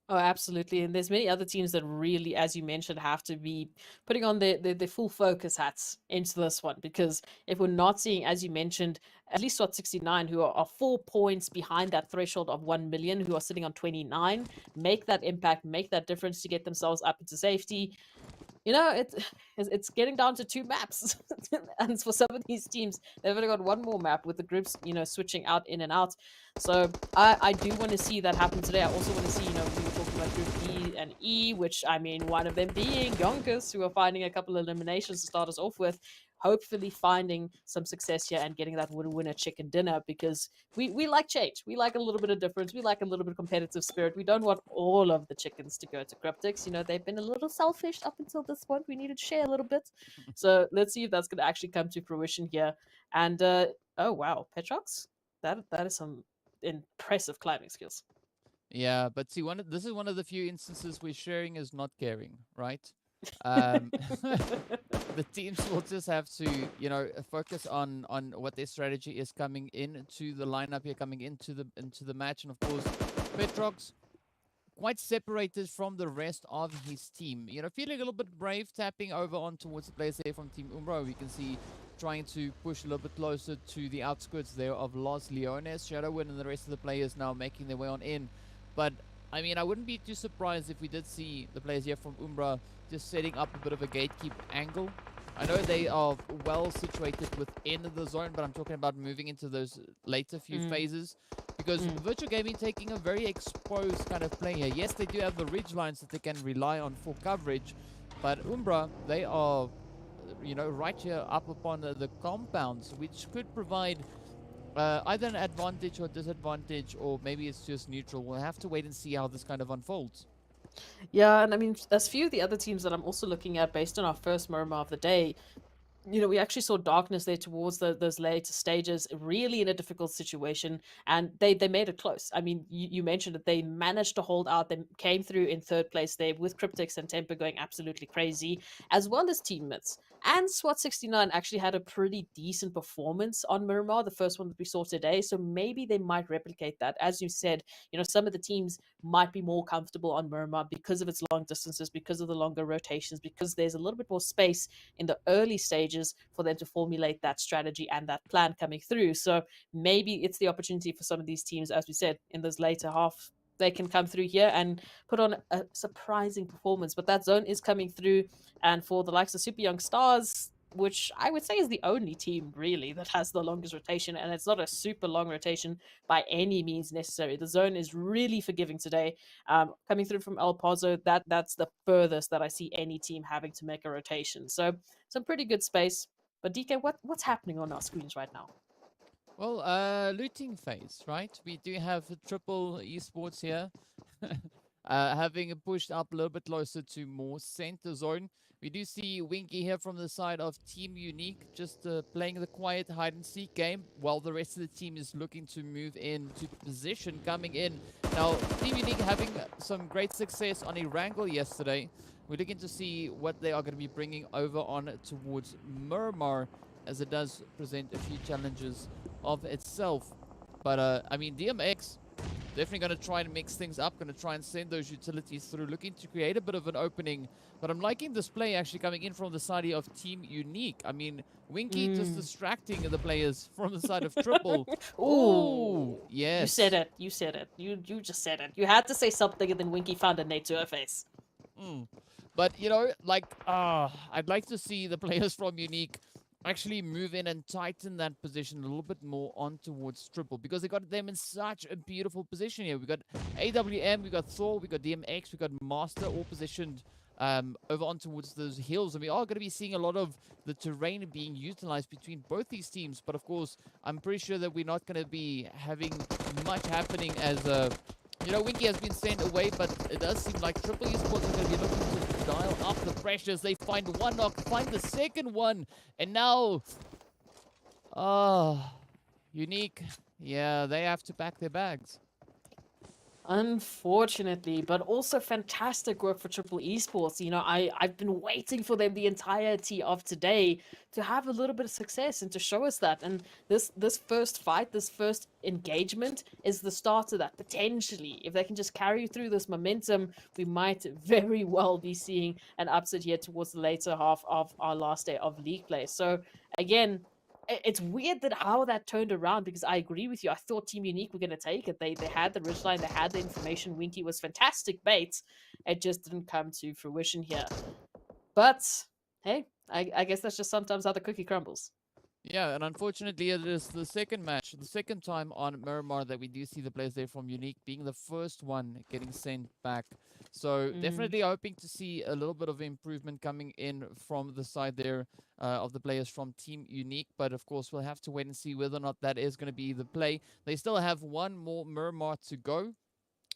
Oh, absolutely. And there's many other teams that really, as you mentioned, have to be putting on their full focus hats into this one. Because if we're not seeing, as you mentioned, at least SWAT 69, who are 4 points behind that threshold of 1 million, who are sitting on 29, make that impact, make that difference to get themselves up into safety. You know, it's getting down to 2 maps, and for some of these teams, they've only got one more map with the groups, switching out in and out. So I do want to see that happen today. I also want to see, we were talking about Group D and E, which I mean, one of them being YONKOUS, who are finding a couple of eliminations to start us off with. Hopefully, finding some success here and getting that winner chicken dinner, because we like change. We like a little bit of difference. We like a little bit of competitive spirit. We don't want all of the chickens to go to Cryptics. They've been a little selfish up until this point. We need to share a little bit. So let's see if that's going to actually come to fruition here. And oh wow, Petrox, that is some impressive climbing skills. Yeah, but see, this is one of the few instances where sharing is not caring, right? The teams will just have to, focus on what their strategy is coming into the lineup here, coming into the match, and of course, Petrox quite separated from the rest of his team. Feeling a little bit brave, tapping over on towards the players there from Team Umbra. We can see trying to push a little bit closer to the outskirts there of Los Leones. Shadowwind and the rest of the players now making their way on in. But I mean, I wouldn't be too surprised if we did see the players here from Umbra just setting up a bit of a gatekeep angle. I know they are well situated within the zone, but I'm talking about moving into those later few phases. Because Virtual Gaming taking a very exposed kind of play here. Yes, they do have the ridge lines that they can rely on for coverage, but Umbra, they are, right here up upon the compounds, which could provide either an advantage or disadvantage, or maybe it's just neutral. We'll have to wait and see how this kind of unfolds. Yeah, and I mean, as few of the other teams that I'm also looking at based on our first Miramar of the day, we actually saw darkness there towards those later stages, really in a difficult situation, and they made it close. I mean, you mentioned that they managed to hold out. They came through in third place there with Cryptics and Temper going absolutely crazy, as well as teammates. And SWAT 69 actually had a pretty decent performance on Miramar, the first one that we saw today. So maybe they might replicate that. As you said, some of the teams might be more comfortable on Miramar because of its long distances, because of the longer rotations, because there's a little bit more space in the early stages for them to formulate that strategy and that plan coming through. So maybe it's the opportunity for some of these teams, as we said, in those later half, they can come through here and put on a surprising performance. But that zone is coming through, and for the likes of Super Young Stars, which I would say is the only team really that has the longest rotation, and it's not a super long rotation by any means necessary. The zone is really forgiving today. Coming through from El Pozo, that's the furthest that I see any team having to make a rotation. So some pretty good space. But DK, what's happening on our screens right now? Well, looting phase, right? We do have Triple Esports here, having pushed up a little bit closer to more center zone. We do see Winky here from the side of Team Unique, just playing the quiet hide-and-seek game, while the rest of the team is looking to move into position, coming in. Now, Team Unique having some great success on Erangel yesterday. We're looking to see what they are going to be bringing over on towards Miramar, as it does present a few challenges of itself. But, I mean, DMX definitely going to try and mix things up, going to try and send those utilities through, looking to create a bit of an opening. But I'm liking this play actually coming in from the side of Team Unique. I mean, Winky just distracting the players from the side of Triple. Ooh, yes. You said it. You said it. You just said it. You had to say something, and then Winky found a nade to her face. But, I'd like to see the players from Unique actually move in and tighten that position a little bit more on towards Triple, because they got them in such a beautiful position here. We got AWM, we got Thor, we got DMX, we got Master, all positioned over on towards those hills, and we are going to be seeing a lot of the terrain being utilized between both these teams. But of course, I'm pretty sure that we're not going to be having much happening as Winky has been sent away, but it does seem like Triple Esports are going to be looking to dial up the pressures. They find one knock, find the second one, and now, Unique, yeah, they have to pack their bags. Unfortunately, but also fantastic work for Triple Esports. You know, I've been waiting for them the entirety of today to have a little bit of success and to show us that. And this first fight, this first engagement is the start of that. Potentially, if they can just carry through this momentum, we might very well be seeing an upset here towards the later half of our last day of league play. So again, it's weird that how that turned around, because I agree with you. I thought Team Unique were going to take it. They had the ridgeline, they had the information. Winky was fantastic bait. It just didn't come to fruition here. But hey, I guess that's just sometimes how the cookie crumbles. Yeah, and unfortunately, it is the second match, the second time on Miramar that we do see the players there from Unique being the first one getting sent back. So definitely hoping to see a little bit of improvement coming in from the side there of the players from Team Unique. But of course, we'll have to wait and see whether or not that is going to be the play. They still have one more Miramar to go.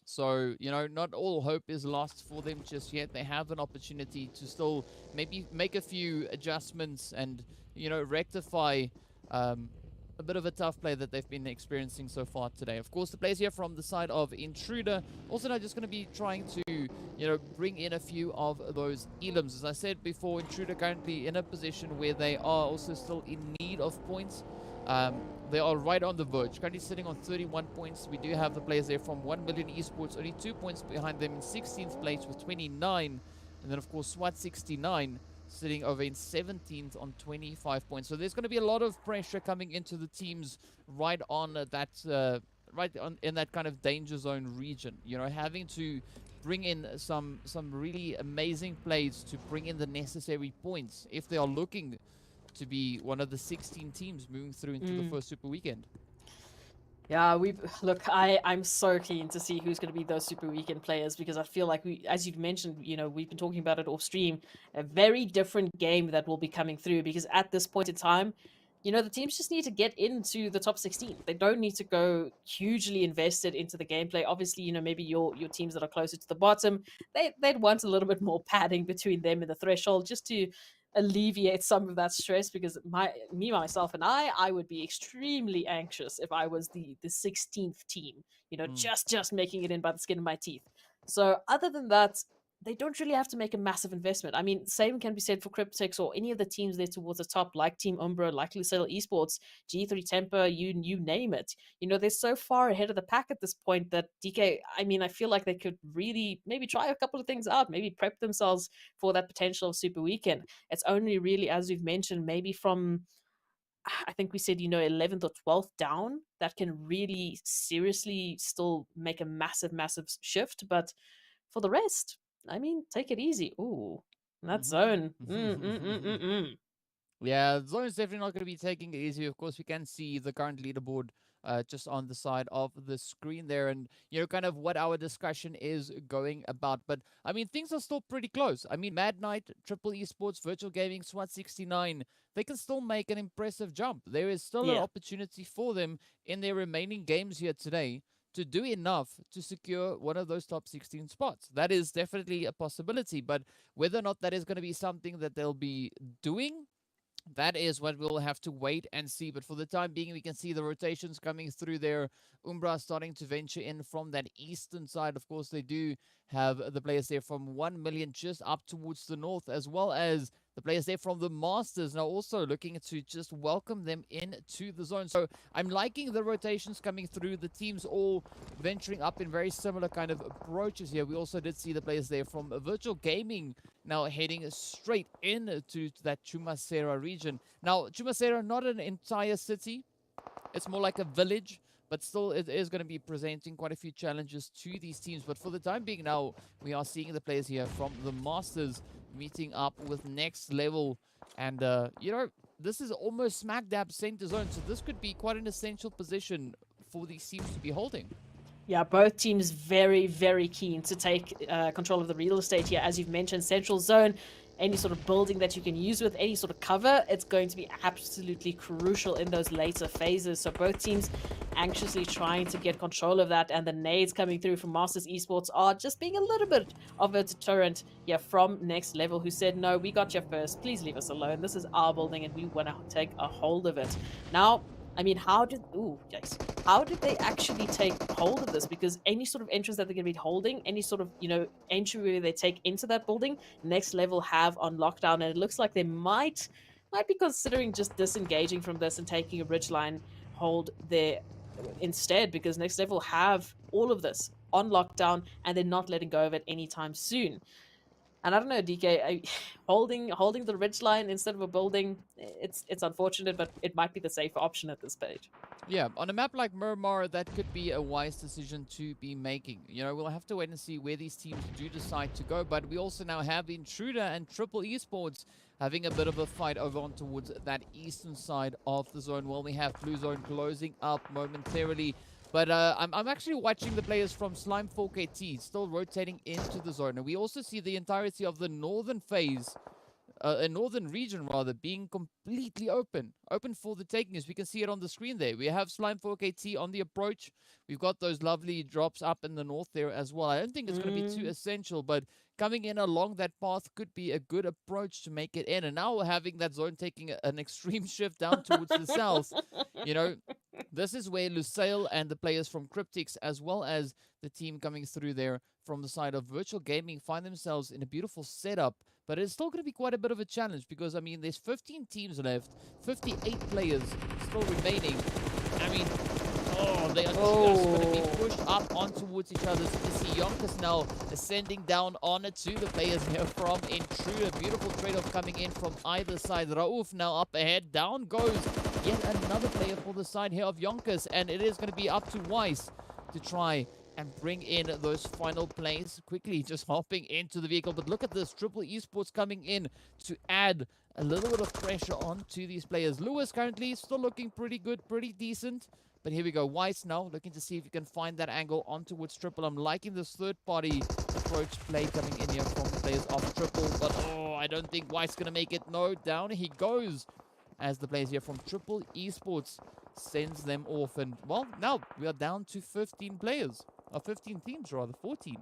So, you know, not all hope is lost for them just yet. They have an opportunity to still maybe make a few adjustments and, you know, rectify a bit of a tough play that they've been experiencing so far today. Of course, the players here from the side of INTRUDER also now just going to be trying to, you know, bring in a few of those elims. As I said before, INTRUDER currently in a position where they are also still in need of points. They are right on the verge, currently sitting on 31 points. We do have the players there from 1 Million Esports, only 2 points behind them in 16th place with 29. And then, of course, SWAT 69 sitting over in 17th on 25 points. So there's going to be a lot of pressure coming into the teams right on that, in that kind of danger zone region. You know, having to bring in some really amazing plays to bring in the necessary points if they are looking to be one of the 16 teams moving through into the first Super Weekend. Yeah, I'm so keen to see who's going to be those Super Weekend players, because I feel like as you've mentioned, you know, we've been talking about it off stream, a very different game that will be coming through, because at this point in time, you know, the teams just need to get into the top 16. They don't need to go hugely invested into the gameplay. Obviously, you know, maybe your teams that are closer to the bottom, they'd want a little bit more padding between them and the threshold just to alleviate some of that stress, because myself and I would be extremely anxious if I was the 16th team, you know, just making it in by the skin of my teeth. So other than that, they don't really have to make a massive investment. I mean, same can be said for Cryptics or any of the teams there towards the top, like Team Umbra, like Lusail Esports, G3 Temper, you name it. You know, they're so far ahead of the pack at this point that DK, I mean, I feel like they could really maybe try a couple of things out, maybe prep themselves for that potential Super Weekend. It's only really, as we've mentioned, maybe from, I think we said, you know, 11th or 12th down, that can really seriously still make a massive shift. But for the rest, I mean, take it easy. Ooh, that zone. Yeah, the zone is definitely not going to be taking it easy. Of course, we can see the current leaderboard just on the side of the screen there, and, you know, kind of what our discussion is going about. But, I mean, things are still pretty close. I mean, Mad Knight, Triple Esports, Virtual Gaming, SWAT 69, they can still make an impressive jump. There is still an opportunity for them in their remaining games here today to do enough to secure one of those top 16 spots. That is definitely a possibility, but whether or not that is going to be something that they'll be doing, that is what we'll have to wait and see. But for the time being, we can see the rotations coming through there. Umbra starting to venture in from that eastern side. Of course, they do have the players there from 1 Million just up towards the north, as well as the players there from the Masters now also looking to just welcome them into the zone. So I'm liking the rotations coming through. The teams all venturing up in very similar kind of approaches here. We also did see the players there from Virtual Gaming now heading straight into that Chumasera region. Now, Chumasera, not an entire city. It's more like a village, but still it is going to be presenting quite a few challenges to these teams. But for the time being now, we are seeing the players here from the Masters meeting up with Next Level. And, you know, this is almost smack dab center zone, so this could be quite an essential position for these teams to be holding. Yeah, both teams very keen to take control of the real estate here. As you've mentioned, central zone, any sort of building that you can use with any sort of cover, it's going to be absolutely crucial in those later phases. So both teams anxiously trying to get control of that, and the nades coming through from Masters Esports are just being a little bit of a deterrent here from Next Level, who said, no, we got you first, please leave us alone, this is our building and we want to take a hold of it. Now, I mean, how did how did they actually take hold of this? Because any sort of entrance that they're going to be holding, any sort of entry they take into that building, next level have on lockdown, and it looks like they might be considering just disengaging from this and taking a ridgeline hold there instead, because next level have all of this on lockdown and they're not letting go of it anytime soon. And I don't know, DK, holding the ridge line instead of a building, it's unfortunate, but it might be the safer option at this stage. Yeah, on a map like Miramar, that could be a wise decision to be making. You know, we'll have to wait and see where these teams do decide to go, but we also now have Intruder and Triple Esports having a bit of a fight over on towards that eastern side of the zone, while we have Blue Zone closing up momentarily. But I'm actually watching the players from Slime 4KT still rotating into the zone. And we also see the entirety of the northern phase, a northern region rather, being completely open for the taking, as we can see it on the screen there. We have Slime 4KT on the approach. We've got those lovely drops up in the north there as well. I don't think it's going to be too essential, but coming in along that path could be a good approach to make it in. And now we're having that zone taking an extreme shift down towards the south. You know, this is where Lusail and the players from Cryptics, as well as the team coming through there from the side of Virtual Gaming, find themselves in a beautiful setup. But it's still going to be quite a bit of a challenge because, I mean, there's 15 teams left, 58 players still remaining. I mean, they are just going to be pushed up on towards each other. So you see YONKOUS now ascending down on it to the players here from Intruder. Beautiful trade-off coming in from either side. Raouf now up ahead. Down goes yet another player for the side here of YONKOUS. And it is going to be up to Weiss to try and bring in those final plays quickly, just hopping into the vehicle. But look at this, Triple Esports coming in to add a little bit of pressure onto these players. Lewis currently still looking pretty good, pretty decent. But here we go, Weiss now looking to see if he can find that angle on towards Triple. I'm liking this third-party approach play coming in here from the players of Triple. But I don't think Weiss going to make it. No, down he goes as the players here from Triple Esports sends them off. And, well, now we are down to 15 players. 15 teams, rather, 14.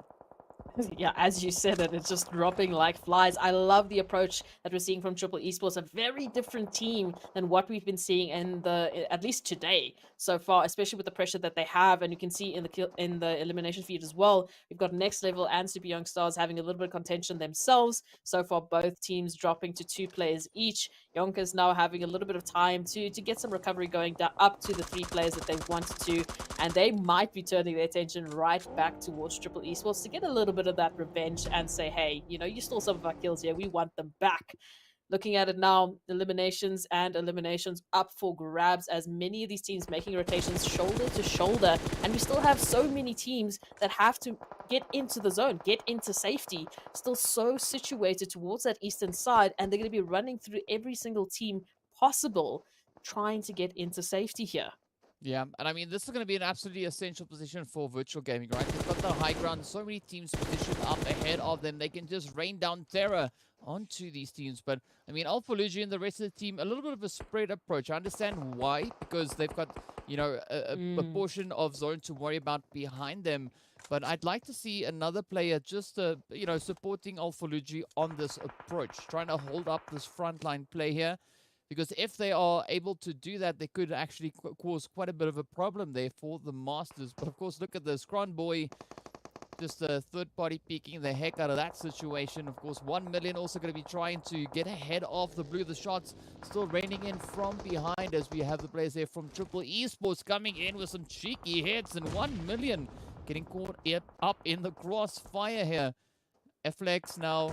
Yeah, as you said it, it's just dropping like flies. I love the approach that we're seeing from Triple Esports, a very different team than what we've been seeing in at least today so far, especially with the pressure that they have. And you can see in the elimination feed as well, we've got Next Level and Super Young Stars having a little bit of contention themselves. So far, both teams dropping to 2 players each. YONKOUS now having a little bit of time to get some recovery going up to the 3 players that they wanted to, and they might be turning their attention right back towards Triple Esports to get a little bit of that revenge and say, hey, you stole some of our kills here, we want them back. Looking at it now, eliminations up for grabs, as many of these teams making rotations shoulder to shoulder, and we still have so many teams that have to get into the zone, get into safety, still so situated towards that eastern side, and they're going to be running through every single team possible trying to get into safety here. Yeah, and I mean, this is going to be an absolutely essential position for Virtual Gaming, right? They've got the high ground, so many teams positioned up ahead of them. They can just rain down terror onto these teams. But, I mean, Alphalugi and the rest of the team, a little bit of a spread approach. I understand why, because they've got, a portion of zone to worry about behind them. But I'd like to see another player just, supporting Alphalugi on this approach, trying to hold up this frontline play here. Because if they are able to do that, they could actually cause quite a bit of a problem there for the Masters. But of course, look at this. Cronboy, just a third-party peeking the heck out of that situation. Of course, 1 million also going to be trying to get ahead of the blue. The shots still raining in from behind as we have the players there from Triple Esports coming in with some cheeky hits. And 1 million getting caught up in the crossfire here. Flex now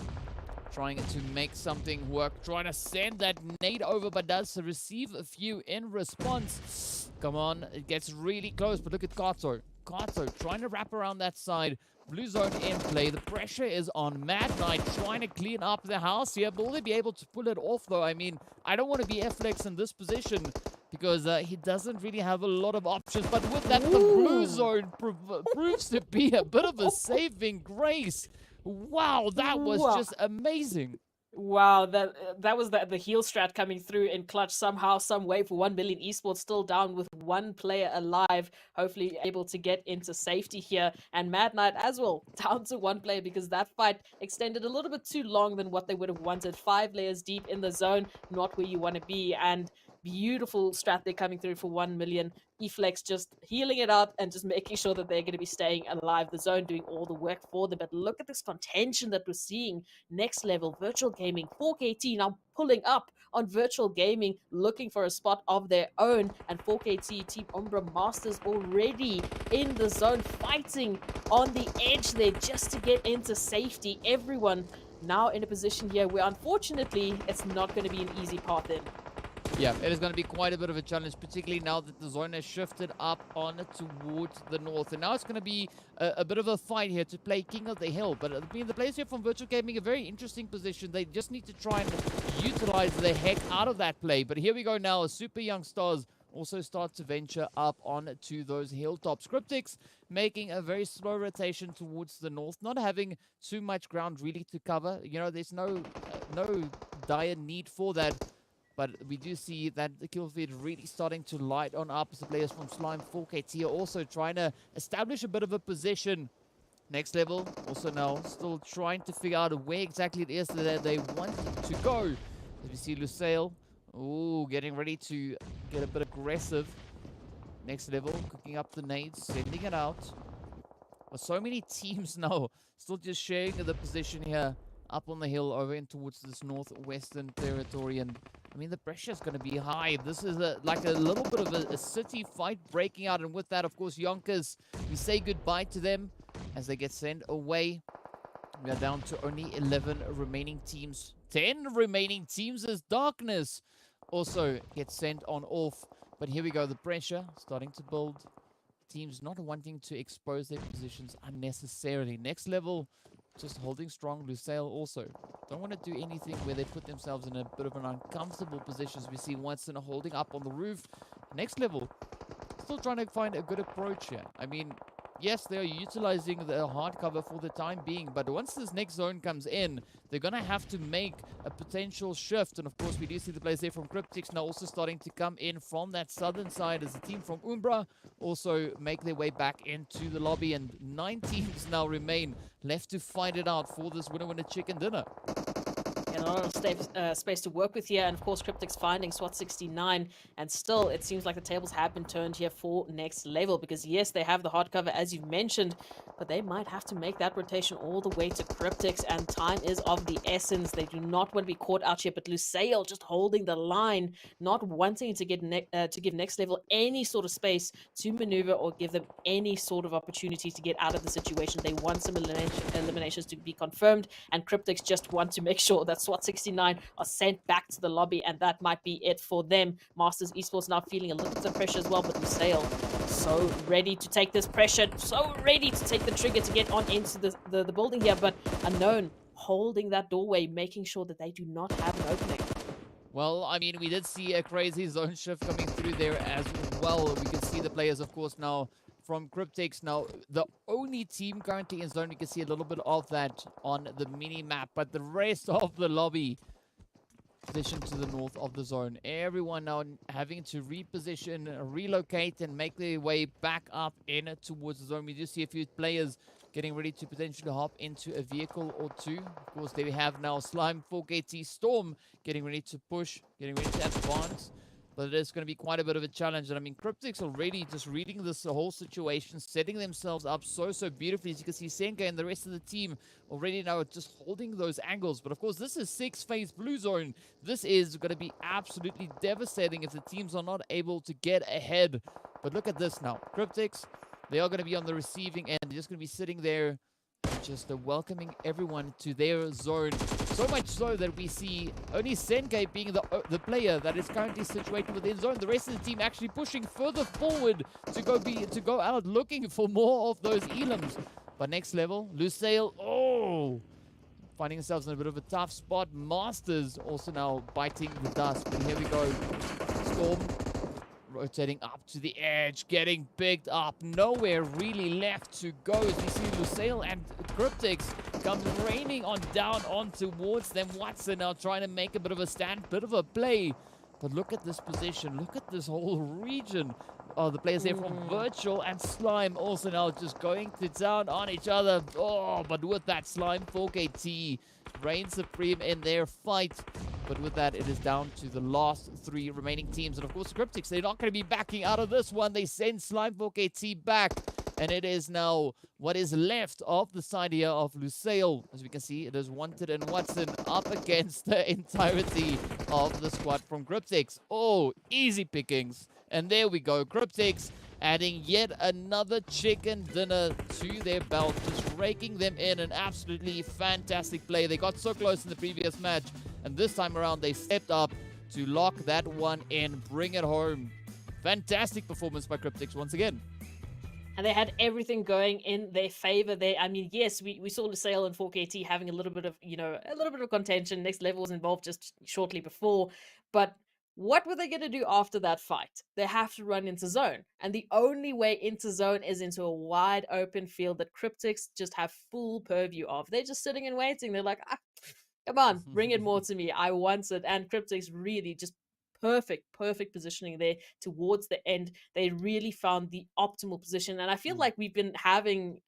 trying to make something work, trying to send that nade over, but does receive a few in response. Come on, it gets really close, but look at Kato. Kato trying to wrap around that side. Blue zone in play. The pressure is on Mad Knight trying to clean up the house here. Will they be able to pull it off, though? I mean, I don't want to be Flex in this position because he doesn't really have a lot of options. But with that, the blue zone proves to be a bit of a saving grace. Wow, that was just amazing. Wow, that was the heal strat coming through in clutch somehow, some way for 1 million esports, still down with 1 player alive, hopefully able to get into safety here. And Mad Knight as well, down to 1 player because that fight extended a little bit too long than what they would have wanted. 5 layers deep in the zone, not where you want to be. And Beautiful strat there coming through for 1 million. Eflex just healing it up and just making sure that they're going to be staying alive. The zone doing all the work for them. But look at this contention that we're seeing. Next level, virtual gaming, 4KT now pulling up on virtual gaming, looking for a spot of their own. And 4KT, Team Umbra Masters already in the zone, fighting on the edge there just to get into safety. Everyone now in a position here where unfortunately it's not going to be an easy path in. Yeah, it is going to be quite a bit of a challenge, particularly now that the zone has shifted up on towards the north. And now it's going to be a bit of a fight here to play King of the Hill. But I mean, the players here from Virtual Gaming, a very interesting position. They just need to try and utilize the heck out of that play. But here we go now. Super Young Stars also start to venture up onto those hilltops. Cryptics making a very slow rotation towards the north, not having too much ground really to cover. You know, there's no dire need for that. But we do see that the kill feed really starting to light on up as the players from Slime 4KT are also trying to establish a bit of a position. Next level, also now still trying to figure out where exactly it is that they want to go. As we see Lusail, getting ready to get a bit aggressive. Next level, cooking up the nades, sending it out. But so many teams now still just sharing the position here up on the hill over in towards this northwestern territory. And I mean, the pressure is going to be high. This is like a little bit of a city fight breaking out. And with that, of course, YONKOUS, we say goodbye to them as they get sent away. We are down to only 11 remaining teams. 10 remaining teams as Darkness also gets sent on off. But here we go, the pressure starting to build. Teams not wanting to expose their positions unnecessarily. Next level, just holding strong. Lusail also don't want to do anything where they put themselves in a bit of an uncomfortable position. As we see Watson holding up on the roof. Next level, still trying to find a good approach here. I mean, yes, they are utilizing the hard cover for the time being, but once this next zone comes in, they're going to have to make a potential shift. And of course, we do see the players there from Cryptics now also starting to come in from that southern side as the team from Umbra also make their way back into the lobby. And 9 teams now remain left to fight it out for this winner chicken dinner. And a lot of space to work with here, and of course Cryptics finding SWAT 69, and still it seems like the tables have been turned here for next level, because yes, they have the hard cover as you've mentioned, but they might have to make that rotation all the way to Cryptics, and time is of the essence. They do not want to be caught out here, but Lusail just holding the line, not wanting to give next level any sort of space to maneuver or give them any sort of opportunity to get out of the situation. They want some eliminations to be confirmed, and Cryptics just want to make sure that SWAT 69 are sent back to the lobby, and that might be it for them. Masters Esports now feeling a little bit of pressure as well, but Lusail so ready to take this pressure, so ready to take the trigger to get on into the building here, but Unknown holding that doorway, making sure that they do not have an opening. Well, I mean, we did see a crazy zone shift coming through there as well. We can see the players, of course, now from Cryptics. Now, the only team currently in zone, we can see a little bit of that on the mini-map, but the rest of the lobby positioned to the north of the zone. Everyone now having to reposition, relocate, and make their way back up in towards the zone. We do see a few players getting ready to potentially hop into a vehicle or two. Of course, there we have now Slime 4KT Storm getting ready to push, getting ready to advance. But it is going to be quite a bit of a challenge. And I mean, Cryptics already just reading this whole situation, setting themselves up so beautifully. As you can see, Senka and the rest of the team already now just holding those angles. But of course, this is 6-phase blue zone. This is going to be absolutely devastating if the teams are not able to get ahead. But look at this now. Cryptics, they are going to be on the receiving end. They're just going to be sitting there, just welcoming everyone to their zone. So much so that we see only Senkai being the player that is currently situated within zone. The rest of the team actually pushing further forward to go out looking for more of those elims. But next level, Lusail, finding themselves in a bit of a tough spot. Masters also now biting the dust. And here we go. Storm rotating up to the edge, getting picked up. Nowhere really left to go as we see Lusail and Cryptics comes raining on down on towards them. Watson now trying to make a bit of a stand, bit of a play. But look at this position. Look at this whole region. Oh, the players here from Virtual and Slime also now just going to town on each other. Oh, but with that Slime 4KT reign supreme in their fight. But with that, it is down to the last 3 remaining teams. And of course, Cryptics, they're not going to be backing out of this one. They send Slime4KT back. And it is now what is left of the side here of Lusail. As we can see, it is Wanted and Watson up against the entirety of the squad from Cryptics. Oh, easy pickings. And there we go. Cryptics adding yet another chicken dinner to their belt, just raking them in an absolutely fantastic play. They got so close in the previous match, and this time around they stepped up to lock that one in, bring it home. Fantastic performance by Cryptics once again. And they had everything going in their favor there. I mean, yes, we saw Lusail and 4KT having a little bit of, a little bit of contention. Next Level was involved just shortly before. But what were they going to do after that fight? They have to run into zone. And the only way into zone is into a wide open field that Cryptics just have full purview of. They're just sitting and waiting. They're like, come on, bring it more to me. I want it. And Cryptics really just perfect positioning there towards the end. They really found the optimal position. And I feel like we've been having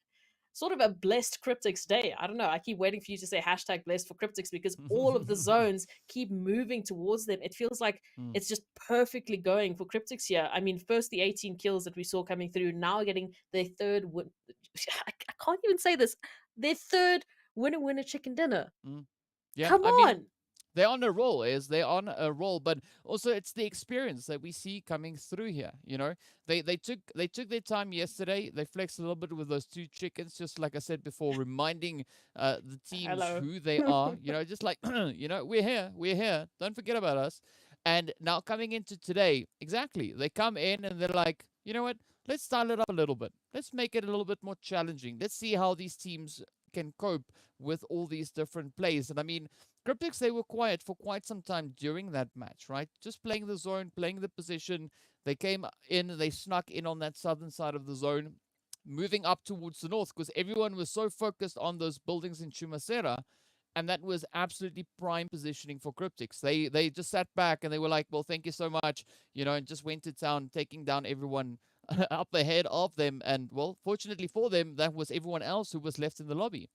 sort of a blessed Cryptics day. I don't know. I keep waiting for you to say hashtag blessed for Cryptics because all of the zones keep moving towards them. It feels like it's just perfectly going for Cryptics here. I mean, first the 18 kills that we saw coming through, now getting their third win. I can't even say this. Their third winner chicken dinner. Yeah, Come I on. mean, they're on a roll, they're on a roll, but also it's the experience that we see coming through here. They took their time yesterday. They flexed a little bit with those 2 chickens, just like I said before, reminding the teams who they are. Just like we're here. Don't forget about us. And now coming into today, exactly, they come in and they're like, you know what? Let's style it up a little bit. Let's make it a little bit more challenging. Let's see how these teams can cope with all these different plays. And I mean, Cryptics, they were quiet for quite some time during that match, right? Just playing the zone, playing the position. They came in, they snuck in on that southern side of the zone, moving up towards the north because everyone was so focused on those buildings in Chumacera, and that was absolutely prime positioning for Cryptics. They just sat back and they were like, well, thank you so much, and just went to town, taking down everyone up ahead of them. And, well, fortunately for them, that was everyone else who was left in the lobby.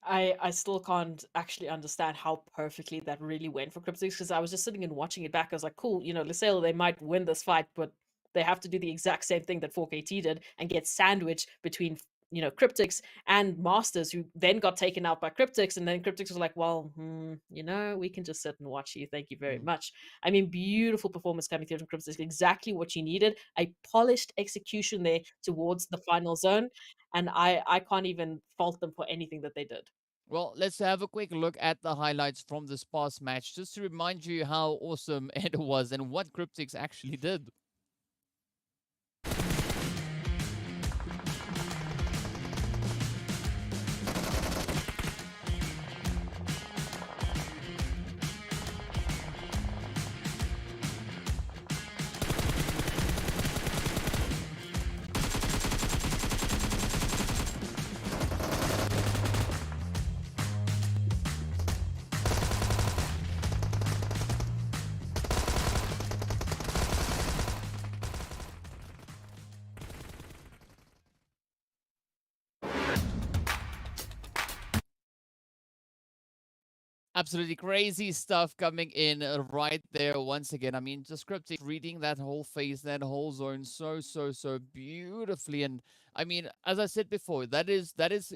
I still can't actually understand how perfectly that really went for Cryptics because I was just sitting and watching it back. I was like, cool, Lusail, they might win this fight, but they have to do the exact same thing that 4KT did and get sandwiched between, Cryptics and Masters, who then got taken out by Cryptics. And then Cryptics was like, well, we can just sit and watch you. Thank you very much. I mean, beautiful performance coming through from Cryptics. Exactly what you needed. A polished execution there towards the final zone. And I can't even fault them for anything that they did. Well, let's have a quick look at the highlights from this past match, just to remind you how awesome it was and what Cryptics actually did. Absolutely crazy stuff coming in right there once again. I mean, just Cryptic reading that whole phase, that whole zone so beautifully. And I mean, as I said before, that is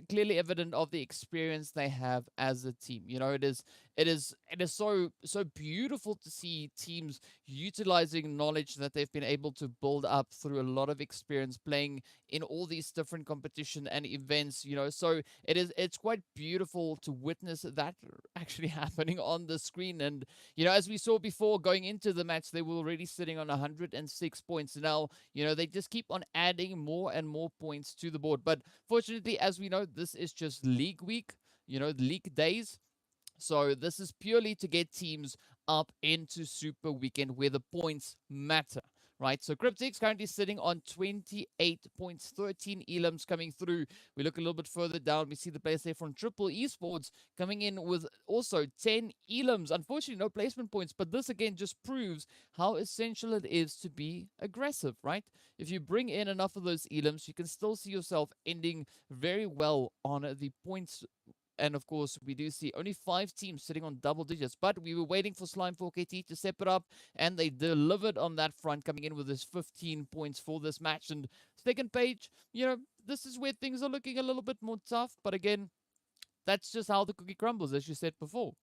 clearly evident of the experience they have as a team. It is so beautiful to see teams utilizing knowledge that they've been able to build up through a lot of experience playing in all these different competition and events. So it's quite beautiful to witness that actually happening on the screen. And as we saw before, going into the match, they were already sitting on 106 points. Now they just keep on adding more and more points to the board. But fortunately, as we know, this is just league week, league days. So this is purely to get teams up into Super Weekend where the points matter, right? So Cryptics currently sitting on 28 points, 13 elims coming through. We look a little bit further down. We see the players there from RTG Esports coming in with also 10 elims. Unfortunately, no placement points, but this again just proves how essential it is to be aggressive, right? If you bring in enough of those elims, you can still see yourself ending very well on the points And of course, we do see only 5 teams sitting on double digits. But we were waiting for Slime 4KT to step it up, and they delivered on that front, coming in with this 15 points for this match. And second page, this is where things are looking a little bit more tough. But again, that's just how the cookie crumbles, as you said before.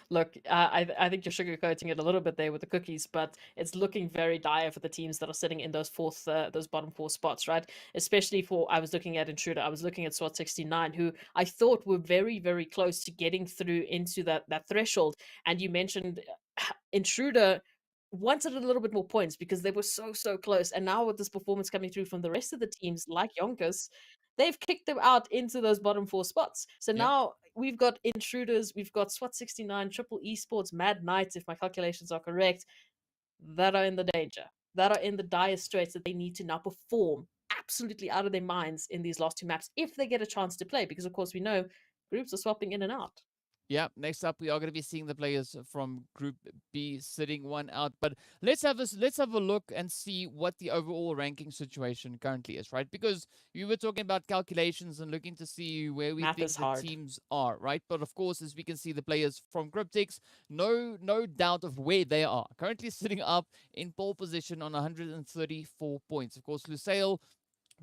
Look, I think you're sugarcoating it a little bit there with the cookies, but it's looking very dire for the teams that are sitting in those bottom 4 spots, right? Especially I was looking at Intruder, I was looking at SWAT 69, who I thought were very, very close to getting through into that threshold. And you mentioned Intruder wanted a little bit more points because they were so close. And now with this performance coming through from the rest of the teams, like YONKOUS, they've kicked them out into those bottom 4 spots. So now we've got Intruders, we've got SWAT 69, Triple Esports, Mad Knights, if my calculations are correct, that are in the danger, that are in the dire straits that they need to now perform absolutely out of their minds in these last 2 maps if they get a chance to play, because of course we know groups are swapping in and out. Yeah, next up we are going to be seeing the players from Group B sitting one out. But let's have a look and see what the overall ranking situation currently is, right? Because we were talking about calculations and looking to see where we Math think is the hard. teams are, right? But of course, as we can see, the players from Cryptics, no doubt of where they are. Currently sitting up in pole position on 134 points. Of course, Lusail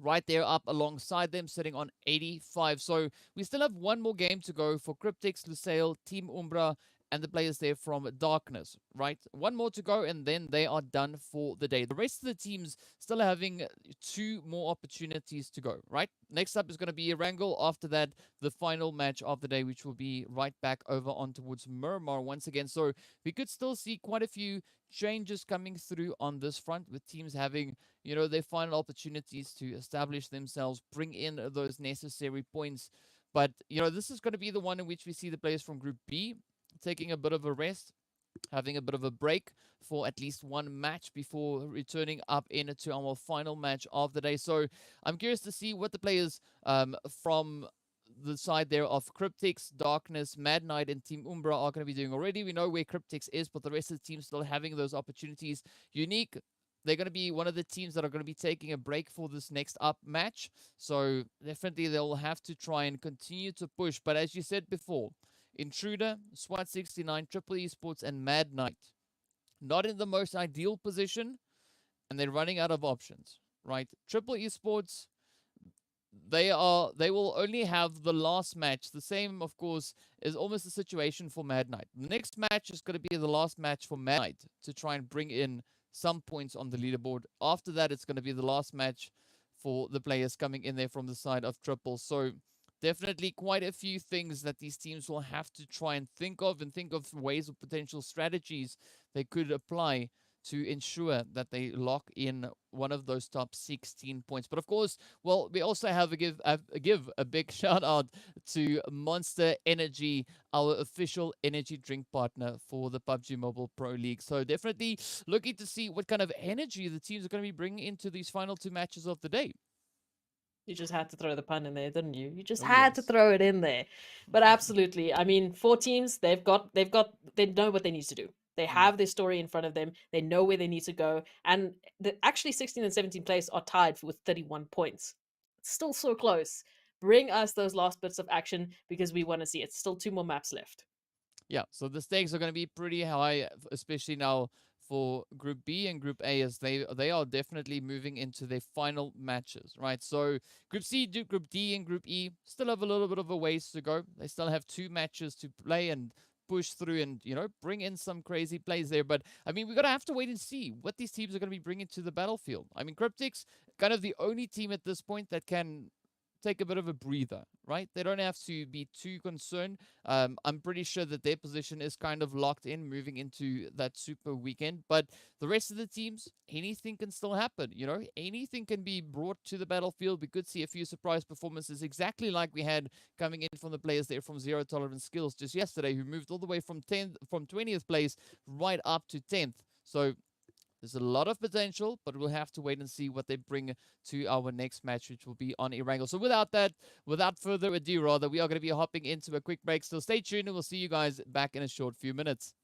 right there up alongside them, sitting on 85. So we still have one more game to go for Cryptics, Lusail, Team Umbra, and the players there from Darkness, right? One more to go, and then they are done for the day. The rest of the teams still having 2 more opportunities to go, right? Next up is going to be Erangel. After that, the final match of the day, which will be right back over on towards Miramar once again. So we could still see quite a few changes coming through on this front, with teams having their final opportunities to establish themselves, bring in those necessary points. But this is going to be the one in which we see the players from Group B taking a bit of a rest, having a bit of a break for at least one match before returning up into our final match of the day. So I'm curious to see what the players from the side there of Cryptics, Darkness, Mad Knight, and Team Umbra are going to be doing already. We know where Cryptics is, but the rest of the teams still having those opportunities. Unique, they're going to be one of the teams that are going to be taking a break for this next up match. So definitely they'll have to try and continue to push. But as you said before, Intruder, SWAT 69, Triple Esports, and Mad Knight, not in the most ideal position, and they're running out of options, right? Triple Esports, they will only have the last match. The same, of course, is almost the situation for Mad Knight. The next match is going to be the last match for Mad Knight to try and bring in some points on the leaderboard. After that, it's going to be the last match for the players coming in there from the side of Triple. So definitely quite a few things that these teams will have to try and think of ways of potential strategies they could apply to ensure that they lock in one of those top 16 points. But of course, well, we also have to give a big shout out to Monster Energy, our official energy drink partner for the PUBG Mobile Pro League. So definitely looking to see what kind of energy the teams are going to be bringing into these final 2 matches of the day. You just had to throw the pun in there, didn't you? You just Oh, had to yes. throw it in there. But absolutely, I mean, 4 teams, they know what they need to do. They have their story in front of them. They know where they need to go. And actually 16 and 17 place are tied with 31 points. It's still so close. Bring us those last bits of action because we want to see it. Still 2 more maps left. Yeah, so the stakes are going to be pretty high, especially now for Group B and Group A, as they are definitely moving into their final matches, right? So Group C, Group D, and Group E still have a little bit of a ways to go. They still have 2 matches to play and push through and, bring in some crazy plays there. But, I mean, we're going to have to wait and see what these teams are going to be bringing to the battlefield. I mean, Cryptics, kind of the only team at this point that can take a bit of a breather, right? They don't have to be too concerned. I'm pretty sure that their position is kind of locked in moving into that super weekend. But the rest of the teams, anything can still happen. Anything can be brought to the battlefield. We could see a few surprise performances, exactly like we had coming in from the players there from Zero Tolerance Skills just yesterday, who moved all the way from 20th place right up to 10th. So there's a lot of potential, but we'll have to wait and see what they bring to our next match, which will be on Erangel. So without further ado, we are going to be hopping into a quick break. So stay tuned, and we'll see you guys back in a short few minutes.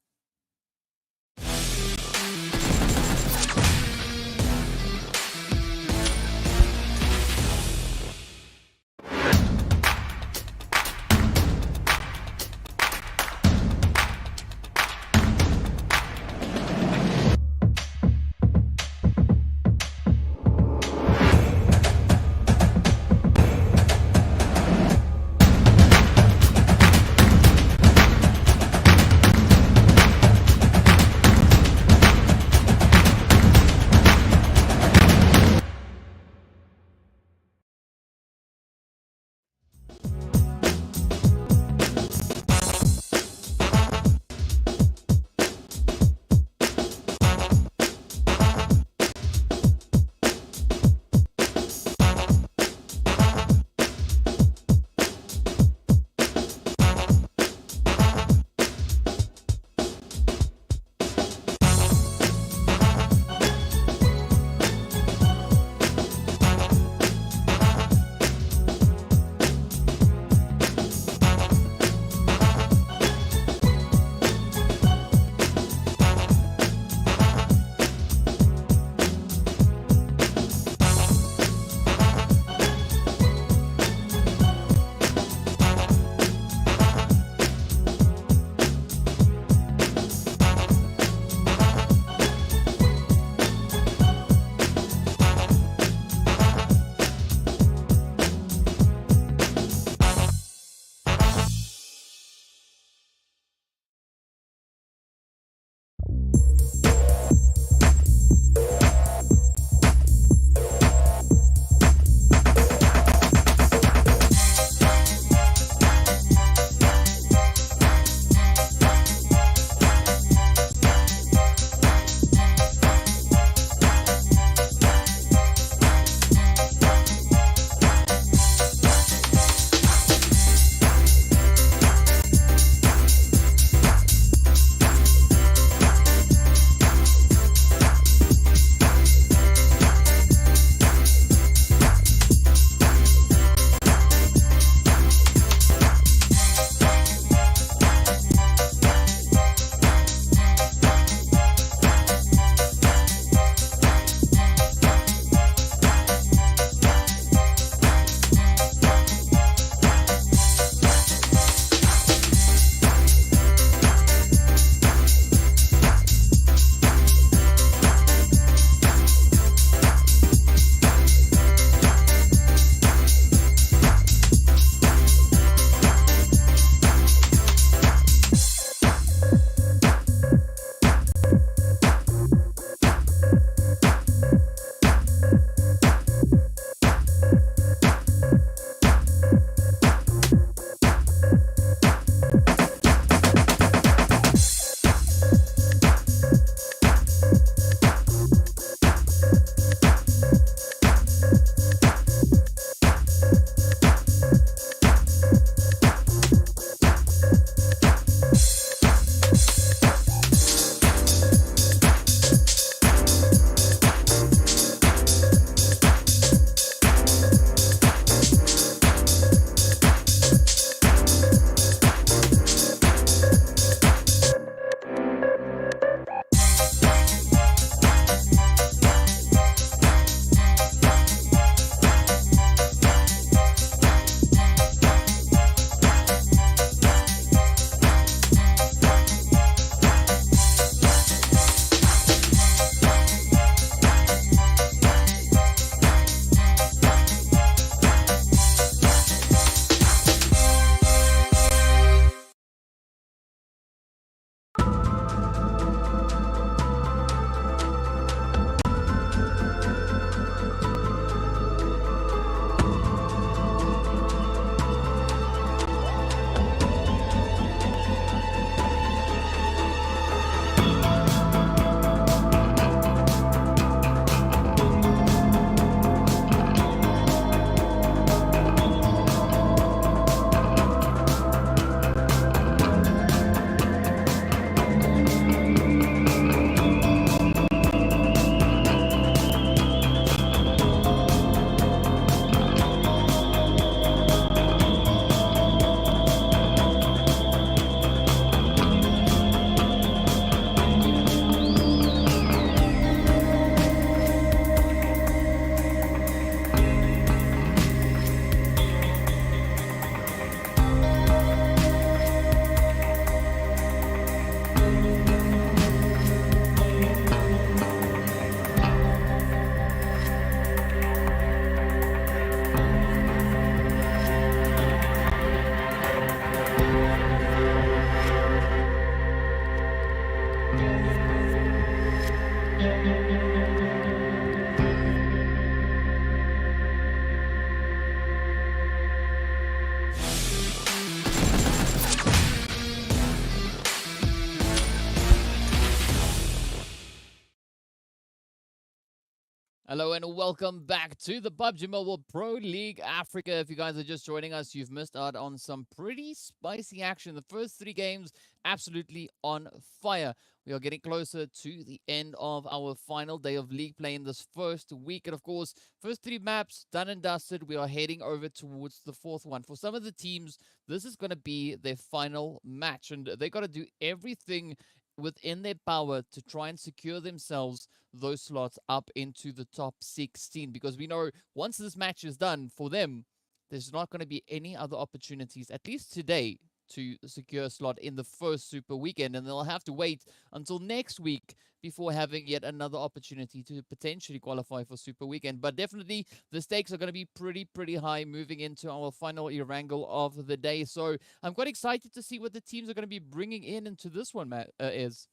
Hello and welcome back to the PUBG Mobile Pro League Africa. If you guys are just joining us, you've missed out on some pretty spicy action. The first 3 games, absolutely on fire. We are getting closer to the end of our final day of league play in this first week. And of course, first 3 maps done and dusted. We are heading over towards the 4th one. For some of the teams, this is going to be their final match. And they got to do everything within their power to try and secure themselves those slots up into the top 16, because we know once this match is done for them, there's not going to be any other opportunities, at least today, to secure a slot in the first super weekend, and they'll have to wait until next week before having yet another opportunity to potentially qualify for super weekend. But definitely the stakes are going to be pretty high moving into our final Erangel of the day. So I'm quite excited to see what the teams are going to be bringing in into this one, Matt, is.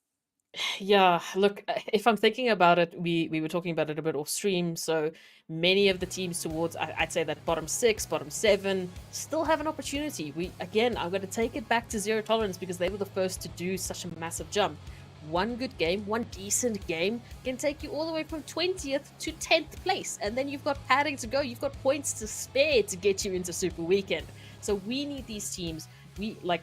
Yeah, look, if I'm thinking about it, we were talking about it a bit off stream. So many of the teams towards, I'd say that bottom 6, bottom 7 still have an opportunity. I'm going to take it back to zero tolerance because they were the first to do such a massive jump. One good game, one decent game can take you all the way from 20th to 10th place. And then you've got padding to go. You've got points to spare to get you into Super Weekend. So we need these teams.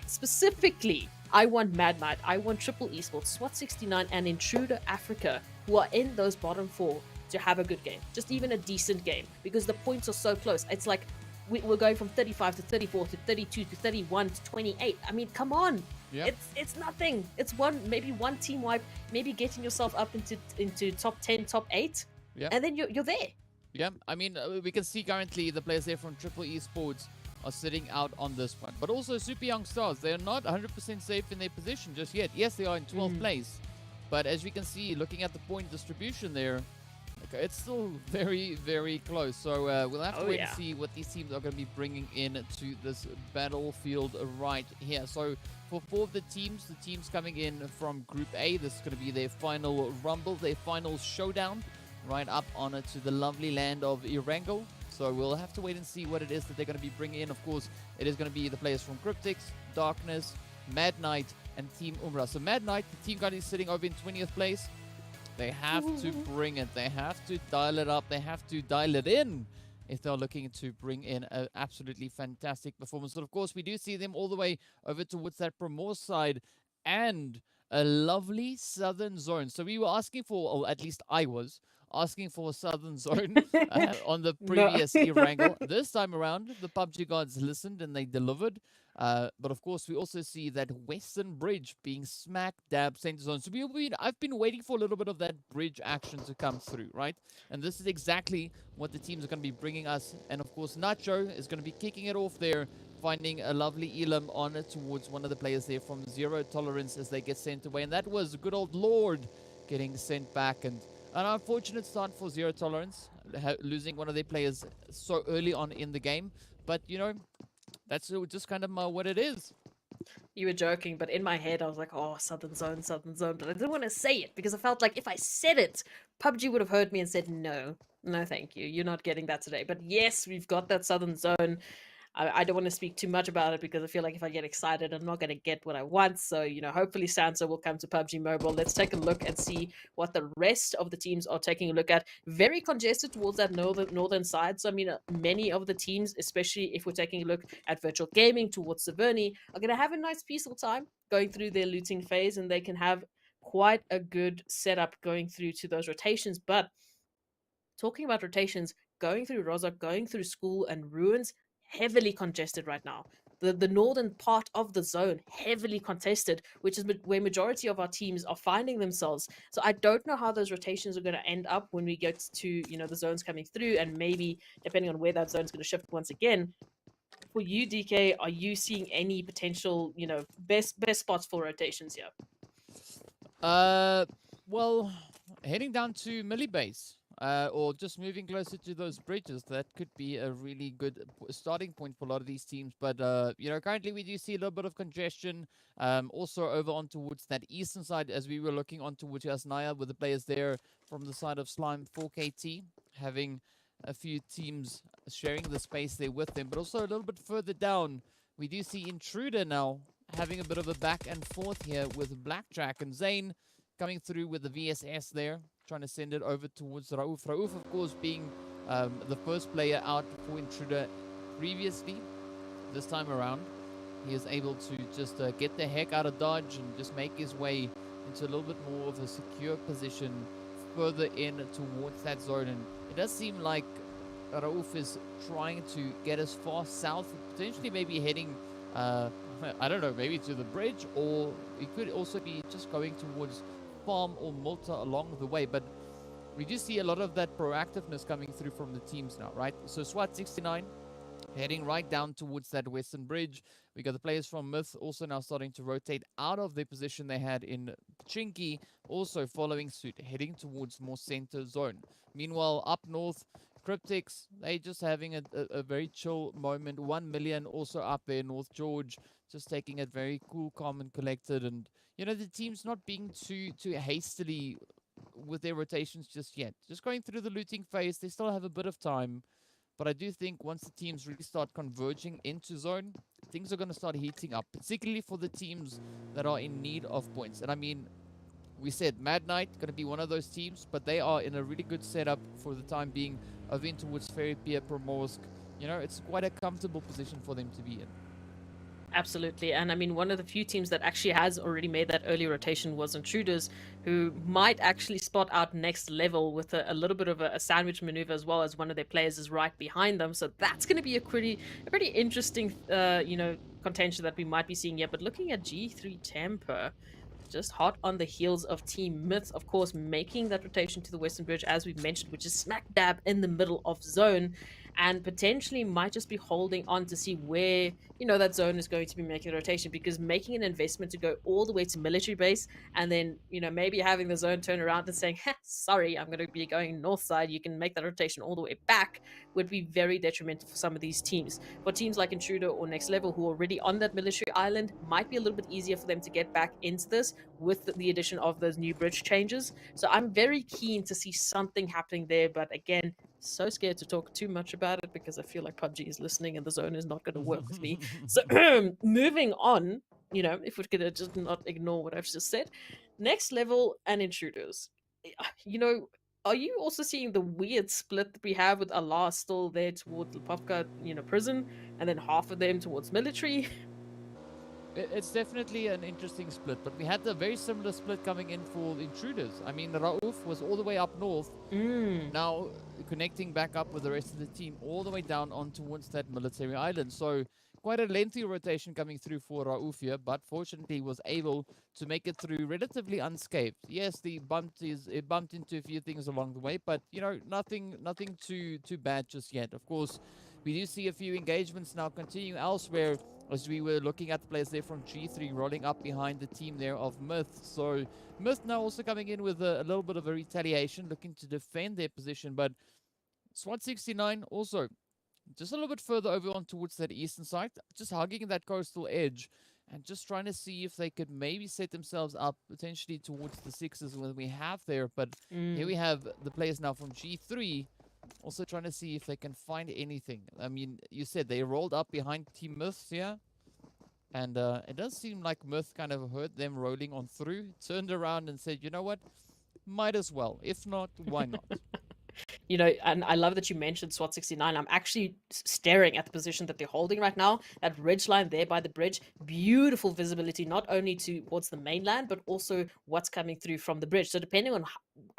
Specifically, I want Mad Knight, I want Triple Esports, SWAT 69, and Intruder Africa, who are in those bottom 4, to have a good game. Just even a decent game, because the points are so close. It's like we're going from 35 to 34 to 32 to 31 to 28. I mean, come on. Yep. It's nothing. It's maybe one team wipe, maybe getting yourself up into top 10, top 8, Yeah. and then you're there. Yeah, I mean, we can see currently the players there from Triple Esports are sitting out on this one. But also Super Young Stars, they're not 100% safe in their position just yet. Yes, they are in 12th place. But as we can see, looking at the point distribution there, okay, it's still very close. So we'll have to wait and see what these teams are going to be bringing in to this battlefield right here. So for 4 of the teams coming in from Group A, this is going to be their final rumble, their final showdown, right up on it to the lovely land of Erangel. So we'll have to wait and see what it is that they're going to be bringing in. Of course, it is going to be the players from Cryptics, Darkness, Mad Knight, and Team Umbra. So Mad Knight, the team currently sitting over in 20th place. They have to bring it. They have to dial it up. They have to dial it in if they're looking to bring in an absolutely fantastic performance. But of course, we do see them all the way over towards that Primor side and a lovely southern zone. So we were asking for, or at least I was, asking for a southern zone on the previous Erangel. This time around, the PUBG gods listened and they delivered. But of course, we also see that Western Bridge being smack dab center zone. So I've been waiting for a little bit of that bridge action to come through, right? And this is exactly what the teams are going to be bringing us. And of course, Nacho is going to be kicking it off there, finding a lovely elim on it towards one of the players there from Zero Tolerance as they get sent away. And that was good old Lord getting sent back. And an unfortunate start for Zero Tolerance, losing one of their players so early on in the game. But, you know, that's just kind of what it is. You were joking, but in my head I was like, oh, Southern Zone, but I didn't want to say it because I felt like if I said it, PUBG would have heard me and said, no, thank you, you're not getting that today. But yes, we've got that Southern Zone. I don't want to speak too much about it because I feel like if I get excited, I'm not going to get what I want. So, you know, hopefully Sansa will come to PUBG Mobile. Let's take a look and see what the rest of the teams are taking a look at. Very congested towards that northern side. So, I mean, many of the teams, especially if we're taking a look at Virtual Gaming towards Severny, are going to have a nice peaceful time going through their looting phase, and they can have quite a good setup going through to those rotations. But talking about rotations, going through Rozhok, going through School and Ruins, heavily congested right now. The northern part of the zone, heavily contested, which is where majority of our teams are finding themselves. So I don't know how those rotations are going to end up when we get to, you know, the zones coming through, and maybe depending on where that zone is going to shift once again. For you, DK, are you seeing any potential, you know, best spots for rotations here? Well, heading down to Millie Base. Or just moving closer to those bridges, that could be a really good starting point for a lot of these teams. But, you know, currently we do see a little bit of congestion. Also over on towards that eastern side, as we were looking on towards Yasnaya, with the players there from the side of Slime 4KT, having a few teams sharing the space there with them. But also a little bit further down, we do see Intruder now having a bit of a back and forth here with Blackjack and Zane coming through with the VSS there. trying to send it over towards Rauf. Rauf, of course, being the first player out for Intruder previously. This time around, he is able to just get the heck out of dodge and just make his way into a little bit more of a secure position further in towards that zone. And it does seem like Rauf is trying to get as far south, potentially maybe heading, I don't know, maybe to the bridge, or he could also be just going towards Farm or Malta along the way. But we do see a lot of that proactiveness coming through from the teams now, right? So SWAT 69 heading right down towards that western bridge. We got the players from Myth also now starting to rotate out of the position they had in Chinky, also following suit, heading towards more center zone. Meanwhile, up north, Cryptics, they just having a very chill moment. 1 million also up there, North George, just taking it very cool, calm, and collected. And, you know, the team's not being too hastily with their rotations just yet. Just going through the looting phase. They still have a bit of time. But I do think once the teams really start converging into zone, things are going to start heating up, particularly for the teams that are in need of points. And I mean, we said Mad Knight going to be one of those teams, but they are in a really good setup for the time being of in towards Ferry Pier, Primorsk. You know, it's quite a comfortable position for them to be in. Absolutely. And I mean, one of the few teams that actually has already made that early rotation was Intruders, who might actually spot out next level with a little bit of a sandwich maneuver, as well as one of their players is right behind them. So that's going to be a pretty interesting, contention that we might be seeing here. But looking at G3 Temper, just hot on the heels of Team Myth, of course, making that rotation to the Western Bridge, as we've mentioned, which is smack dab in the middle of zone, and potentially might just be holding on to see where, that zone is going to be making the rotation, because making an investment to go all the way to military base and then, maybe having the zone turn around and saying, sorry, I'm going to be going north side, you can make that rotation all the way back, would be very detrimental for some of these teams. For teams like Intruder or Next Level, who are already on that military island, might be a little bit easier for them to get back into this with the addition of those new bridge changes. So I'm very keen to see something happening there, but again, so scared to talk too much about it because I feel like PUBG is listening and the zone is not going to work with me. So moving on, if we could just not ignore what I've just said, Next Level and Intruders, are you also seeing the weird split that we have with Allah still there towards Lipovka, prison, and then half of them towards military? It's definitely an interesting split, but we had a very similar split coming in for Intruders. I mean, Rauf was all the way up north, now connecting back up with the rest of the team all the way down on towards that military island. So quite a lengthy rotation coming through for Rauf here, but fortunately was able to make it through relatively unscathed. Yes, it bumped into a few things along the way, but nothing too bad just yet. Of course, we do see a few engagements now continue elsewhere, as we were looking at the players there from G3 rolling up behind the team there of Myth. So Myth now also coming in with a little bit of a retaliation, looking to defend their position. But SWAT 69 also just a little bit further over on towards that eastern side, just hugging that coastal edge and just trying to see if they could maybe set themselves up potentially towards the sixes when we have there. But here we have the players now from G3 also trying to see if they can find anything. I mean, you said they rolled up behind Team Myth here. And it does seem like Myth kind of heard them rolling on through, turned around and said, you know what? Might as well. If not, why not? And I love that you mentioned SWAT 69. I'm actually staring at the position that they're holding right now. That ridge line there by the bridge, beautiful visibility, not only towards the mainland, but also what's coming through from the bridge. So depending on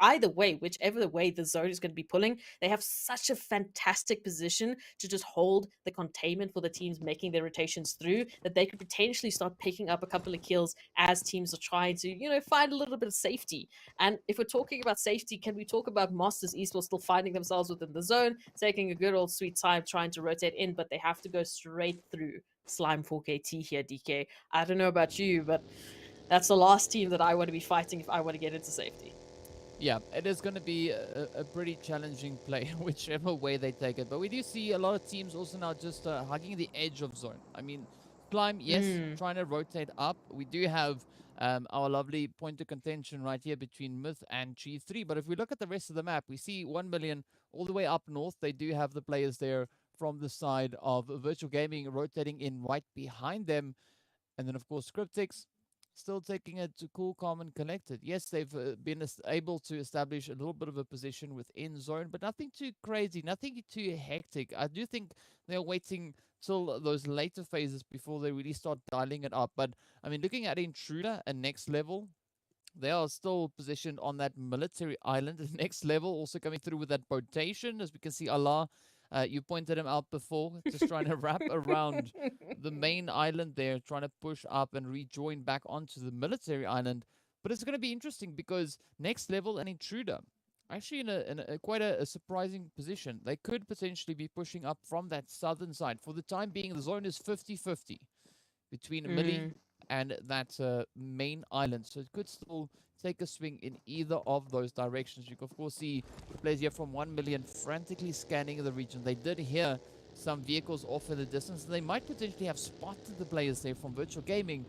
either way, whichever way the zone is going to be pulling, they have such a fantastic position to just hold the containment for the teams making their rotations through, that they could potentially start picking up a couple of kills as teams are trying to, find a little bit of safety. And if we're talking about safety, can we talk about Masters Esports still finding themselves within the zone, taking a good old sweet time trying to rotate in, but they have to go straight through Slime 4KT here, DK. I don't know about you, but that's the last team that I want to be fighting if I want to get into safety. Yeah, it is going to be a pretty challenging play, whichever way they take it. But we do see a lot of teams also now just hugging the edge of zone. I mean, Climb, yes, trying to rotate up. We do have our lovely point of contention right here between Myth and G3. But if we look at the rest of the map, we see 1 million all the way up north. They do have the players there from the side of Virtual Gaming rotating in right behind them. And then, of course, Cryptics still taking it to cool, calm, and collected. Yes, they've been able to establish a little bit of a position within zone, but nothing too crazy, nothing too hectic. I do think they're waiting till those later phases before they really start dialing it up. But I mean, looking at Intruder and Next Level, they are still positioned on that military island. Next Level also coming through with that rotation, as we can see. Allah, you pointed him out before, just trying to wrap around the main island there, trying to push up and rejoin back onto the military island. But it's going to be interesting because Next Level and Intruder actually in a quite a surprising position. They could potentially be pushing up from that southern side. For the time being, the zone is 50-50 between Millie and that main island. So it could still take a swing in either of those directions. You can, of course, see the players here from 1 million frantically scanning the region. They did hear some vehicles off in the distance. They might potentially have spotted the players there from Virtual Gaming,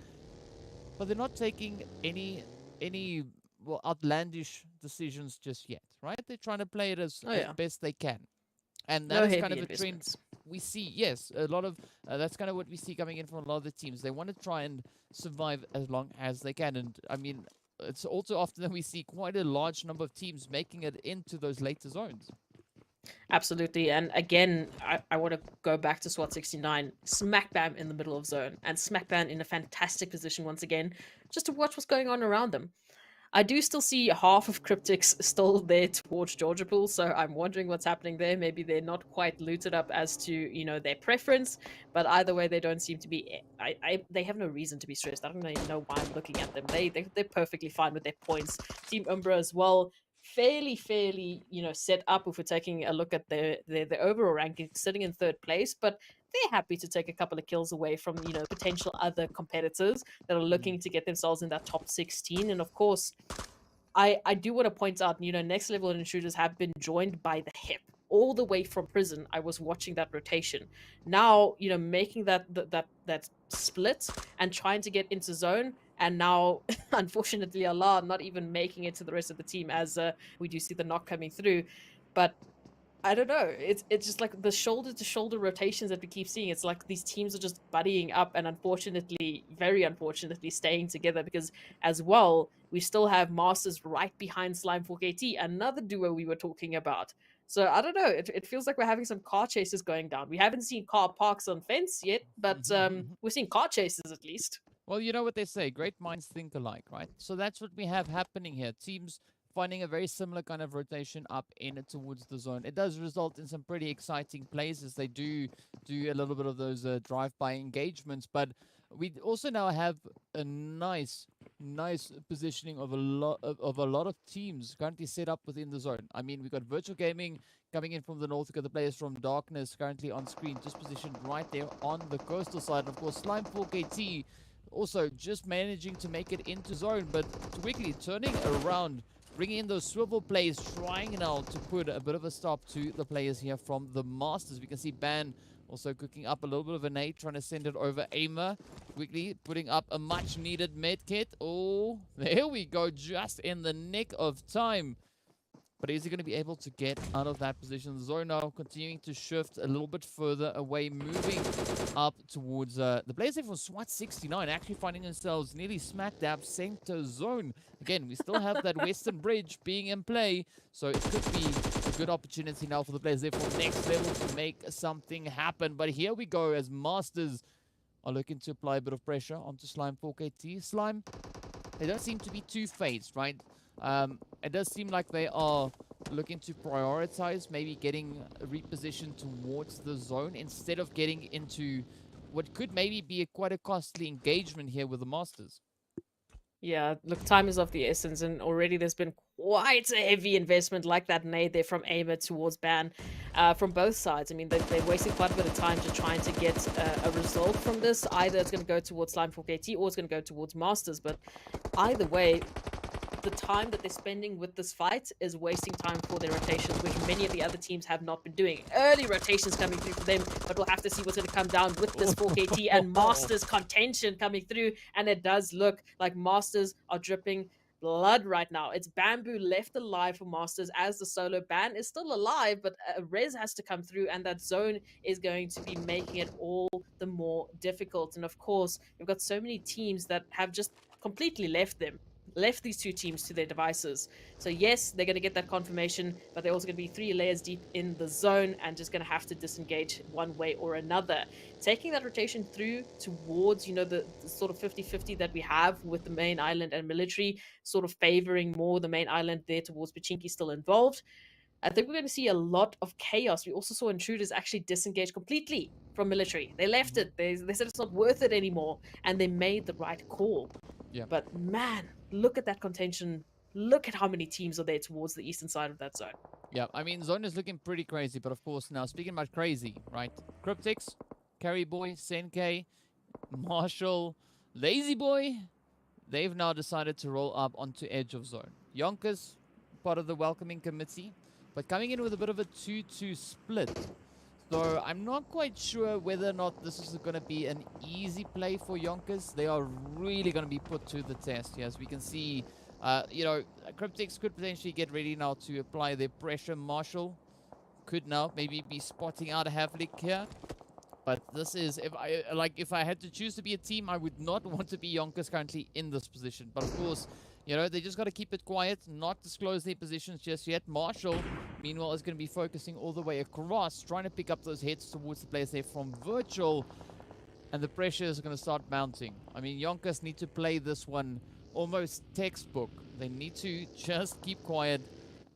but they're not taking any well, outlandish decisions just yet, right? They're trying to play it as best they can. And that is kind of a trend we see. Yes, a lot of that's kind of what we see coming in from a lot of the teams. They want to try and survive as long as they can. And I mean, it's also often that we see quite a large number of teams making it into those later zones. Absolutely. And again, I want to go back to SWAT 69, smack bam in the middle of zone, and smack bam in a fantastic position once again, just to watch what's going on around them. I do still see half of Cryptics still there towards Georgia Pool, so I'm wondering what's happening there. Maybe they're not quite looted up as to, you know, their preference, but either way, they don't seem to be. They have no reason to be stressed. I don't even know why I'm looking at them. They're perfectly fine with their points. Team Umbra as well, fairly, you know, set up. If we're taking a look at their overall ranking, sitting in third place, but they're happy to take a couple of kills away from, you know, potential other competitors that are looking to get themselves in that top 16. And of course, I do want to point out, you know, Next Level Intruders have been joined by the hip all the way from prison. I was watching that rotation. Now, you know, making that split and trying to get into zone, and now, unfortunately, Allah not even making it to the rest of the team, as we do see the knock coming through. But I don't know. It's just like the shoulder-to-shoulder rotations that we keep seeing. It's like these teams are just buddying up and unfortunately, very unfortunately, staying together, because as well, we still have Masters right behind Slime 4KT, another duo we were talking about. So I don't know. It feels like we're having some car chases going down. We haven't seen car parks on fence yet, but we're seeing car chases at least. Well, you know what they say, great minds think alike, right? So that's what we have happening here. Teams finding a very similar kind of rotation up in towards the zone. It does result in some pretty exciting plays as they do a little bit of those drive-by engagements, but we also now have a nice positioning of a lot of teams currently set up within the zone. I mean, we've got Virtual Gaming coming in from the north. We've got the players from Darkness currently on screen, just positioned right there on the coastal side. And of course, Slime 4KT also just managing to make it into zone, but quickly turning around, bringing in those swivel plays, trying now to put a bit of a stop to the players here from the Masters. We can see Ban also cooking up a little bit of a nade, trying to send it over Aimer. Quickly putting up a much-needed med kit. Oh, there we go, just in the nick of time. But is he going to be able to get out of that position? The zone now continuing to shift a little bit further away, moving up towards the players there from SWAT 69, actually finding themselves nearly smack dab center zone. Again, we still have that western bridge being in play, so it could be a good opportunity now for the players there from Next Level to make something happen. But here we go as Masters are looking to apply a bit of pressure onto Slime 4KT. Slime, they don't seem to be too phased, right? It does seem like they are looking to prioritize maybe getting repositioned towards the zone instead of getting into what could maybe be quite a costly engagement here with the Masters. Yeah, look, time is of the essence, and already there's been quite a heavy investment like that nade there from Aimer towards Ban from both sides. I mean, they're wasting quite a bit of time just trying to get a result from this. Either it's going to go towards Slime 4KT or it's going to go towards Masters, but either way, the time that they're spending with this fight is wasting time for their rotations, which many of the other teams have not been doing. Early rotations coming through for them, but we'll have to see what's going to come down with this 4KT and Masters contention coming through. And it does look like Masters are dripping blood right now. It's Bamboo left alive for Masters as the solo. Ban is still alive, but Rez has to come through, and that zone is going to be making it all the more difficult. And of course, we've got so many teams that have just completely left these two teams to their devices. So yes, they're going to get that confirmation, but they're also going to be 3 layers deep in the zone and just going to have to disengage one way or another. Taking that rotation through towards, you know, the sort of 50-50 that we have with the main island and military, sort of favoring more the main island there towards Pachinki still involved. I think we're going to see a lot of chaos. We also saw Intruders actually disengage completely from military. They left it. They said it's not worth it anymore, and they made the right call. Yeah. But man, look at that contention. Look at how many teams are there towards the eastern side of that zone. Yeah, I mean, zone is looking pretty crazy, but of course, now speaking about crazy, right? Cryptics, Carry Boy, Senke, Marshall, Lazy Boy, they've now decided to roll up onto edge of zone. YONKOUS, part of the welcoming committee, but coming in with a bit of a 2-2 split. So I'm not quite sure whether or not this is going to be an easy play for YONKOUS. They are really going to be put to the test. Yes, we can see, you know, Cryptics could potentially get ready now to apply their pressure. Marshall could now maybe be spotting out a Havlik here. But this is, if I had to choose to be a team, I would not want to be YONKOUS currently in this position. But of course, you know, they just got to keep it quiet, not disclose their positions just yet. Marshall, meanwhile, is going to be focusing all the way across, trying to pick up those hits towards the players there from Virtual. And the pressure is going to start mounting. I mean, YONKOUS need to play this one almost textbook. They need to just keep quiet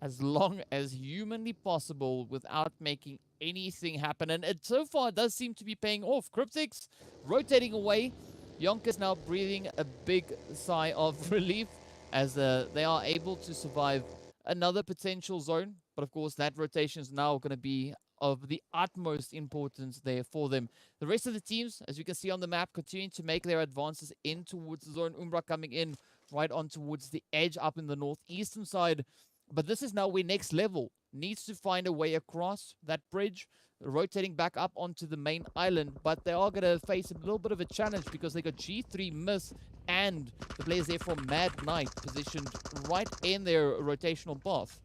as long as humanly possible without making anything happen. And it so far does seem to be paying off. Cryptics rotating away. YONKOUS now breathing a big sigh of relief as they are able to survive another potential zone. But of course, that rotation is now going to be of the utmost importance there for them. The rest of the teams, as you can see on the map, continuing to make their advances in towards the zone. Umbra coming in right on towards the edge up in the northeastern side. But this is now where Next Level needs to find a way across that bridge, rotating back up onto the main island. But they are going to face a little bit of a challenge because they got G3 Miss and the players there from Mad Knight positioned right in their rotational path.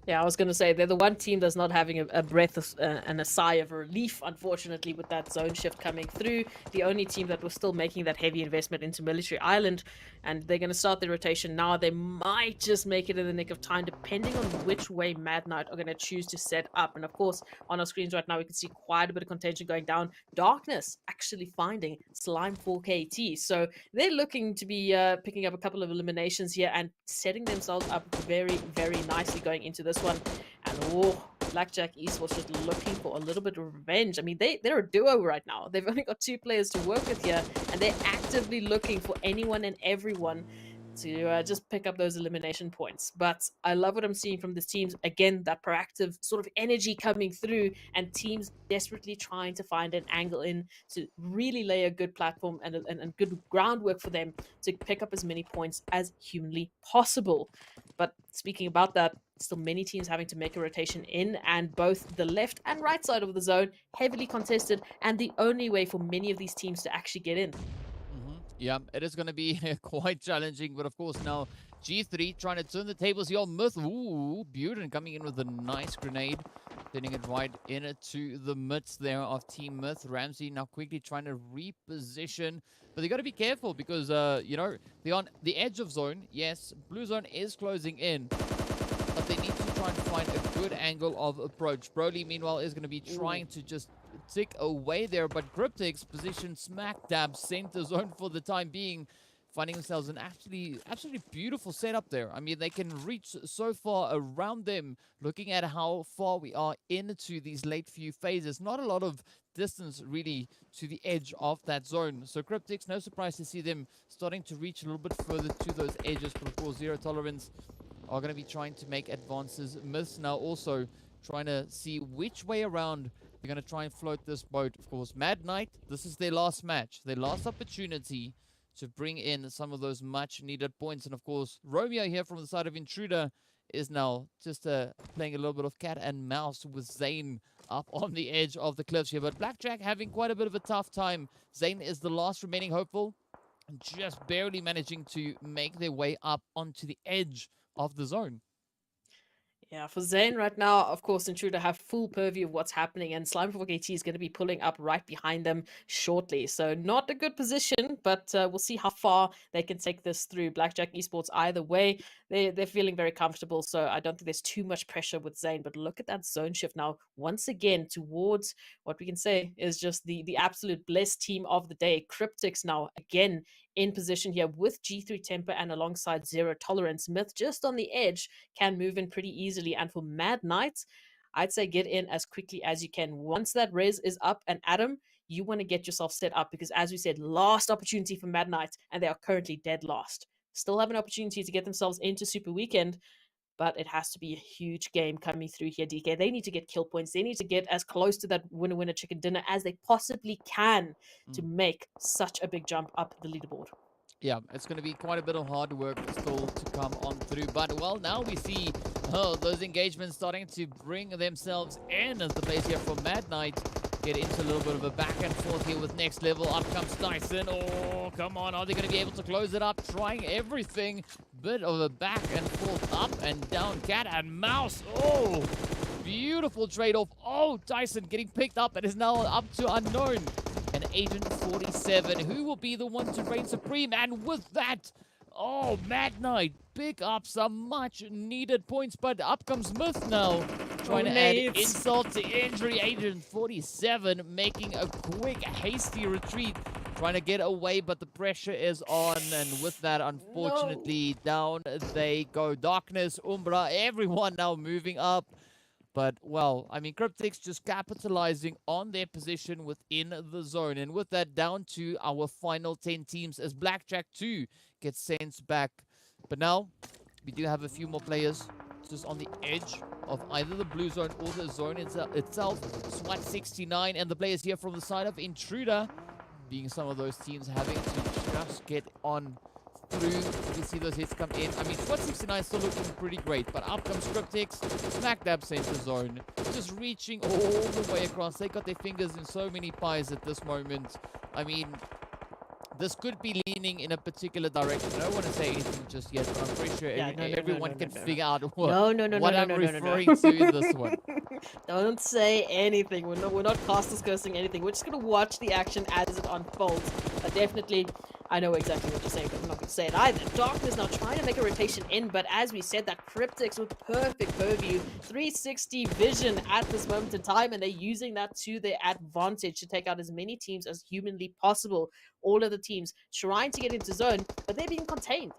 Yeah, I was going to say, they're the one team that's not having a breath of, and a sigh of relief, unfortunately, with that zone shift coming through. The only team that was still making that heavy investment into Military Island, and they're going to start their rotation now. They might just make it in the nick of time, depending on which way Mad Knight are going to choose to set up. And of course, on our screens right now, we can see quite a bit of contention going down. Darkness actually finding Slime 4KT. So they're looking to be picking up a couple of eliminations here and setting themselves up very, very nicely going into this one. And Blackjack Esports just looking for a little bit of revenge. I mean, they're a duo right now. They've only got 2 players to work with here, and they're actively looking for anyone and everyone to just pick up those elimination points. But I love what I'm seeing from this team. Again, that proactive sort of energy coming through, and teams desperately trying to find an angle in to really lay a good platform and good groundwork for them to pick up as many points as humanly possible. But speaking about that, still many teams having to make a rotation in, and both the left and right side of the zone heavily contested, and the only way for many of these teams to actually get in. Yeah, it is going to be quite challenging, but of course now G3 trying to turn the tables here on Myth. Ooh, Buren coming in with a nice grenade, turning it right into the midst there of Team Myth. Ramsey now quickly trying to reposition, but they got to be careful because, you know, they're on the edge of zone. Yes, blue zone is closing in, but they need to try and find a good angle of approach. Broly, meanwhile, is going to be trying to just tick away there, but Cryptics position smack dab center zone for the time being, finding themselves an absolutely beautiful setup there. I mean, they can reach so far around them. Looking at how far we are into these late few phases, not a lot of distance really to the edge of that zone. So Cryptics, no surprise to see them starting to reach a little bit further to those edges, but of course Zero Tolerance are going to be trying to make advances. Myths now also trying to see which way around they're going to try and float this boat. Of course, Mad Knight, this is their last match, their last opportunity to bring in some of those much needed points. And of course, Romeo here from the side of Intruder is now just playing a little bit of cat and mouse with Zane up on the edge of the cliffs here. But Blackjack having quite a bit of a tough time. Zane is the last remaining hopeful, just barely managing to make their way up onto the edge of the zone. Yeah, for Zane right now, of course, Intruder have full purview of what's happening, and Slime for KT is going to be pulling up right behind them shortly. So not a good position, but we'll see how far they can take this through. Blackjack Esports, either way, they're feeling very comfortable, so I don't think there's too much pressure with Zane. But look at that zone shift now, once again, towards what we can say is just the absolute blessed team of the day. Cryptics now, again, in position here with G3 Temper and alongside Zero Tolerance. Myth just on the edge can move in pretty easily. And for Mad Knight, I'd say get in as quickly as you can. Once that res is up and Adam, you want to get yourself set up because, as we said, last opportunity for Mad Knight, and they are currently dead last. Still have an opportunity to get themselves into Super Weekend, but it has to be a huge game coming through here, DK. They need to get kill points. They need to get as close to that winner chicken dinner as they possibly can to make such a big jump up the leaderboard. Yeah, it's going to be quite a bit of hard work still to come on through. But, well, now we see those engagements starting to bring themselves in as the players here from Mad Knight get into a little bit of a back and forth here with Next Level. Up comes Tyson. Oh, come on. Are they going to be able to close it up? Trying everything. Bit of a back and forth, up and down, cat and mouse. Oh, beautiful trade-off. Oh, Tyson getting picked up and is now up to unknown. And Agent 47, who will be the one to reign supreme? And with that, oh, Mad Knight pick up some much-needed points, but up comes Myth now, trying to add insult to injury. Agent 47 making a quick, hasty retreat, trying to get away, but the pressure is on, and with that, unfortunately, down they go. Darkness, Umbra, everyone now moving up. But, well, I mean, Cryptics just capitalizing on their position within the zone. And with that, down to our final 10 teams as Blackjack 2 gets sent back. But now, we do have a few more players just on the edge of either the blue zone or the zone itself. SWAT 69 and the players here from the side of Intruder being some of those teams having to just get on through. We see those hits come in. I mean, SWAT 69 still looking pretty great, but up comes Cryptics, smack dab center zone, just reaching all the way across. They got their fingers in so many pies at this moment. I mean, this could be leaning in a particular direction. I don't want to say anything just yet, but I'm pretty sure everyone can figure out what I'm referring to in this one. Don't say anything. We're not casters cursing anything. We're just going to watch the action as it unfolds. But definitely, I know exactly what you're saying, but I'm not going to say it either. Darkness now trying to make a rotation in, but as we said, that Cryptics with perfect purview, 360 vision at this moment in time, and they're using that to their advantage to take out as many teams as humanly possible. All of the teams trying to get into zone, but they're being contained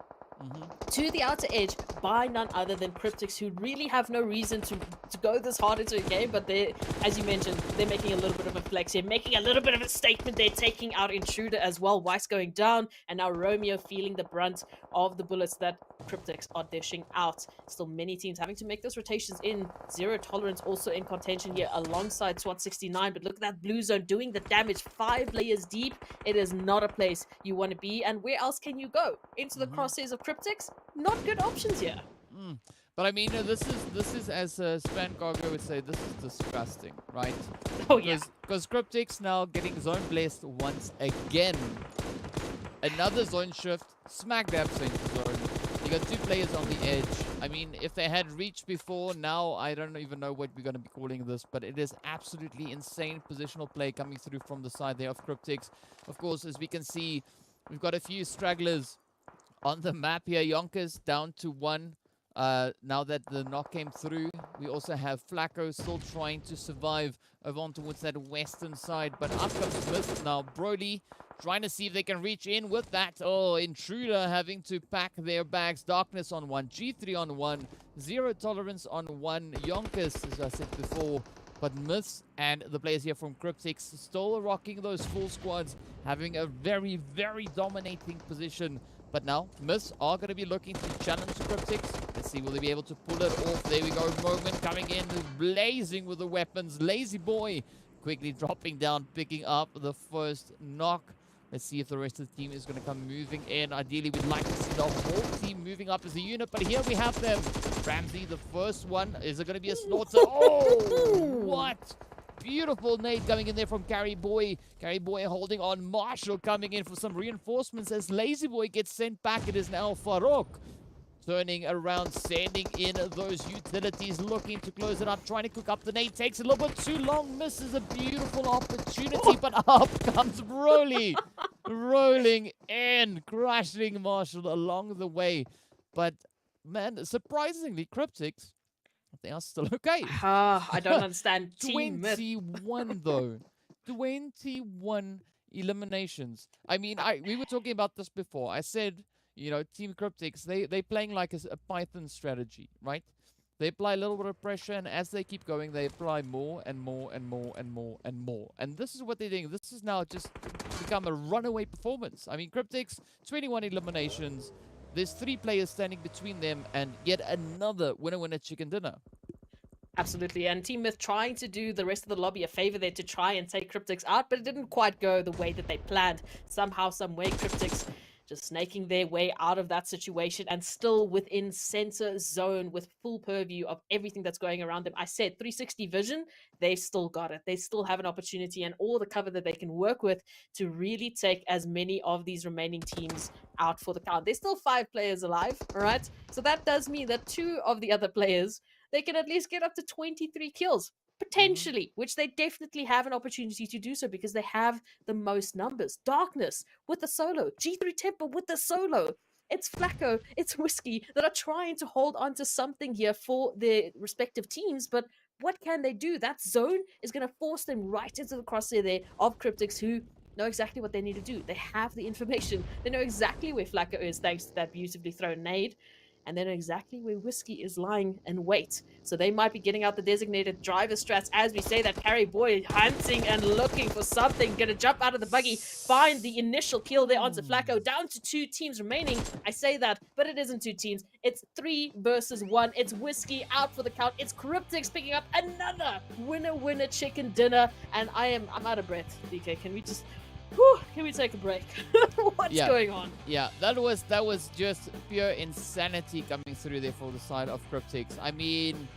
to the outer edge by none other than Cryptics, who really have no reason to go this hard into a game, but they, as you mentioned, they're making a little bit of a flex here, making a little bit of a statement. They're taking out Intruder as well. Weiss going down, and now Romeo feeling the brunt of the bullets that Cryptics are dishing out. Still many teams having to make those rotations in. Zero Tolerance also in contention here alongside SWAT 69, but look at that blue zone doing the damage 5 layers deep. It is not a place you want to be, and where else can you go? Into the crosshairs of Cryptics? Not good options here. But I mean, this is as Span Cargo would say, this is disgusting, right? Oh yeah. Because Cryptics now getting zone blessed once again. Another zone shift, smack dab center zone. You got 2 players on the edge. I mean, if they had reached before, now I don't even know what we're going to be calling this, but it is absolutely insane positional play coming through from the side there of Cryptics. Of course, as we can see, we've got a few stragglers on the map here. YONKOUS down to 1. Now that the knock came through, we also have Flacco still trying to survive over on towards that western side. But up comes Myth now. Broly trying to see if they can reach in with that. Oh, Intruder having to pack their bags. Darkness on 1, G3 on 1, Zero Tolerance on 1. YONKOUS, as I said before. But Myths and the players here from Cryptics still rocking those full squads, having a very, very dominating position. But now, Myths are going to be looking to challenge Cryptics. Let's see, will they be able to pull it off? There we go, Moment coming in, blazing with the weapons. Lazy Boy quickly dropping down, picking up the first knock. Let's see if the rest of the team is going to come moving in. Ideally, we'd like to see the whole team moving up as a unit, but here we have them. Ramsey, the first one. Is it going to be a slaughter? Oh, what? Beautiful nade coming in there from Carry Boy. Carry Boy holding on. Marshall coming in for some reinforcements as Lazy Boy gets sent back. It is now Farouk turning around, sending in those utilities, looking to close it up, trying to cook up the nade. Takes a little bit too long, misses a beautiful opportunity, but up comes Broly. Rolling in, crushing Marshall along the way. But, man, surprisingly, Cryptics, they are still okay. I don't understand team myth. 21, though. 21 eliminations. I mean, we were talking about this before. I said, you know, Team Cryptics, they playing like a Python strategy, right? They apply a little bit of pressure, and as they keep going, they apply more and more and more and more and more. And this is what they're doing. This is now just become a runaway performance. I mean, Cryptics, 21 eliminations. There's 3 players standing between them, and yet another winner-winner chicken dinner. Absolutely, and Team Myth trying to do the rest of the lobby a favor there to try and take Cryptics out, but it didn't quite go the way that they planned. Somehow, some way, Cryptics just snaking their way out of that situation and still within center zone with full purview of everything that's going around them. I said 360 vision, they've still got it. They still have an opportunity and all the cover that they can work with to really take as many of these remaining teams out for the count. There's still 5 players alive, all right? So that does mean that 2 of the other players, they can at least get up to 23 kills. Potentially, which they definitely have an opportunity to do so because they have the most numbers. Darkness with the solo, G3 Temper with the solo. It's Flacco, it's Whiskey that are trying to hold on to something here for their respective teams, but what can they do? That zone is going to force them right into the crosshair there of Cryptics, who know exactly what they need to do. They have the information. They know exactly where Flacco is thanks to that beautifully thrown nade. And they know exactly where Whiskey is lying in wait. So they might be getting out the designated driver strats as we say that Carry Boy hunting and looking for something. Gonna jump out of the buggy, find the initial kill there onto Flacco. Down to 2 teams remaining. I say that, but it isn't 2 teams. It's 3 versus 1. It's Whiskey out for the count. It's Cryptics picking up another winner chicken dinner. And I'm out of breath, DK. Can we just... Whew, can we take a break? What's going on? Yeah, that was just pure insanity coming through there for the side of Cryptics. I mean,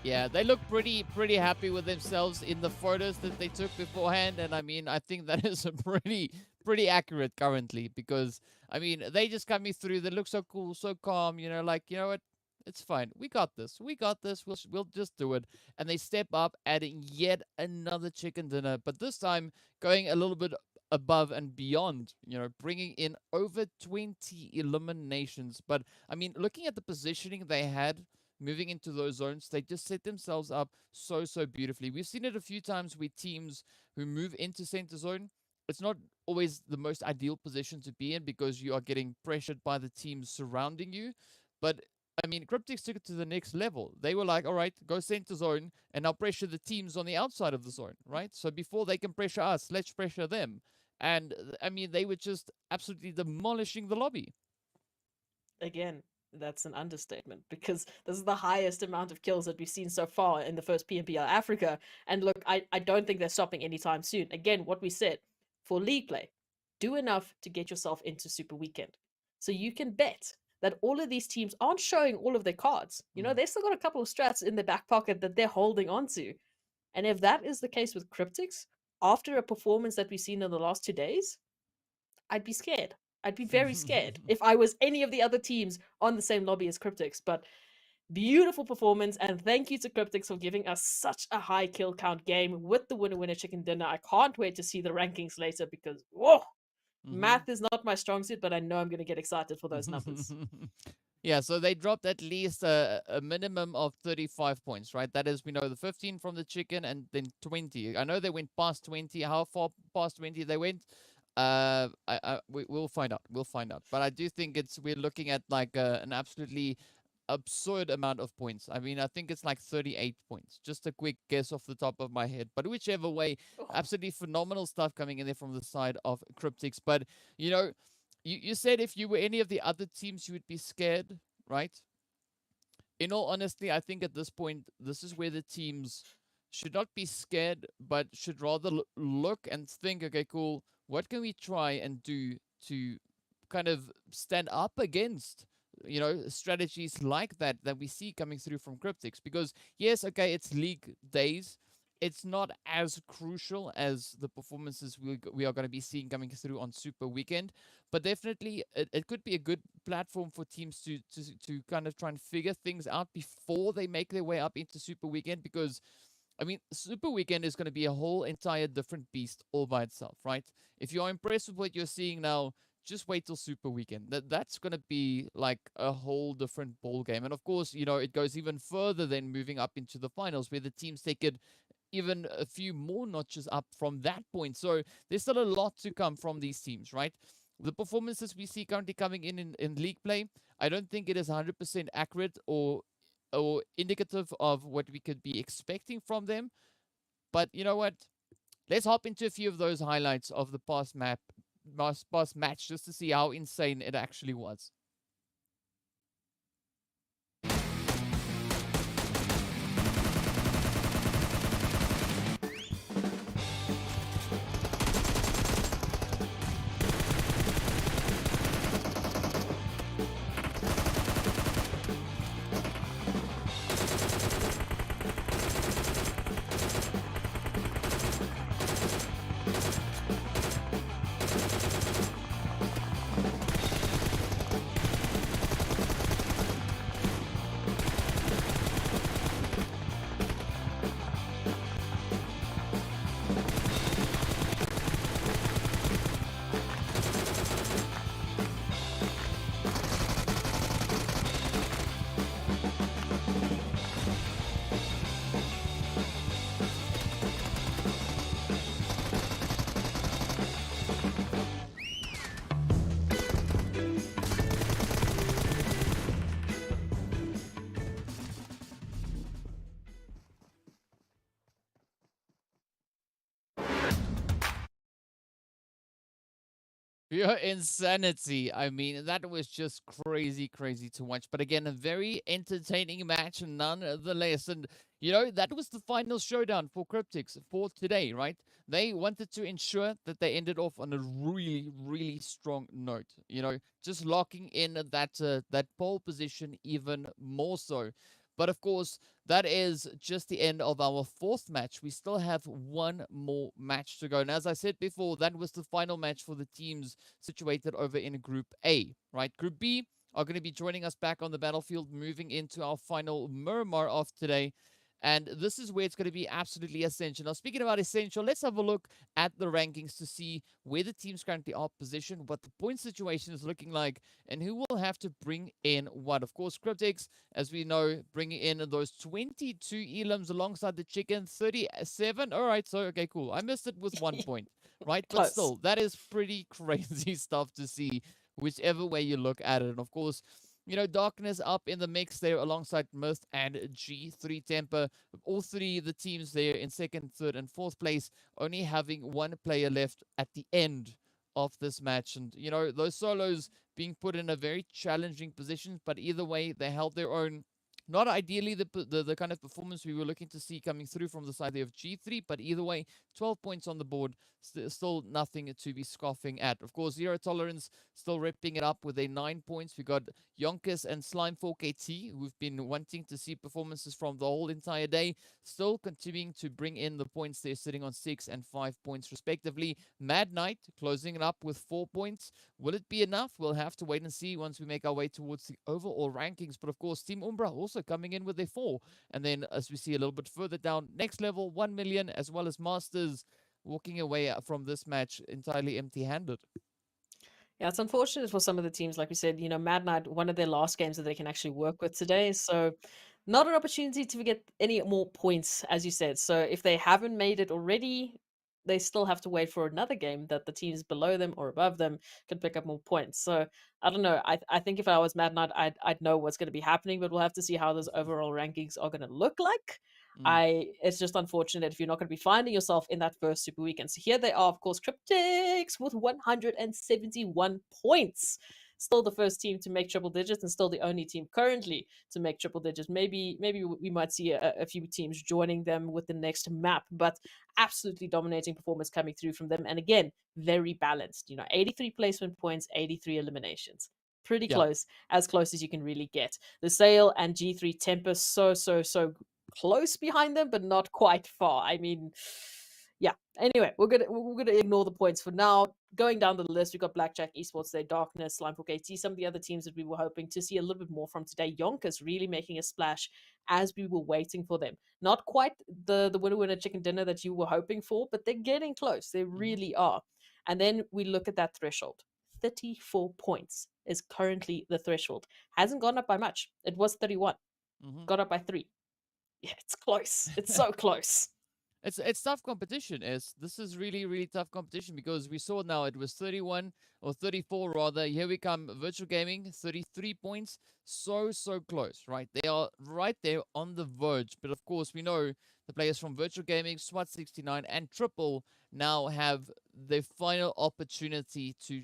yeah, they look pretty happy with themselves in the photos that they took beforehand, and I mean, I think that is a pretty accurate currently because I mean, they just coming through. They look so cool, so calm. You know, like you know what. It's fine. We got this. We got this. We'll just do it. And they step up, adding yet another chicken dinner. But this time, going a little bit above and beyond, you know, bringing in over 20 eliminations. But, I mean, looking at the positioning they had, moving into those zones, they just set themselves up so beautifully. We've seen it a few times with teams who move into center zone. It's not always the most ideal position to be in because you are getting pressured by the teams surrounding you. But I mean, Cryptics took it to the next level. They were like, all right, go center zone and now pressure the teams on the outside of the zone, right? So before they can pressure us, let's pressure them. And, I mean, they were just absolutely demolishing the lobby. Again, that's an understatement because this is the highest amount of kills that we've seen so far in the first PMPL Africa. And look, I don't think they're stopping anytime soon. Again, what we said, for league play, do enough to get yourself into Super Weekend. So you can bet that all of these teams aren't showing all of their cards. You know, they've still got a couple of strats in their back pocket that they're holding on to. And if that is the case with Cryptics, after a performance that we've seen in the last 2 days, I'd be scared. I'd be very scared if I was any of the other teams on the same lobby as Cryptics. But beautiful performance, and thank you to Cryptics for giving us such a high kill count game with the winner chicken dinner. I can't wait to see the rankings later because, whoa! Math is not my strong suit, but I know I'm going to get excited for those numbers. Yeah, so they dropped at least a minimum of 35 points, right? That is, we know the 15 from the chicken and then 20. I know they went past 20. How far past 20 they went? We'll find out. We'll find out. But I do think we're looking at like an absolutely absurd amount of points. I mean, I think it's like 38 points. Just a quick guess off the top of my head. But whichever way, absolutely phenomenal stuff coming in there from the side of Cryptics. But, you know, you said if you were any of the other teams, you would be scared, right? In all honesty, I think at this point, this is where the teams should not be scared, but should rather look and think, okay, cool, what can we try and do to kind of stand up against, you know, strategies like that we see coming through from Cryptics? Because yes, okay, it's league days, it's not as crucial as the performances we are going to be seeing coming through on Super Weekend, but definitely it could be a good platform for teams to kind of try and figure things out before they make their way up into Super Weekend, because I mean, Super Weekend is going to be a whole entire different beast all by itself, right? If you're impressed with what you're seeing now, just wait till Super Weekend. That's going to be like a whole different ball game. And of course, you know, it goes even further than moving up into the finals, where the teams take it even a few more notches up from that point. So there's still a lot to come from these teams, right? The performances we see currently coming in league play, I don't think it is 100% accurate or indicative of what we could be expecting from them. But you know what? Let's hop into a few of those highlights of the past match, just to see how insane it actually was. Pure insanity. I mean, that was just crazy, crazy to watch. But again, a very entertaining match, nonetheless. And, you know, that was the final showdown for Cryptics for today, right? They wanted to ensure that they ended off on a really, really strong note. You know, just locking in that pole position even more so. But of course, that is just the end of our fourth match. We still have one more match to go. And as I said before, that was the final match for the teams situated over in Group A, right? Group B are going to be joining us back on the battlefield, moving into our final Miramar of today. And this is where it's going to be absolutely essential. Now, speaking about essential, let's have a look at the rankings to see where the teams currently are positioned, what the point situation is looking like, and who will have to bring in what. Of course, Cryptics, as we know, bringing in those 22 elims alongside the chicken, 37. All right, so, okay, cool. I missed it with 1 point, right? But Close. still, that is pretty crazy stuff to see, whichever way you look at it. And of course, you know, Darkness up in the mix there alongside Myth and G3 Temper. All three the teams there in second, third, and fourth place, only having one player left at the end of this match. And, you know, those solos being put in a very challenging position, but either way, they held their own. Not ideally the kind of performance we were looking to see coming through from the side there of G3, but either way, 12 points on the board, still nothing to be scoffing at. Of course, Zero Tolerance still ripping it up with a 9 points. We got YONKOUS and Slime4KT, who've been wanting to see performances from the whole entire day, still continuing to bring in the points. They're sitting on 6 and 5 points respectively. Mad Knight closing it up with 4 points. Will it be enough? We'll have to wait and see once we make our way towards the overall rankings. But of course, Team Umbra also coming in with their 4. And then as we see a little bit further down, next level, 1 million, as well as Masters walking away from this match entirely empty-handed. Yeah, it's unfortunate for some of the teams, like we said, you know, Mad Knight, one of their last games that they can actually work with today. So not an opportunity to get any more points, as you said. So if they haven't made it already, they still have to wait for another game that the teams below them or above them can pick up more points. So I don't know. I think if I was Mad Knight, I'd know what's going to be happening, but we'll have to see how those overall rankings are going to look like. It's just unfortunate if you're not going to be finding yourself in that first Super Weekend. So here they are, of course, Cryptics with 171 points. Still the first team to make triple digits and still the only team currently to make triple digits. Maybe we might see a few teams joining them with the next map, but absolutely dominating performance coming through from them. And again, very balanced. You know, 83 placement points, 83 eliminations. Pretty Yeah. close as you can really get. Lusail and G3 Temper, so close behind them, but not quite far. I mean, yeah. Anyway, we're gonna ignore the points for now. Going down the list, we've got Blackjack Esports, their Darkness, Slimefork KT, some of the other teams that we were hoping to see a little bit more from today. YONKOUS really making a splash as we were waiting for them. Not quite the winner chicken dinner that you were hoping for, but they're getting close. They really are. And then we look at that threshold. 34 points is currently the threshold. Hasn't gone up by much. It was 31. Got up by 3. Yeah, it's close. It's so close. It's tough competition. This is really tough competition because we saw now it was 31 or 34 rather. Here we come, Virtual Gaming, 33 points. So close, right? They are right there on the verge. But of course, we know the players from Virtual Gaming, SWAT 69, and Triple now have their final opportunity to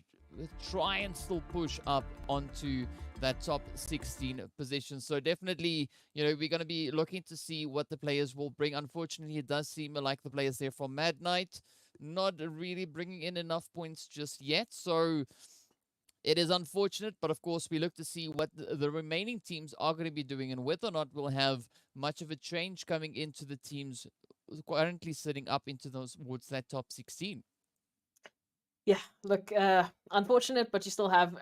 try and still push up onto that top 16 position. So definitely, we're going to be looking to see what the players will bring. Unfortunately, it does seem like the players there from Mad Knight not really bringing in enough points just yet. So it is unfortunate, but of course, we look to see what the remaining teams are going to be doing and whether or not we'll have much of a change coming into the teams currently sitting up into towards that top 16. Yeah, look, unfortunate, but you still have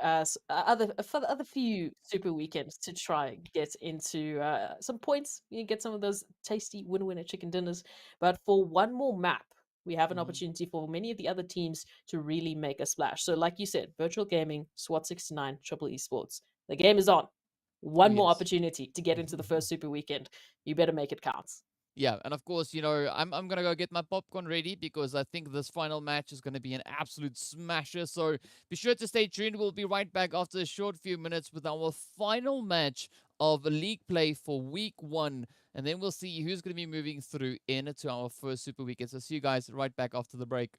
other few super weekends to try and get into some points. You get some of those tasty winner chicken dinners. But for one more map, we have an opportunity for many of the other teams to really make a splash. So like you said, Virtual Gaming, SWAT 69, Triple Esports. The game is on. One more opportunity to get into the first super weekend. You better make it count. Yeah, and of course, I'm going to go get my popcorn ready because I think this final match is going to be an absolute smasher. So be sure to stay tuned. We'll be right back after a short few minutes with our final match of league play for week 1. And then we'll see who's going to be moving through into our first super weekend. So see you guys right back after the break.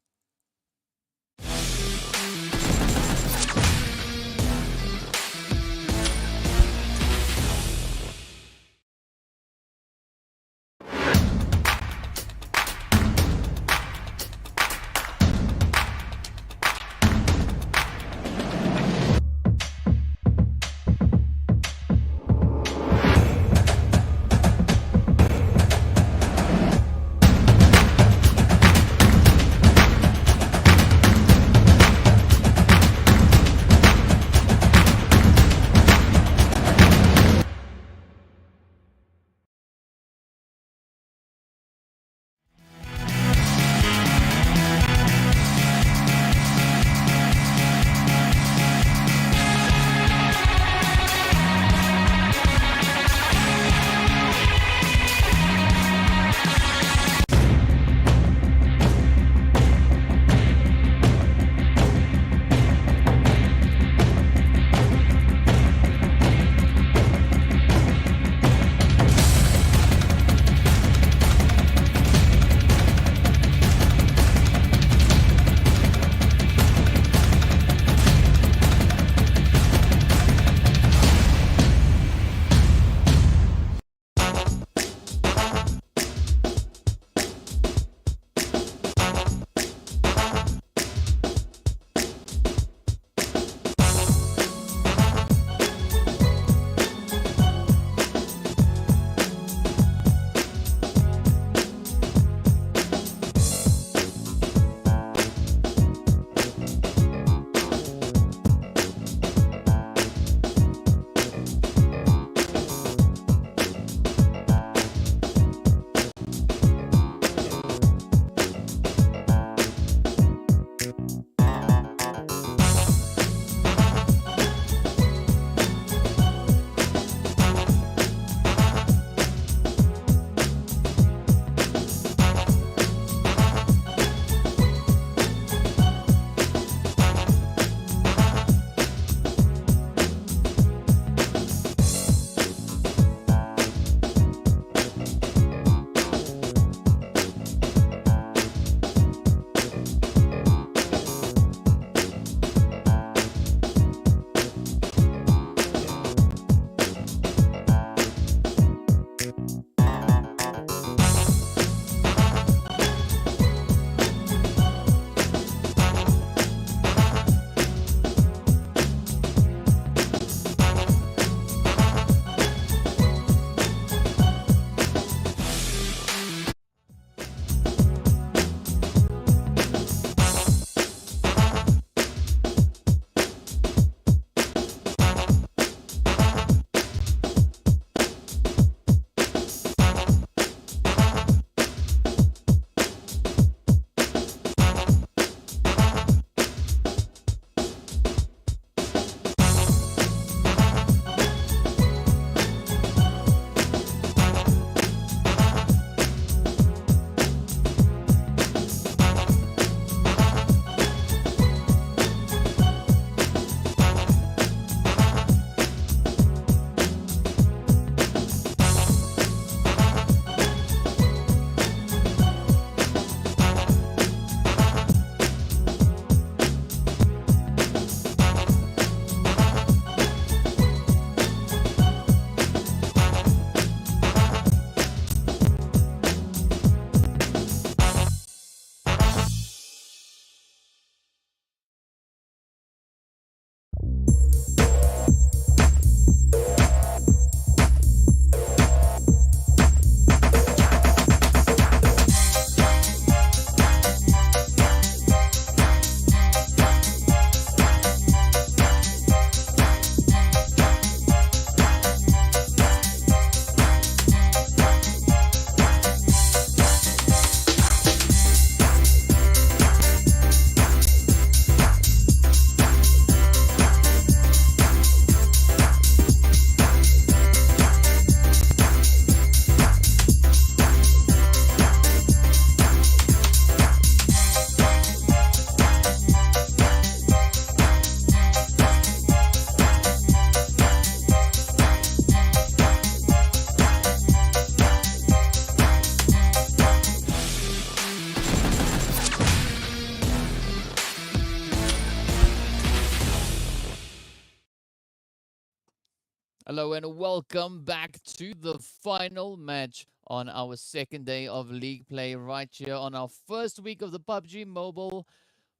Hello and welcome back to the final match on our second day of league play right here on our first week of the PUBG Mobile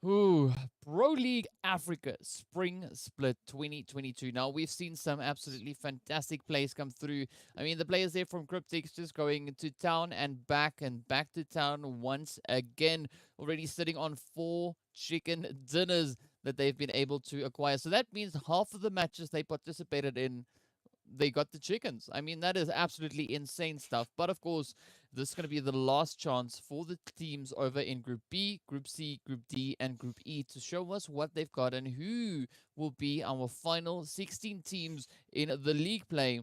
Pro League Africa Spring Split 2022. Now, we've seen some absolutely fantastic plays come through. I mean, the players there from Cryptics just going to town and back to town once again. Already sitting on 4 chicken dinners that they've been able to acquire. So that means half of the matches they participated in, they got the chickens. I mean, that is absolutely insane stuff. But of course, this is going to be the last chance for the teams over in Group B, Group C, Group D, and Group E to show us what they've got and who will be our final 16 teams in the league play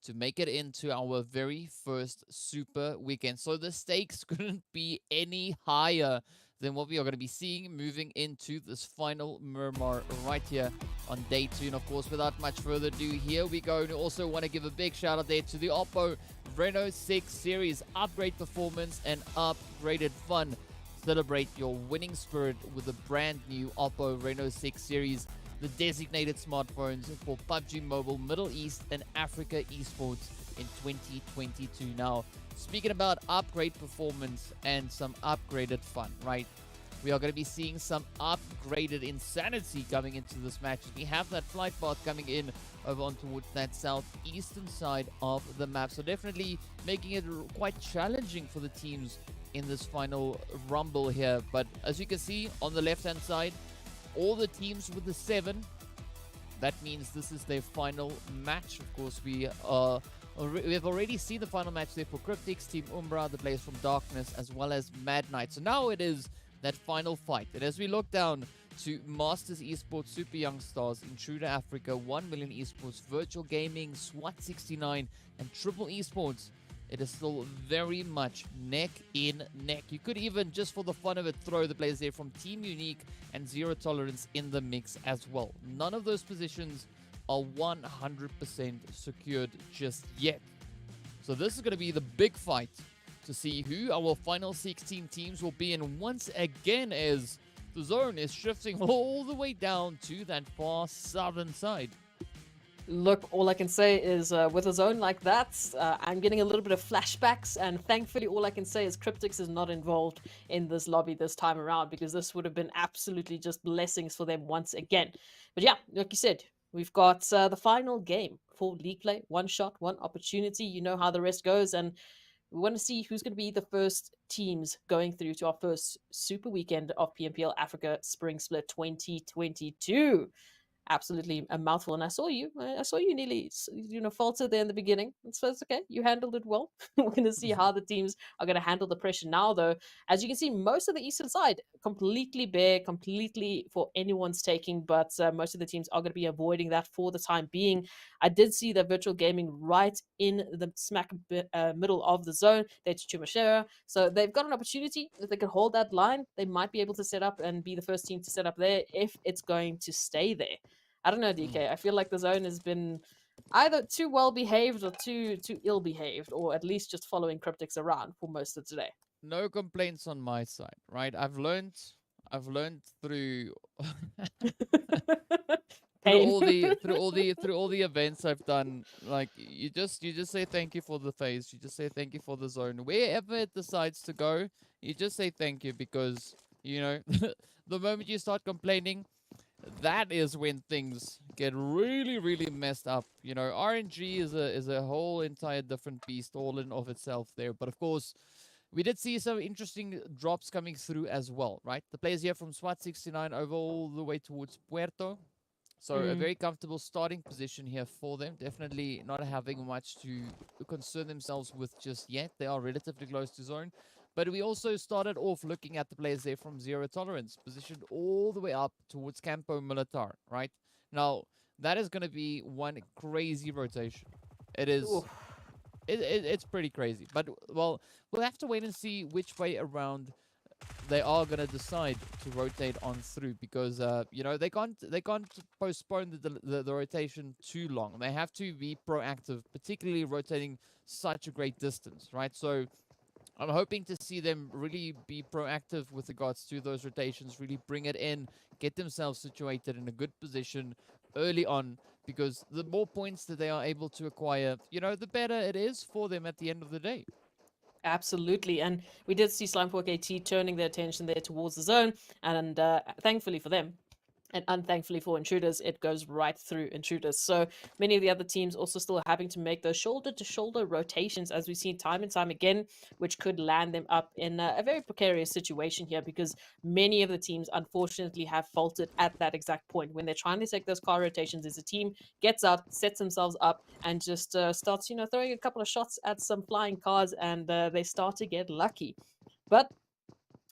to make it into our very first super weekend. So the stakes couldn't be any higher than what we are going to be seeing moving into this final Miramar right here on day 2. And of course, without much further ado, here we go. And also want to give a big shout out there to the Oppo Reno 6 series. Upgrade performance and upgraded fun. Celebrate your winning spirit with the brand new Oppo Reno 6 series, the designated smartphones for PUBG Mobile Middle East and Africa Esports in 2022. Now, speaking about upgrade performance and some upgraded fun, right? We are going to be seeing some upgraded insanity coming into this match. We have that flight path coming in over on towards that southeastern side of the map. So definitely making it quite challenging for the teams in this final rumble here. But as you can see on the left-hand side, all the teams with the 7, that means this is their final match. Of course, we have already seen the final match there for Cryptics, Team Umbra, the players from Darkness, as well as Mad Knight. So now it is that final fight. And as we look down to Masters Esports, Super Young Stars, INTRUDER Africa, 1 Million Esports, Virtual Gaming, SWAT 69, and Triple Esports, it is still very much neck in neck. You could even, just for the fun of it, throw the players there from Team Unique and Zero Tolerance in the mix as well. None of those positions are 100% secured just yet. So this is going to be the big fight to see who our final 16 teams will be. And once again, as the zone is shifting all the way down to that far southern side. Look, all I can say is with a zone like that, I'm getting a little bit of flashbacks, and thankfully all I can say is Cryptics is not involved in this lobby this time around, because this would have been absolutely just blessings for them once again. But yeah, like you said, we've got the final game for league play. One shot, one opportunity. You know how the rest goes, and we want to see who's going to be the first teams going through to our first super weekend of PMPL Africa Spring Split 2022. Absolutely a mouthful, and I saw you nearly falter there in the beginning. So it's okay, you handled it well. We're going to see how the teams are going to handle the pressure now, though. As you can see, most of the eastern side completely bare, completely for anyone's taking, but most of the teams are going to be avoiding that for the time being. I did see the Virtual Gaming right in the smack middle of the zone. That's Chumashera, so they've got an opportunity. If they can hold that line, they might be able to set up and be the first team to set up there if it's going to stay there. I don't know, DK. I feel like the zone has been either too well behaved or too ill behaved, or at least just following Cryptics around for most of today. No complaints on my side, right? I've learned through through all the events I've done. Like, you just say thank you for the phase. You just say thank you for the zone. Wherever it decides to go, you just say thank you, because you know the moment you start complaining, that is when things get really, really messed up. You know, RNG is a whole entire different beast all in of itself there. But of course, we did see some interesting drops coming through as well, right? The players here from SWAT 69 over all the way towards Puerto. So a very comfortable starting position here for them. Definitely not having much to concern themselves with just yet. They are relatively close to zone. But we also started off looking at the players there from Zero Tolerance, positioned all the way up towards Campo Militar, right? Now, that is going to be one crazy rotation. It is... It's pretty crazy. But, well, we'll have to wait and see which way around they are going to decide to rotate on through, because, you know, they can't postpone the rotation too long. They have to be proactive, particularly rotating such a great distance, right? So I'm hoping to see them really be proactive with regards to those rotations, really bring it in, get themselves situated in a good position early on, because the more points that they are able to acquire, the better it is for them at the end of the day. Absolutely. And we did see Slimefork AT turning their attention there towards the zone. And thankfully for them, and unthankfully for Intruders, it goes right through Intruders. So many of the other teams also still having to make those shoulder-to-shoulder rotations, as we've seen time and time again, which could land them up in a very precarious situation here, because many of the teams, unfortunately, have faltered at that exact point. When they're trying to take those car rotations, as a team gets out, sets themselves up, and just starts, throwing a couple of shots at some flying cars, and they start to get lucky. But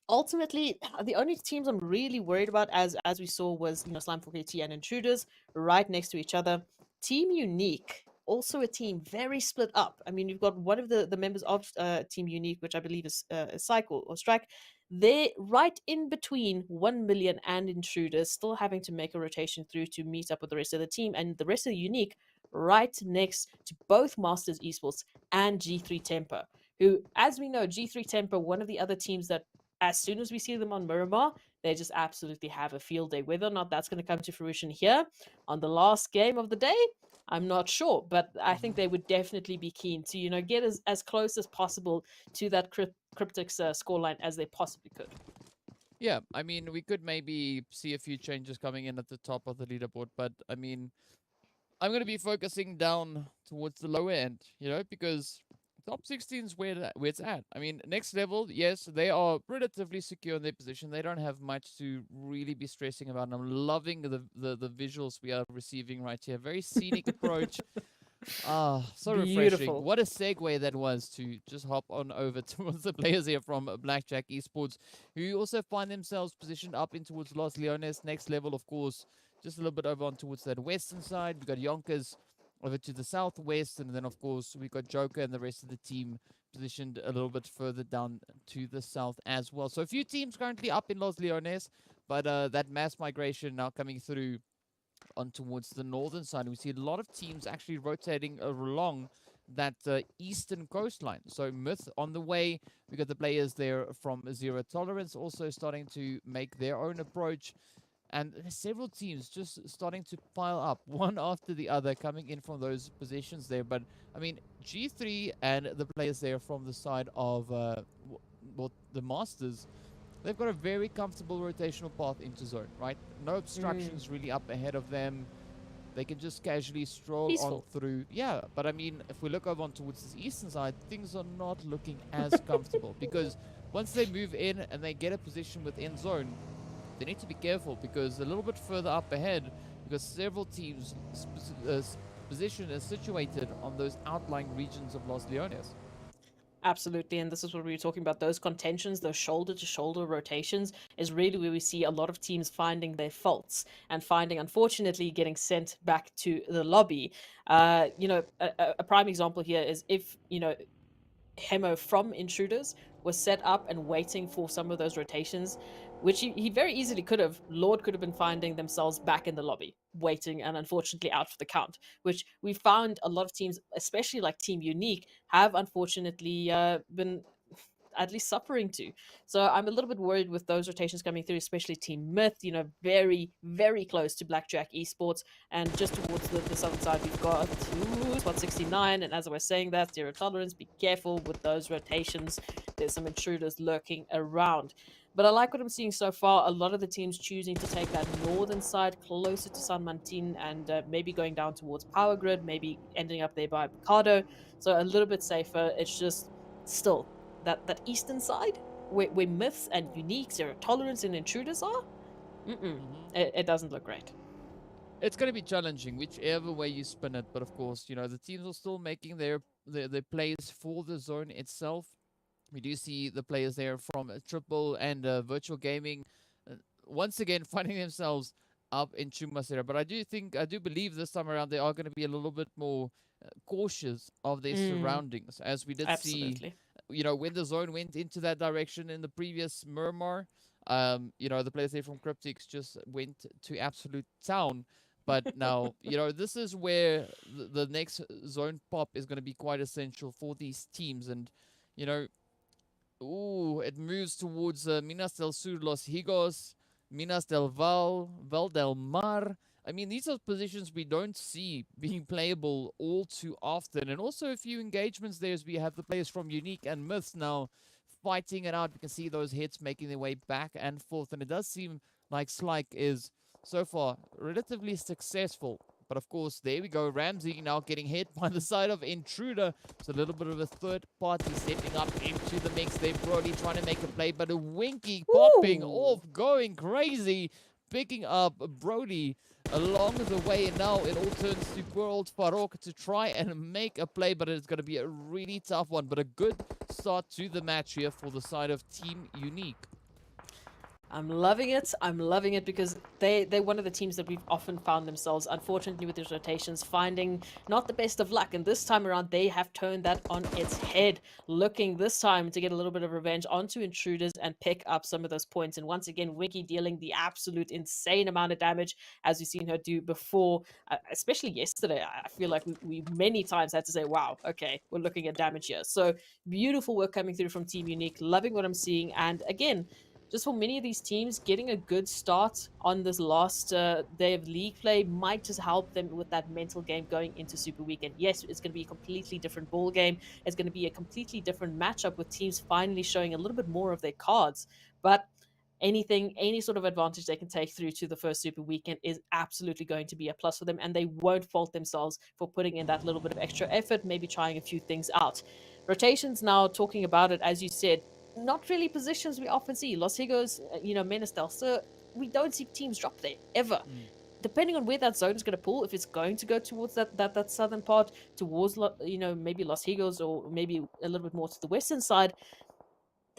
ultimately, the only teams I'm really worried about, as we saw, was Slimefork AT and Intruders right next to each other. Team Unique, also a team very split up. I mean, you've got one of the members of Team Unique, which I believe is Cycle or Strike. They're right in between 1 million and Intruders, still having to make a rotation through to meet up with the rest of the team, and the rest of the Unique right next to both Masters Esports and G3 Temper, who, as we know, G3 Temper, one of the other teams that as soon as we see them on Miramar, they just absolutely have a field day. Whether or not that's going to come to fruition here on the last game of the day, I'm not sure. But I think they would definitely be keen to, get as close as possible to that Cryptics scoreline as they possibly could. Yeah, I mean, we could maybe see a few changes coming in at the top of the leaderboard, but I mean, I'm going to be focusing down towards the lower end, because top 16 is where it's at. I mean, next level, yes, they are relatively secure in their position. They don't have much to really be stressing about. And I'm loving the visuals we are receiving right here. Very scenic approach. So refreshing. Beautiful. What a segue that was to just hop on over towards the players here from Blackjack Esports, who also find themselves positioned up in towards Los Leones. Next level, of course, just a little bit over on towards that western side. We've got YONKOUS over to the southwest, and then of course we got Joker and the rest of the team positioned a little bit further down to the south as well. So a few teams currently up in Los Leones, but that mass migration now coming through on towards the northern side. We see a lot of teams actually rotating along that eastern coastline. So Myth on the way. We got the players there from Zero Tolerance also starting to make their own approach. And several teams just starting to pile up, one after the other, coming in from those positions there. But, I mean, G3 and the players there from the side of the Masters, they've got a very comfortable rotational path into zone, right? No obstructions really up ahead of them. They can just casually stroll Peaceful. on through. Yeah, but, I mean, if we look over on towards this eastern side, things are not looking as comfortable. Because once they move in and they get a position within zone, they need to be careful, because a little bit further up ahead, because several teams positioned and situated on those outlying regions of Los Leones. Absolutely, and this is what we were talking about. Those contentions, those shoulder-to-shoulder rotations, is really where we see a lot of teams finding their faults and finding, unfortunately, getting sent back to the lobby. A prime example here is if, Hemo from Intruders was set up and waiting for some of those rotations, which he very easily could have. Lord could have been finding themselves back in the lobby, waiting, and unfortunately out for the count, which we found a lot of teams, especially like Team Unique, have unfortunately been at least suffering to. So I'm a little bit worried with those rotations coming through, especially Team Myth, very, very close to Blackjack Esports. And just towards the southern side, we've got SWAT 69. And as I was saying that, Zero Tolerance, be careful with those rotations. There's some Intruders lurking around. But I like what I'm seeing so far. A lot of the teams choosing to take that northern side closer to San Martin and maybe going down towards Power Grid, maybe ending up there by Picado. So a little bit safer. It's just still that eastern side where Myths and Unique, Zero Tolerance, and Intruders are, it doesn't look great. It's going to be challenging, whichever way you spin it. But of course, the teams are still making their plays for the zone itself. We do see the players there from Triple and Virtual Gaming once again finding themselves up in Chumasera. But I do believe this time around they are going to be a little bit more cautious of their surroundings, as we did see. When the zone went into that direction in the previous Miramar, the players there from Cryptics just went to absolute town. But now, this is where the next zone pop is going to be quite essential for these teams. And, it moves towards Minas del Sur, Los Higos, Minas del Val del Mar. I mean, these are positions we don't see being playable all too often. And also a few engagements there as we have the players from Unique and Myths now fighting it out. We can see those hits making their way back and forth. And it does seem like Slyke is, so far, relatively successful. But of course, there we go. Ramsey now getting hit by the side of Intruder. It's a little bit of a third party stepping up into the mix there. Brody trying to make a play, but a Winky popping off, going crazy, picking up Brody along the way. And now it all turns to poor old Farouk to try and make a play, but it's going to be a really tough one. But a good start to the match here for the side of Team Unique. I'm loving it. I'm loving it because they're one of the teams that we've often found themselves, unfortunately, with these rotations, finding not the best of luck. And this time around, they have turned that on its head, looking this time to get a little bit of revenge onto Intruders and pick up some of those points. And once again, Winky dealing the absolute insane amount of damage, as we've seen her do before, especially yesterday. I feel like we many times had to say, wow, okay, we're looking at damage here. So beautiful work coming through from Team Unique. Loving what I'm seeing. And again, just for many of these teams, getting a good start on this last day of league play might just help them with that mental game going into Super Weekend. Yes, it's going to be a completely different ball game. It's going to be a completely different matchup with teams finally showing a little bit more of their cards. But any sort of advantage they can take through to the first Super Weekend is absolutely going to be a plus for them, and they won't fault themselves for putting in that little bit of extra effort, maybe trying a few things out. Rotations now, talking about it, as you said, not really positions we often see. Los Higos, Menestel. So we don't see teams drop there ever. Depending on where that zone is going to pull, if it's going to go towards that southern part, towards maybe Los Higos, or maybe a little bit more to the western side,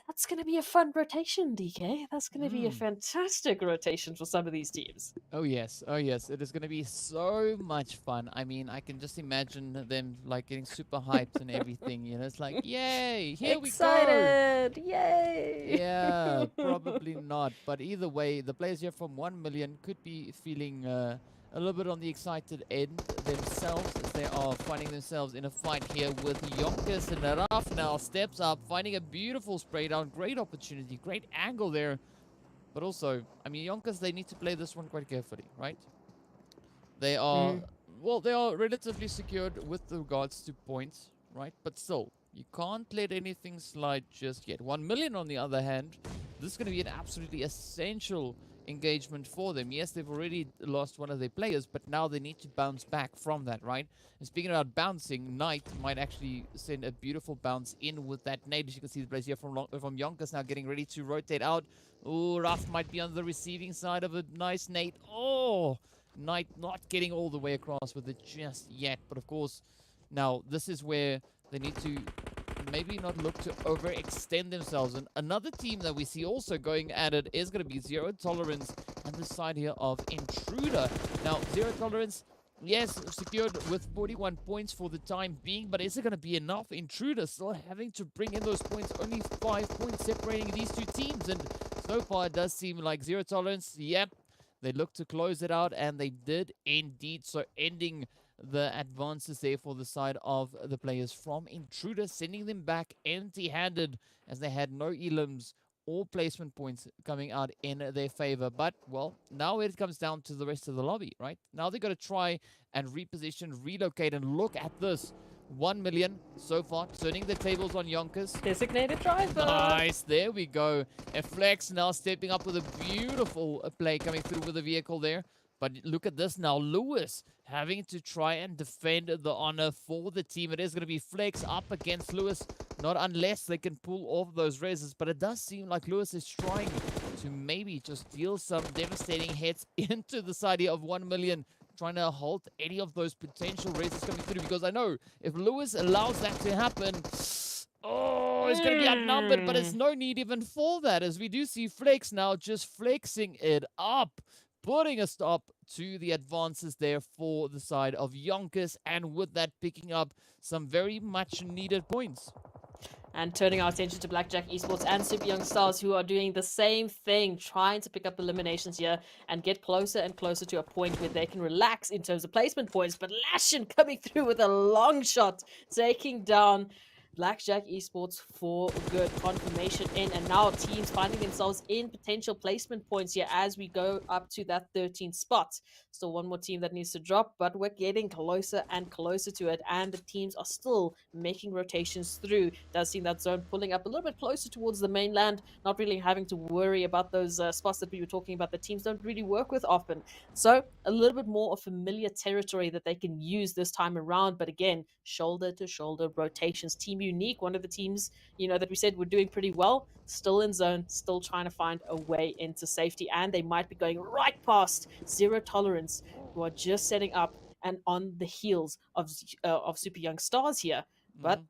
that's going to be a fun rotation, DK. That's going to be a fantastic rotation for some of these teams. Oh yes, it is going to be so much fun. I mean, I can just imagine them like getting super hyped and everything. It's like, yay, here we go. Excited, yay. Yeah, probably not. But either way, the players here from 1 million could be feeling a little bit on the excited end themselves, as they are finding themselves in a fight here with YONKOUS. And Raf now steps up, finding a beautiful spray down. Great opportunity, great angle there. But also, I mean, YONKOUS, they need to play this one quite carefully, right? They are, they are relatively secured with regards to points, right? But still, you can't let anything slide just yet. 1 million, on the other hand, this is going to be an absolutely essential engagement for them. Yes, they've already lost one of their players, but now they need to bounce back from that, right? And speaking about bouncing, Knight might actually send a beautiful bounce in with that nade. As you can see, the players here from YONKOUS now getting ready to rotate out. Oh, Raf might be on the receiving side of a nice nade. Oh, Knight not getting all the way across with it just yet. But of course, now this is where they need to maybe not look to overextend themselves. And another team that we see also going at it is going to be Zero Tolerance on the side here of Intruder. Now, Zero Tolerance, yes, secured with 41 points for the time being, but is it going to be enough? Intruder still having to bring in those points, only 5 points separating these two teams. And so far, it does seem like Zero Tolerance, yep, they look to close it out, and they did indeed. So ending the advances there for the side of the players from Intruder, sending them back empty-handed, as they had no elims or placement points coming out in their favor. But, well, now it comes down to the rest of the lobby, right? Now they've got to try and reposition, relocate, and look at this. 1 million so far, turning the tables on YONKOUS. Designated driver. Nice, there we go. And Flex now stepping up with a beautiful play coming through with the vehicle there. But look at this now, Lewis having to try and defend the honor for the team. It is going to be Flex up against Lewis, not unless they can pull off those reses. But it does seem like Lewis is trying to maybe just deal some devastating hits into the side here of 1 million, trying to halt any of those potential reses coming through. Because I know if Lewis allows that to happen, oh, it's going to be outnumbered. But there's no need even for that, as we do see Flex now just flexing it up, putting a stop to the advances there for the side of YONKOUS, and with that picking up some very much needed points. And turning our attention to Blackjack Esports and Super Young Stars, who are doing the same thing, trying to pick up eliminations here and get closer and closer to a point where they can relax in terms of placement points. But Lashin coming through with a long shot, taking down Blackjack Esports for good confirmation in, and now teams finding themselves in potential placement points here as we go up to that 13th spot. Still one more team that needs to drop, but we're getting closer and closer to it, and the teams are still making rotations through. Does seem that zone pulling up a little bit closer towards the mainland, not really having to worry about those spots that we were talking about that teams don't really work with often. So a little bit more of familiar territory that they can use this time around, but again, shoulder to shoulder rotations. Team Unique, one of the teams, that we said were doing pretty well, still in zone, still trying to find a way into safety, and they might be going right past Zero Tolerance, who are just setting up and on the heels of Super Young Stars here. But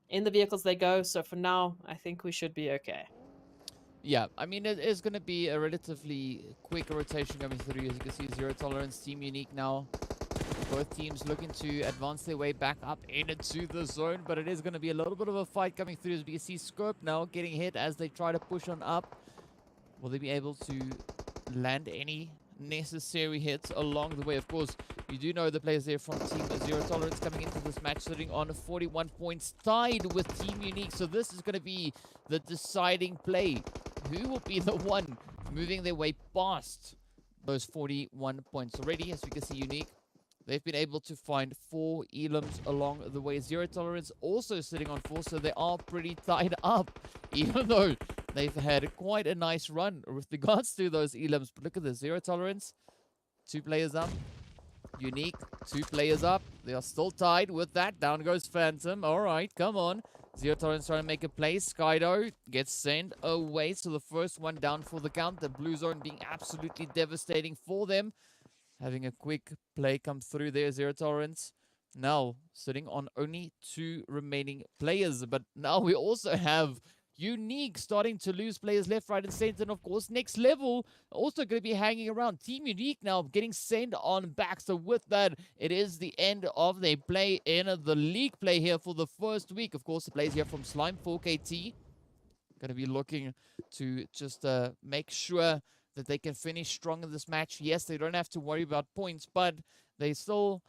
in the vehicles they go, so for now, I think we should be okay. Yeah, I mean, it is going to be a relatively quick rotation coming through. As you can see, Zero Tolerance, Team Unique now. Both teams looking to advance their way back up into the zone, but it is going to be a little bit of a fight coming through. As we can see, Scope now getting hit as they try to push on up. Will they be able to land any necessary hits along the way? Of course, you do know the players there from Team Zero Tolerance coming into this match sitting on 41 points, tied with Team Unique. So this is going to be the deciding play. Who will be the one moving their way past those 41 points already? As we can see, Unique, they've been able to find 4 elims along the way. Zero Tolerance also sitting on 4, so they are pretty tied up, even though they've had quite a nice run with regards to those elims. But look at this, Zero Tolerance, 2 players up. Unique, 2 players up. They are still tied with that. Down goes Phantom. All right, come on. Zero Tolerance trying to make a play. Skydo gets sent away. So the first one down for the count. The blue zone being absolutely devastating for them. Having a quick play come through there, Zero Tolerance. Now sitting on only 2 remaining players. But now we also have Unique starting to lose players left, right, and center. And of course, Next Level also going to be hanging around. Team Unique now getting sent on back. So with that, it is the end of their play in the league play here for the first week. Of course, the players here from Slime 4KT going to be looking to just make sure that they can finish strong in this match. Yes, they don't have to worry about points, but they still,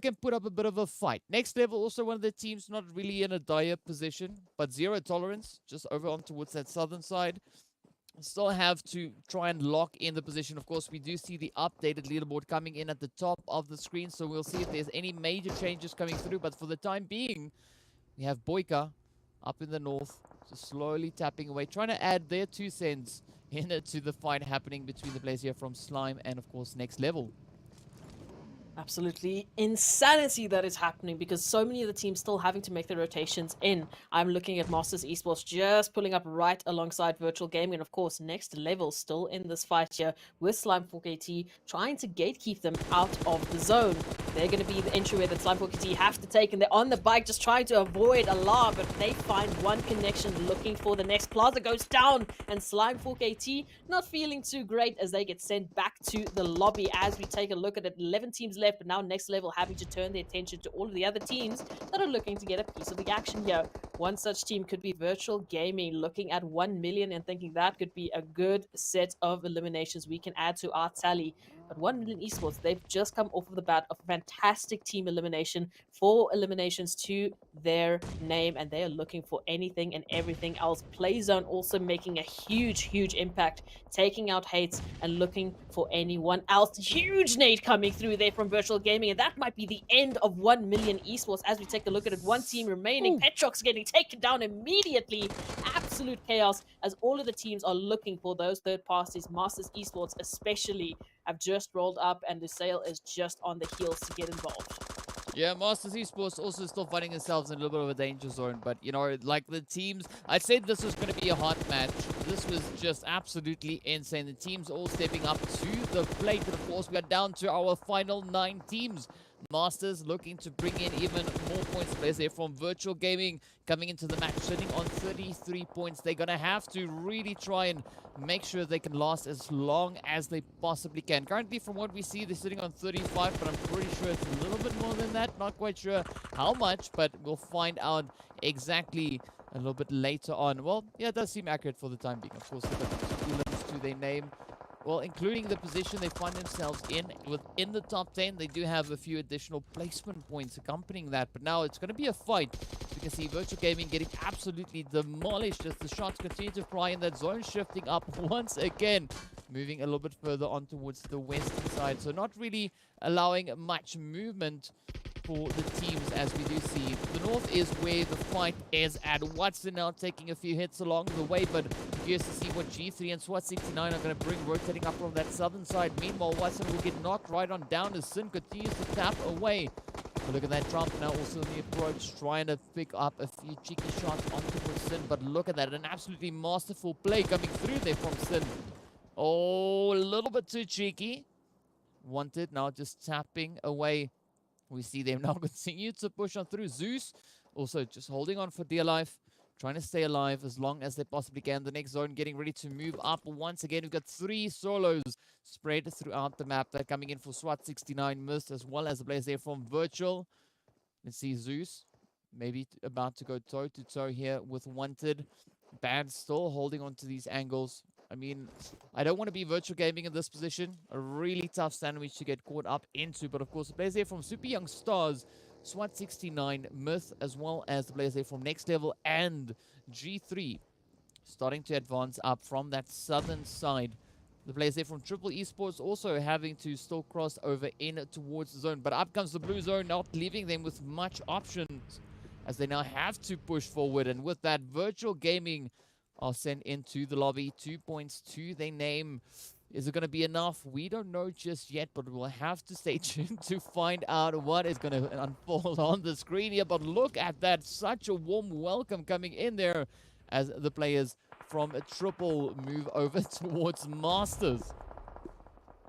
can put up a bit of a fight. Next Level, also one of the teams not really in a dire position, but Zero Tolerance, just over on towards that southern side, still have to try and lock in the position. Of course, we do see the updated leaderboard coming in at the top of the screen, so we'll see if there's any major changes coming through, but for the time being, we have Boyka up in the north, just slowly tapping away, trying to add their 2 cents into the fight happening between the players here from Slime and, of course, Next Level. Absolutely insanity that is happening because so many of the teams still having to make their rotations in. I'm looking at Masters Esports just pulling up right alongside Virtual Gaming, and of course Next Level still in this fight here with Slime 4KT, trying to gatekeep them out of the zone. They're going to be the entryway that Slime 4KT have to take, and they're on the bike just trying to avoid a law, but they find one connection looking for the next. Plaza goes down, and Slime 4KT not feeling too great as they get sent back to the lobby. As we take a look at it, 11 teams left, but now Next Level having to turn their attention to all of the other teams that are looking to get a piece of the action here. One such team could be Virtual Gaming, looking at 1 million and thinking that could be a good set of eliminations we can add to our tally. But 1 million Esports, they've just come off of the bat of a fantastic team elimination, 4 eliminations to their name, and they are looking for anything and everything else. Playzone also making a huge impact, taking out Hates and looking for anyone else. Huge nade coming through there from Virtual Gaming, and that might be the end of 1 million Esports as we take a look at it. 1 team remaining. Petrox getting taken down immediately. Absolute chaos as all of the teams are looking for those third parties. Masters Esports especially have just rolled up, and Lusail is just on the heels to get involved. Yeah, Masters Esports also still finding themselves in a little bit of a danger zone, but like the teams, I said this was going to be a hot match. This was just absolutely insane. The teams all stepping up to the plate, and of course we are down to our final 9 teams. Masters looking to bring in even more points. Players there from Virtual Gaming coming into the match sitting on 33 points. They're going to have to really try and make sure they can last as long as they possibly can. Currently, from what we see, they're sitting on 35, but I'm pretty sure it's a little bit more than that. Not quite sure how much, but we'll find out exactly a little bit later on. Well, yeah, it does seem accurate for the time being. Of course, they've got 2 limits to their name. well, including the position they find themselves in within the top 10, they do have a few additional placement points accompanying that. But now it's going to be a fight. You can see Virtual Gaming getting absolutely demolished as the shots continue to fly in that zone, shifting up once again, moving a little bit further on towards the western side. So not really allowing much movement for the teams, as we do see. The north is where the fight is at. Watson now taking a few hits along the way, but curious to see what G3 and SWAT 69 are going to bring, rotating up from that southern side. Meanwhile, Watson will get knocked right on down as Sin continues to tap away. But look at that drop now, also in the approach, trying to pick up a few cheeky shots onto Sin. But look at that, an absolutely masterful play coming through there from Sin. Oh, a little bit too cheeky. Wanted now just tapping away. We see them now continue to push on through. Zeus also just holding on for dear life, trying to stay alive as long as they possibly can. The next zone getting ready to move up once again. We've got 3 solos spread throughout the map. They're coming in for SWAT 69 Mist, as well as the players there from Virtual. Let's see Zeus maybe about to go toe-to-toe here with Wanted. Bad still holding on to these angles. I mean, I don't want to be Virtual Gaming in this position. A really tough sandwich to get caught up into. But of course, the players there from Super Young Stars, SWAT 69, Myth, as well as the players there from Next Level and G3 starting to advance up from that southern side. The players there from PMPL Esports also having to still cross over in towards the zone. But up comes the blue zone, not leaving them with much options as they now have to push forward. And with that, Virtual Gaming are sent into the lobby. 2 points to their name. Is it going to be enough? We don't know just yet, but we'll have to stay tuned to find out what is going to unfold on the screen here. But look at that. Such a warm welcome coming in there as the players from Triple move over towards Masters.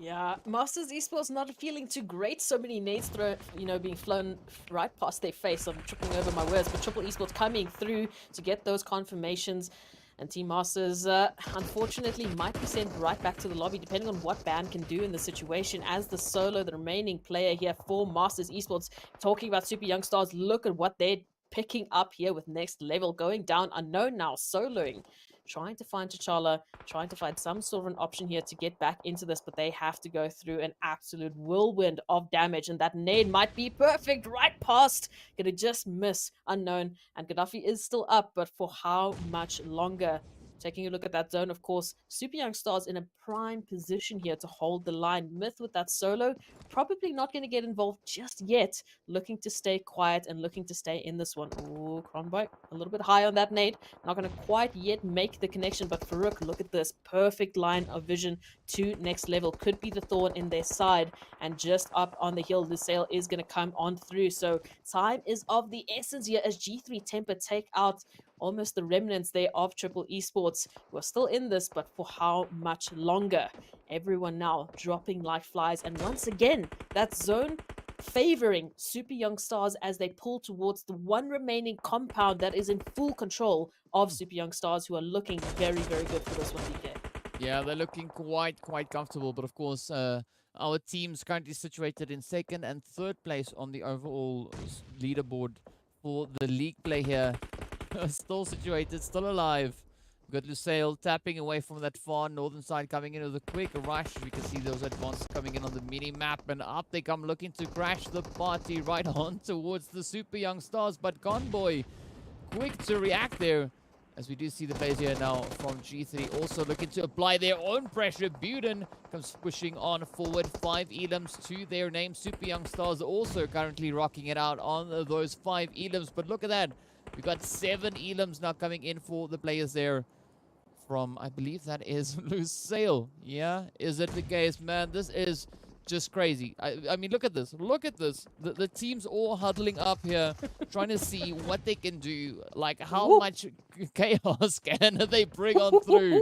Yeah, Masters Esports not feeling too great. So many nades being flown right past their face. I'm tripping over my words, but Triple Esports coming through to get those confirmations. And Team Masters, unfortunately, might be sent right back to the lobby, depending on what Ban can do in the situation. As the solo, the remaining player here for Masters Esports, talking about Super Young Stars, look at what they're picking up here with Next Level, going down unknown now, soloing. Trying to find T'Challa, trying to find some sort of an option here to get back into this, but they have to go through an absolute whirlwind of damage, and that nade might be perfect right past. Gonna just miss unknown, and Gaddafi is still up, but for how much longer? Taking a look at that zone, of course, Super Young Stars in a prime position here to hold the line. Myth with that solo, probably not going to get involved just yet. Looking to stay quiet and looking to stay in this one. Ooh, Kronbike, a little bit high on that nade. Not going to quite yet make the connection, but Farouk, look at this. Perfect line of vision to Next Level. Could be the thorn in their side. And just up on the hill, Lusail is going to come on through. So time is of the essence here as G3 Temper take out almost the remnants there of PMPL Esports. We're still in this, but for how much longer? Everyone now dropping like flies. And once again, that zone favoring Super Young Stars as they pull towards the one remaining compound that is in full control of Super Young Stars, who are looking very, very good for this one, DK. Yeah, they're looking quite comfortable. But of course, our team's currently situated in 2nd and 3rd place on the overall leaderboard for the league play here. Still situated, still alive. We've got Lusail tapping away from that far northern side, coming in with a quick rush. We can see those advances coming in on the mini-map, and up they come, looking to crash the party right on towards the Super Young Stars. But Convoy, quick to react there, as we do see the players here now from G3 also looking to apply their own pressure. Buden comes pushing on forward. 5 elims to their name. Super Young Stars also currently rocking it out on those 5 elims. But look at that. We've got 7 elims now coming in for the players there from, I believe that is Lusail. Yeah, is it the case, man? This is just crazy. I mean, look at this. Look at this. The team's all huddling up here, trying to see what they can do. Like, how much chaos can they bring on through?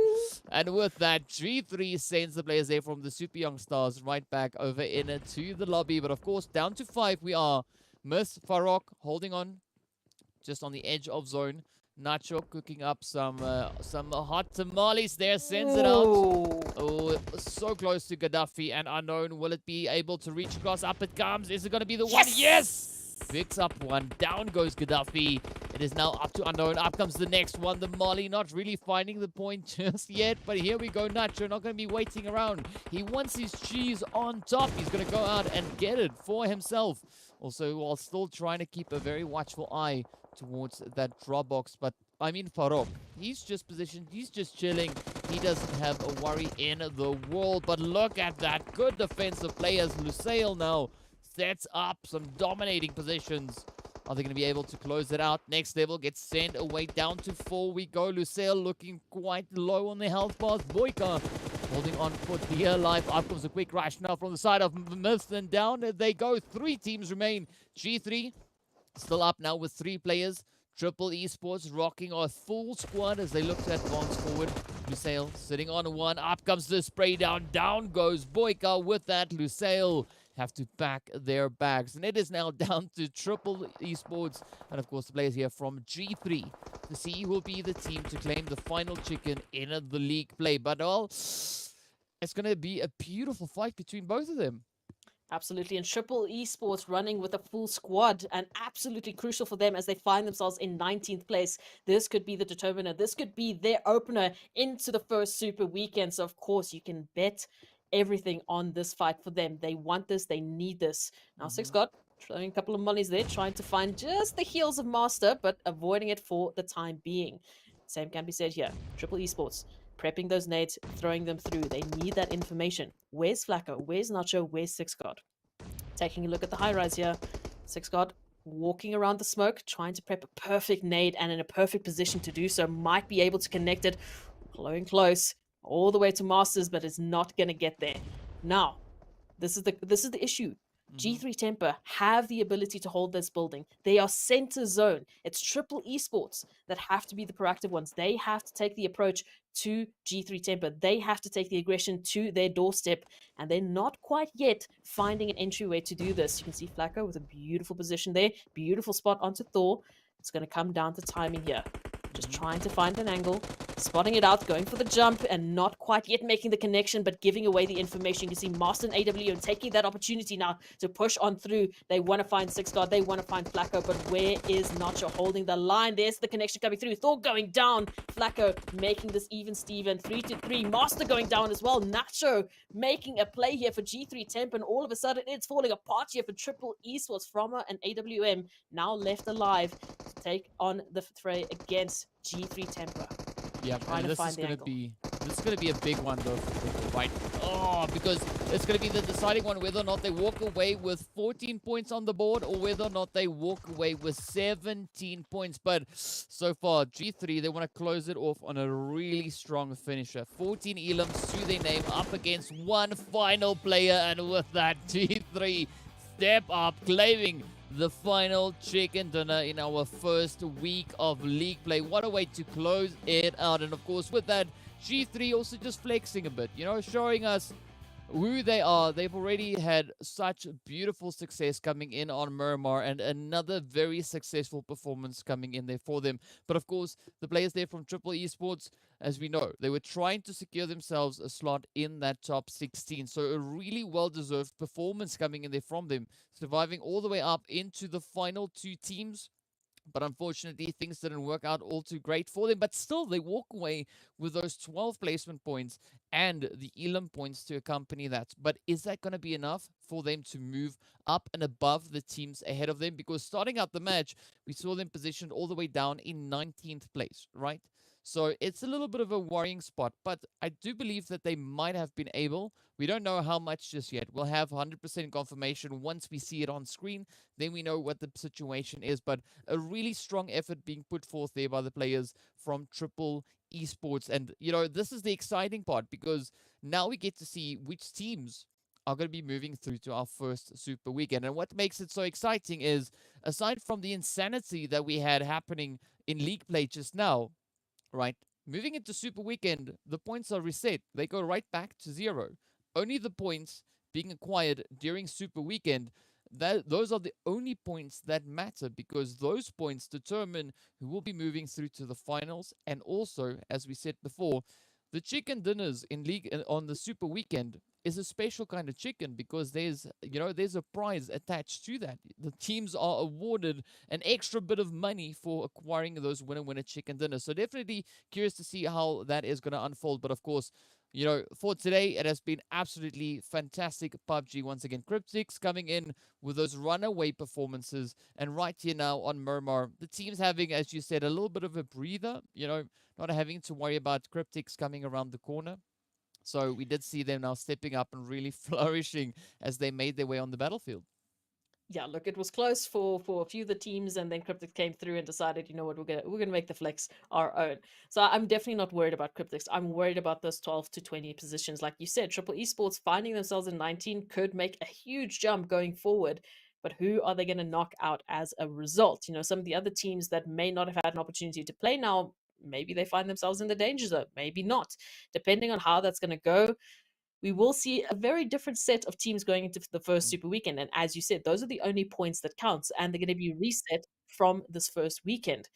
And with that, G3 sends the players there from the Super Young Stars right back over into the lobby. But of course, down to 5 we are. Miss Farok holding on just on the edge of zone. Nacho cooking up some hot tamales there, sends it out. Oh, so close to Gaddafi and unknown. Will it be able to reach across? Up it comes. Is it going to be the one? Yes! Picks up one. Down goes Gaddafi. It is now up to Unknown. Up comes the next one. The Molly not really finding the point just yet. But here we go. Nacho not going to be waiting around. He wants his cheese on top. He's going to go out and get it for himself. Also, while still trying to keep a very watchful eye towards that drop box. But, I mean, Farok, he's just positioned. He's just chilling. He doesn't have a worry in the world. But look at that. Good defensive players. Lusail now sets up some dominating positions. Are they going to be able to close it out? Next level gets sent away down to 4. We go. Lusail looking quite low on the health bars. Boyka holding on for dear life. Up comes a quick rush now from the side of Myths, and down they go. 3 teams remain. G3 still up now with 3 players. Triple Esports rocking a full squad as they look to advance forward. Lusail sitting on 1. Up comes the spray down. Down goes Boyka with that. Lusail have to pack their bags. And it is now down to Triple Esports and, of course, the players here from G3 to see who will be the team to claim the final chicken in the league play. But, well, it's going to be a beautiful fight between both of them. Absolutely, and Triple Esports running with a full squad, and absolutely crucial for them as they find themselves in 19th place. This could be the determiner. This could be their opener into the first Super Weekend. So, of course, you can bet everything on this fight for them. They want this. They need this. Now, Six God throwing a couple of monies there, trying to find just the heels of Master, but avoiding it for the time being. Same can be said here. Triple Esports prepping those nades, throwing them through. They need that information. Where's Flacco? Where's Nacho? Where's Six God? Taking a look at the high rise here. Six God walking around the smoke, trying to prep a perfect nade and in a perfect position to do so. Might be able to connect it. Blowing close all the way to Masters, but is not going to get there. Now, this is the issue. G3 Temper have the ability to hold this building. They are center zone. It's Triple Esports that have to be the proactive ones. They have to take the approach to G3 Temper. They have to take the aggression to their doorstep, and they're not quite yet finding an entryway to do this. You can see Flacco with a beautiful position there. Beautiful spot onto Thor. It's going to come down to timing here. Just trying to find an angle, spotting it out, going for the jump, and not quite yet making the connection, but giving away the information. You can see Master and AW and taking that opportunity now to push on through. They want to find Six God, they want to find Flacco, but where is Nacho holding the line? There's the connection coming through. Thor going down. Flacco making this even Steven. 3-3. Master going down as well. Nacho making a play here for G3 Temp, and all of a sudden it's falling apart here for Triple Esports. Frommer and AWM now left alive to take on the fray against G3 Temper. Yeah, and this is gonna be a big one though for Triple, right? Oh, because it's gonna be the deciding one whether or not they walk away with 14 points on the board or whether or not they walk away with 17 points. But so far, G3, they want to close it off on a really strong finisher. 14 elims to their name up against one final player, and with that, G3 step up, claiming the final chicken dinner in our first week of league play. What a way to close it out. And of course, with that, G3 also just flexing a bit, you know, showing us who they are. They've already had such beautiful success coming in on Miramar, and another very successful performance coming in there for them. But of course, the players there from Triple Esports, as we know, they were trying to secure themselves a slot in that top 16. So a really well-deserved performance coming in there from them, surviving all the way up into the final 2 teams. But unfortunately, things didn't work out all too great for them. But still, they walk away with those 12 placement points and the elim points to accompany that. But is that going to be enough for them to move up and above the teams ahead of them? Because starting out the match, we saw them positioned all the way down in 19th place, right? So it's a little bit of a worrying spot, but I do believe that they might have been able. We don't know how much just yet. We'll have 100% confirmation once we see it on screen. Then we know what the situation is. But a really strong effort being put forth there by the players from Triple Esports. And, you know, this is the exciting part, because now we get to see which teams are going to be moving through to our first Super Weekend. And what makes it so exciting is, aside from the insanity that we had happening in league play just now, right, moving into Super Weekend, the points are reset. They go right back to 0. Only the points being acquired during Super Weekend, those are the only points that matter, because those points determine who will be moving through to the finals. And also, as we said before, the chicken dinners in league on the Super Weekend is a special kind of chicken because there's a prize attached to that. The teams are awarded an extra bit of money for acquiring those winner chicken dinners. So definitely curious to see how that is going to unfold. But of course, for today, it has been absolutely fantastic. PUBG once again. Cryptics coming in with those runaway performances. And right here now on Miramar, the team's having, as you said, a little bit of a breather, not having to worry about Cryptics coming around the corner. So we did see them now stepping up and really flourishing as they made their way on the battlefield. Yeah, look, it was close for a few of the teams, and then Cryptics came through and decided, you know what, we're gonna make the flex our own. So I'm definitely not worried about Cryptics. I'm worried about those 12 to 20 positions, like you said. Triple Esports finding themselves in 19 could make a huge jump going forward, but who are they going to knock out as a result? Some of the other teams that may not have had an opportunity to play now, maybe they find themselves in the danger zone, maybe not, depending on how that's going to go. We will see a very different set of teams going into the first Super Weekend. And as you said, those are the only points that count, and they're going to be reset from this first weekend.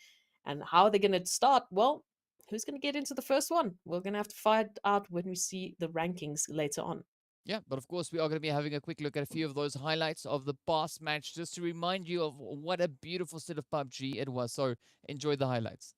And how they're going to start? Well, who's going to get into the first one? We're going to have to find out when we see the rankings later on. Yeah, but of course, we are going to be having a quick look at a few of those highlights of the past match just to remind you of what a beautiful set of PUBG it was. So enjoy the highlights.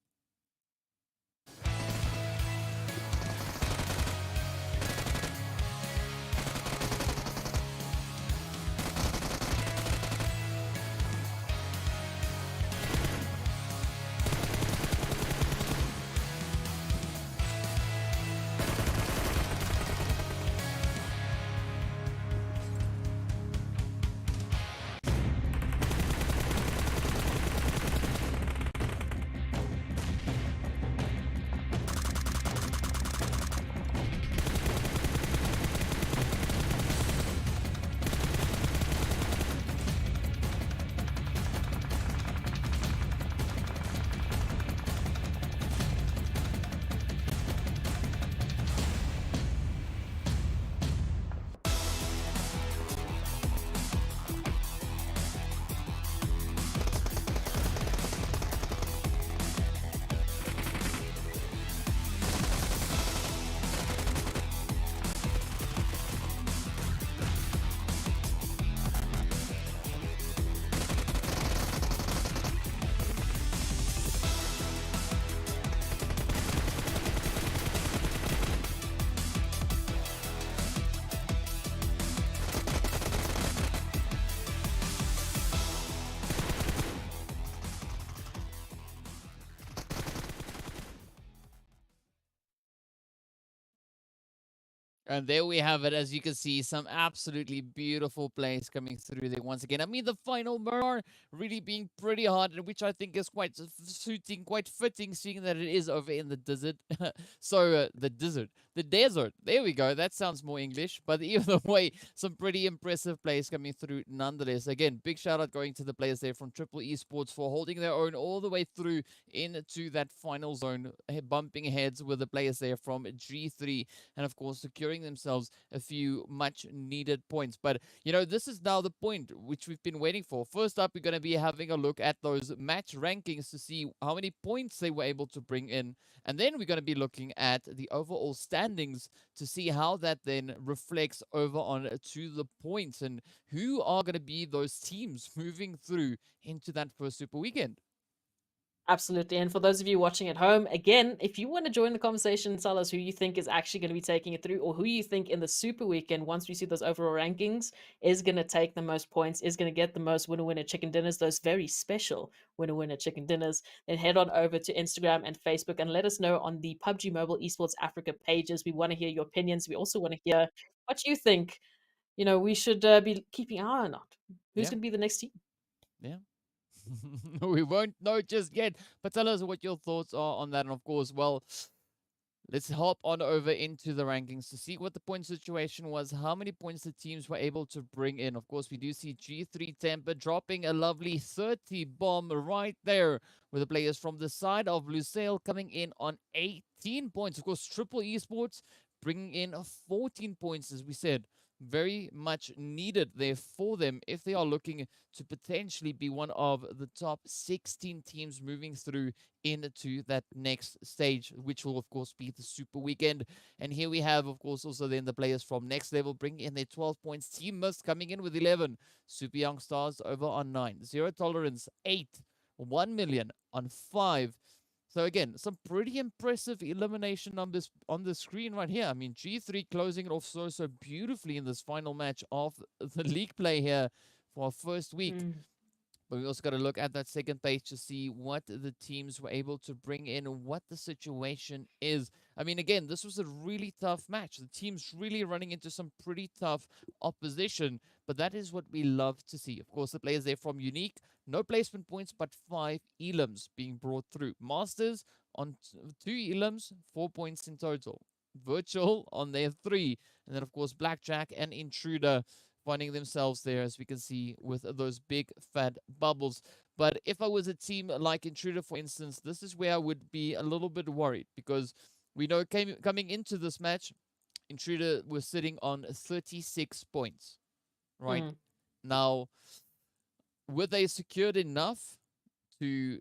And there we have it. As you can see, some absolutely beautiful plays coming through there once again. I mean, the final Miramar really being pretty hard, which I think is quite suiting, quite fitting, seeing that it is over in the desert. So, the desert. There we go. That sounds more English. But either way, some pretty impressive plays coming through nonetheless. Again, big shout out going to the players there from Triple Esports for holding their own all the way through into that final zone, bumping heads with the players there from G3, and of course, securing themselves a few much needed points. But this is now the point which we've been waiting for. First up, we're going to be having a look at those match rankings to see how many points they were able to bring in, and then we're going to be looking at the overall standings to see how that then reflects over on to the points and who are going to be those teams moving through into that first Super Weekend. Absolutely. And for those of you watching at home, again, if you want to join the conversation and tell us who you think is actually going to be taking it through, or who you think in the Super Weekend, once we see those overall rankings, is going to take the most points, is going to get the most winner chicken dinners, those very special winner chicken dinners, then head on over to Instagram and Facebook and let us know on the PUBG Mobile Esports Africa pages. We want to hear your opinions. We also want to hear what you think, we should be keeping our eye on. Who's going to be the next team? Yeah. We won't know just yet, but tell us what your thoughts are on that. And of course, well, let's hop on over into the rankings to see what the point situation was, how many points the teams were able to bring in. Of course, we do see G3 Temper dropping a lovely 30 bomb right there, with the players from the side of Lusail coming in on 18 points. Of course, Triple Esports bringing in 14 points, as we said. very much needed there for them if they are looking to potentially be one of the top 16 teams moving through into that next stage, which will, of course, be the Super Weekend. And here we have, of course, also then the players from Next Level bringing in their 12 points. Team Mist coming in with 11. Super Young Stars over on 9. Zero Tolerance, 8. 1 million on 5. So again, some pretty impressive elimination numbers on the screen right here. I mean, G3 closing it off so beautifully in this final match of the league play here for our first week. But we also got to look at that second page to see what the teams were able to bring in and what the situation is. I mean, again, this was a really tough match. The team's really running into some pretty tough opposition, but that is what we love to see. Of course, the players there from Unique, no placement points, but 5 elims being brought through. Masters on 2 elims, 4 points in total. Virtual on their 3. And then, of course, Blackjack and Intruder finding themselves there, as we can see, with those big fat bubbles. But if I was a team like Intruder, for instance, this is where I would be a little bit worried, because we know coming into this match, Intruder was sitting on 36 points, right? Now, were they secured enough to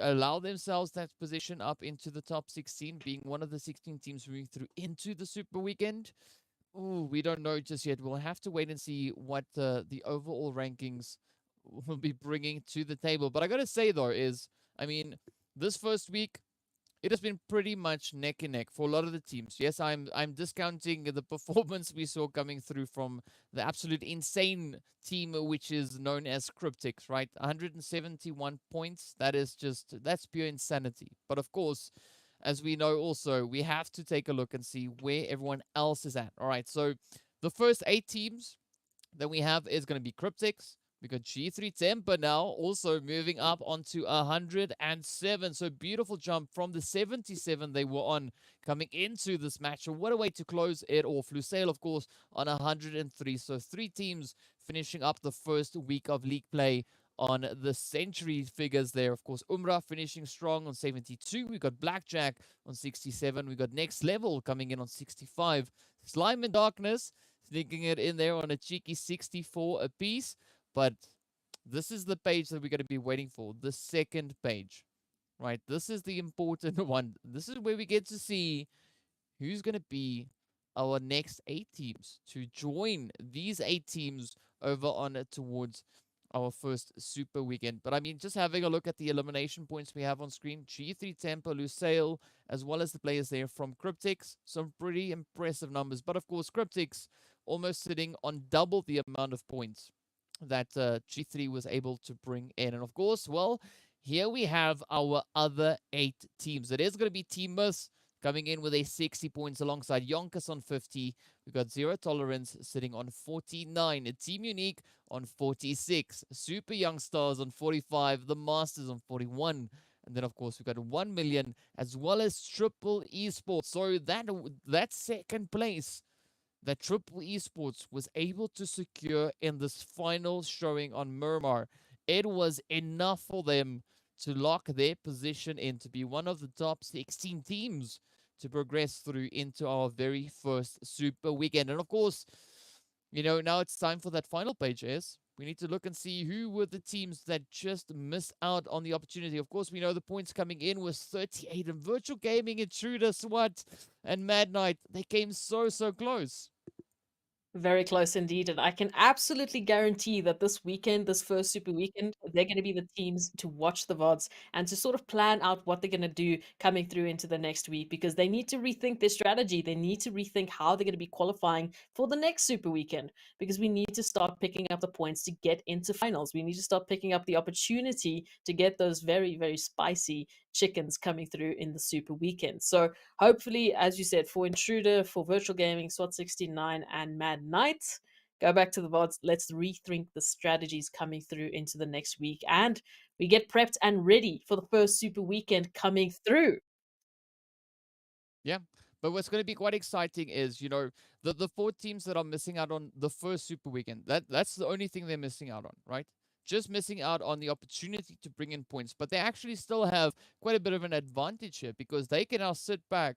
allow themselves that position up into the top 16, being one of the 16 teams moving through into the Super Weekend? Oh, we don't know just yet. We'll have to wait and see what the overall rankings will be bringing to the table. But I got to say, though, I mean, this first week, it has been pretty much neck and neck for a lot of the teams. Yes, I'm discounting the performance we saw coming through from the absolute insane team, which is known as Cryptics, right? 171 points. That's pure insanity. But of course, as we know also, we have to take a look and see where everyone else is at. All right, so the first 8 teams that we have is going to be Cryptics. We got G3 Temper now also moving up onto 107. So beautiful jump from the 77 they were on coming into this match. So what a way to close it off. Lusail, of course, on 103. So 3 teams finishing up the first week of league play on the century figures there. Of course, Umbra finishing strong on 72. We got Blackjack on 67. We got Next Level coming in on 65. Slime and Darkness sneaking it in there on a cheeky 64 apiece. But this is the page that we're going to be waiting for, the second page, right? This is the important one. This is where we get to see who's going to be our next 8 teams to join these 8 teams over on towards our first Super Weekend. But I mean, just having a look at the elimination points we have on screen, G3 Temper, Lusail, as well as the players there from Cryptics, some pretty impressive numbers. But of course, Cryptics almost sitting on double the amount of points that G3 was able to bring in. And of course, well, here we have our other 8 teams. It is going to be Team Mist coming in with a 60 points alongside YONKOUS on 50. We've got Zero Tolerance sitting on 49. Team Unique on 46. Super Young Stars on 45. The Masters on 41. And then, of course, we've got 1 million as well as Triple Esports. So that second place that Triple Esports was able to secure in this final showing on Miramar, it was enough for them to lock their position in to be one of the top 16 teams to progress through into our very first Super Weekend. And of course, you know, now it's time for that final page, we need to look and see who were the teams that just missed out on the opportunity. Of course, we know the points coming in was 38, and Virtual Gaming, Intruder, SWAT, and Mad Knight, they came so close. Very close indeed. And I can absolutely guarantee that this weekend, this first Super Weekend, they're going to be the teams to watch the VODs and to sort of plan out what they're going to do coming through into the next week, because they need to rethink their strategy. They need to rethink how they're going to be qualifying for the next Super Weekend, because we need to start picking up the points to get into finals. We need to start picking up the opportunity to get those very spicy chickens coming through in the Super Weekend. So hopefully, as you said, for Intruder, for Virtual Gaming, SWAT 69, and Mad Knight, go back to the VODs. Let's rethink the strategies coming through into the next week, and we get prepped and ready for the first Super Weekend coming through. Yeah. But what's going to be quite exciting is, you know, the 4 teams that are missing out on the first Super Weekend. That's the only thing they're missing out on, right? Just missing out on the opportunity to bring in points. But they actually still have quite a bit of an advantage here, because they can now sit back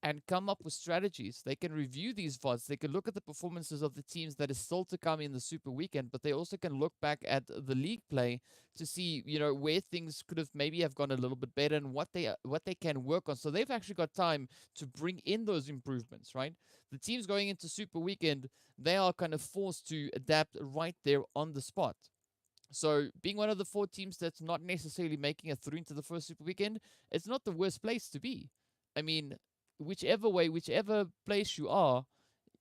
and come up with strategies. They can review these VODs. They can look at the performances of the teams that is still to come in the Super Weekend, but they also can look back at the league play to see, where things could have maybe have gone a little bit better and what they can work on. So they've actually got time to bring in those improvements, right? The teams going into Super Weekend, they are kind of forced to adapt right there on the spot. So being one of the 4 teams that's not necessarily making it through into the first Super Weekend, it's not the worst place to be. I mean, whichever place you are,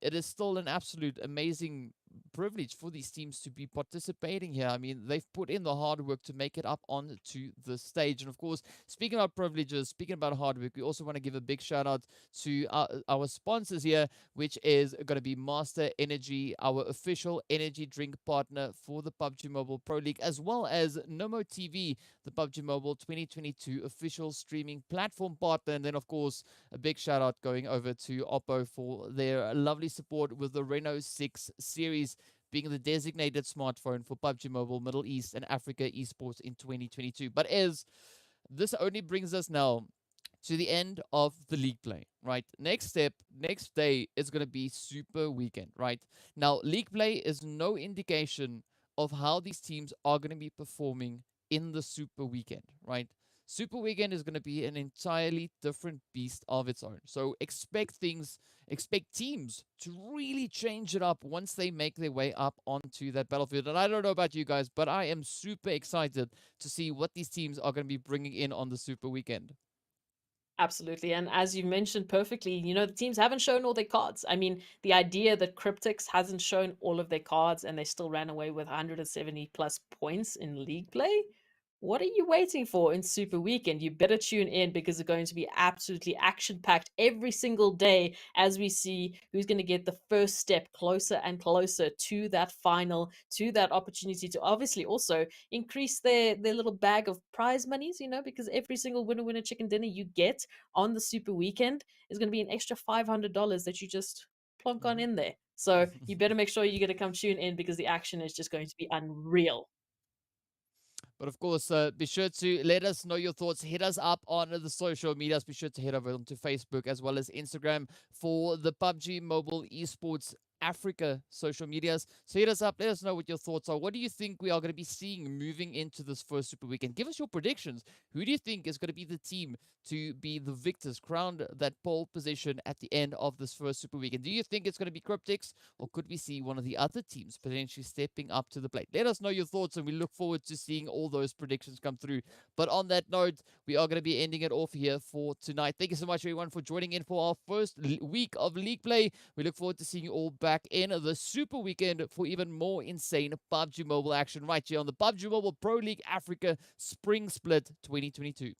it is still an absolute amazing privilege for these teams to be participating here. I mean, they've put in the hard work to make it up onto the stage. And of course, speaking about privileges, speaking about hard work, we also want to give a big shout out to our sponsors here, which is going to be Master Energy, our official energy drink partner for the PUBG Mobile Pro League, as well as Nomo TV, the PUBG Mobile 2022 official streaming platform partner. And then, of course, a big shout out going over to Oppo for their lovely support with the Reno 6 series, being the designated smartphone for PUBG Mobile Middle East and Africa esports in 2022. But as this only brings us now to the end of the league play, right? Next day is going to be Super Weekend, right? Now, league play is no indication of how these teams are going to be performing in the Super Weekend, right? Super Weekend is going to be an entirely different beast of its own. So expect teams to really change it up once they make their way up onto that battlefield. And I don't know about you guys, but I am super excited to see what these teams are going to be bringing in on the Super Weekend. Absolutely. And as you mentioned perfectly, the teams haven't shown all their cards. I mean, the idea that Cryptics hasn't shown all of their cards and they still ran away with 170 plus points in league play. What are you waiting for in Super Weekend? You better tune in because it's going to be absolutely action-packed every single day as we see who's going to get the first step closer and closer to that final, to that opportunity to obviously also increase their little bag of prize monies, because every single winner chicken dinner you get on the Super Weekend is going to be an extra $500 that you just plonk on in there. So you better make sure you're going to come tune in because the action is just going to be unreal. But of course, be sure to let us know your thoughts. Hit us up on the social medias. Be sure to head over onto Facebook as well as Instagram for the PUBG Mobile Esports Africa social medias. So hit us up. Let us know what your thoughts are. What do you think we are going to be seeing moving into this first Super Weekend? Give us your predictions. Who do you think is going to be the team to be the victors, crowned that pole position at the end of this first Super Weekend? Do you think it's going to be Cryptics, or could we see one of the other teams potentially stepping up to the plate? Let us know your thoughts, and we look forward to seeing all those predictions come through. But on that note, we are going to be ending it off here for tonight. Thank you so much, everyone, for joining in for our first week of league play. We look forward to seeing you all back in the Super Weekend for even more insane PUBG Mobile action right here on the PUBG Mobile Pro League Africa Spring Split 2022.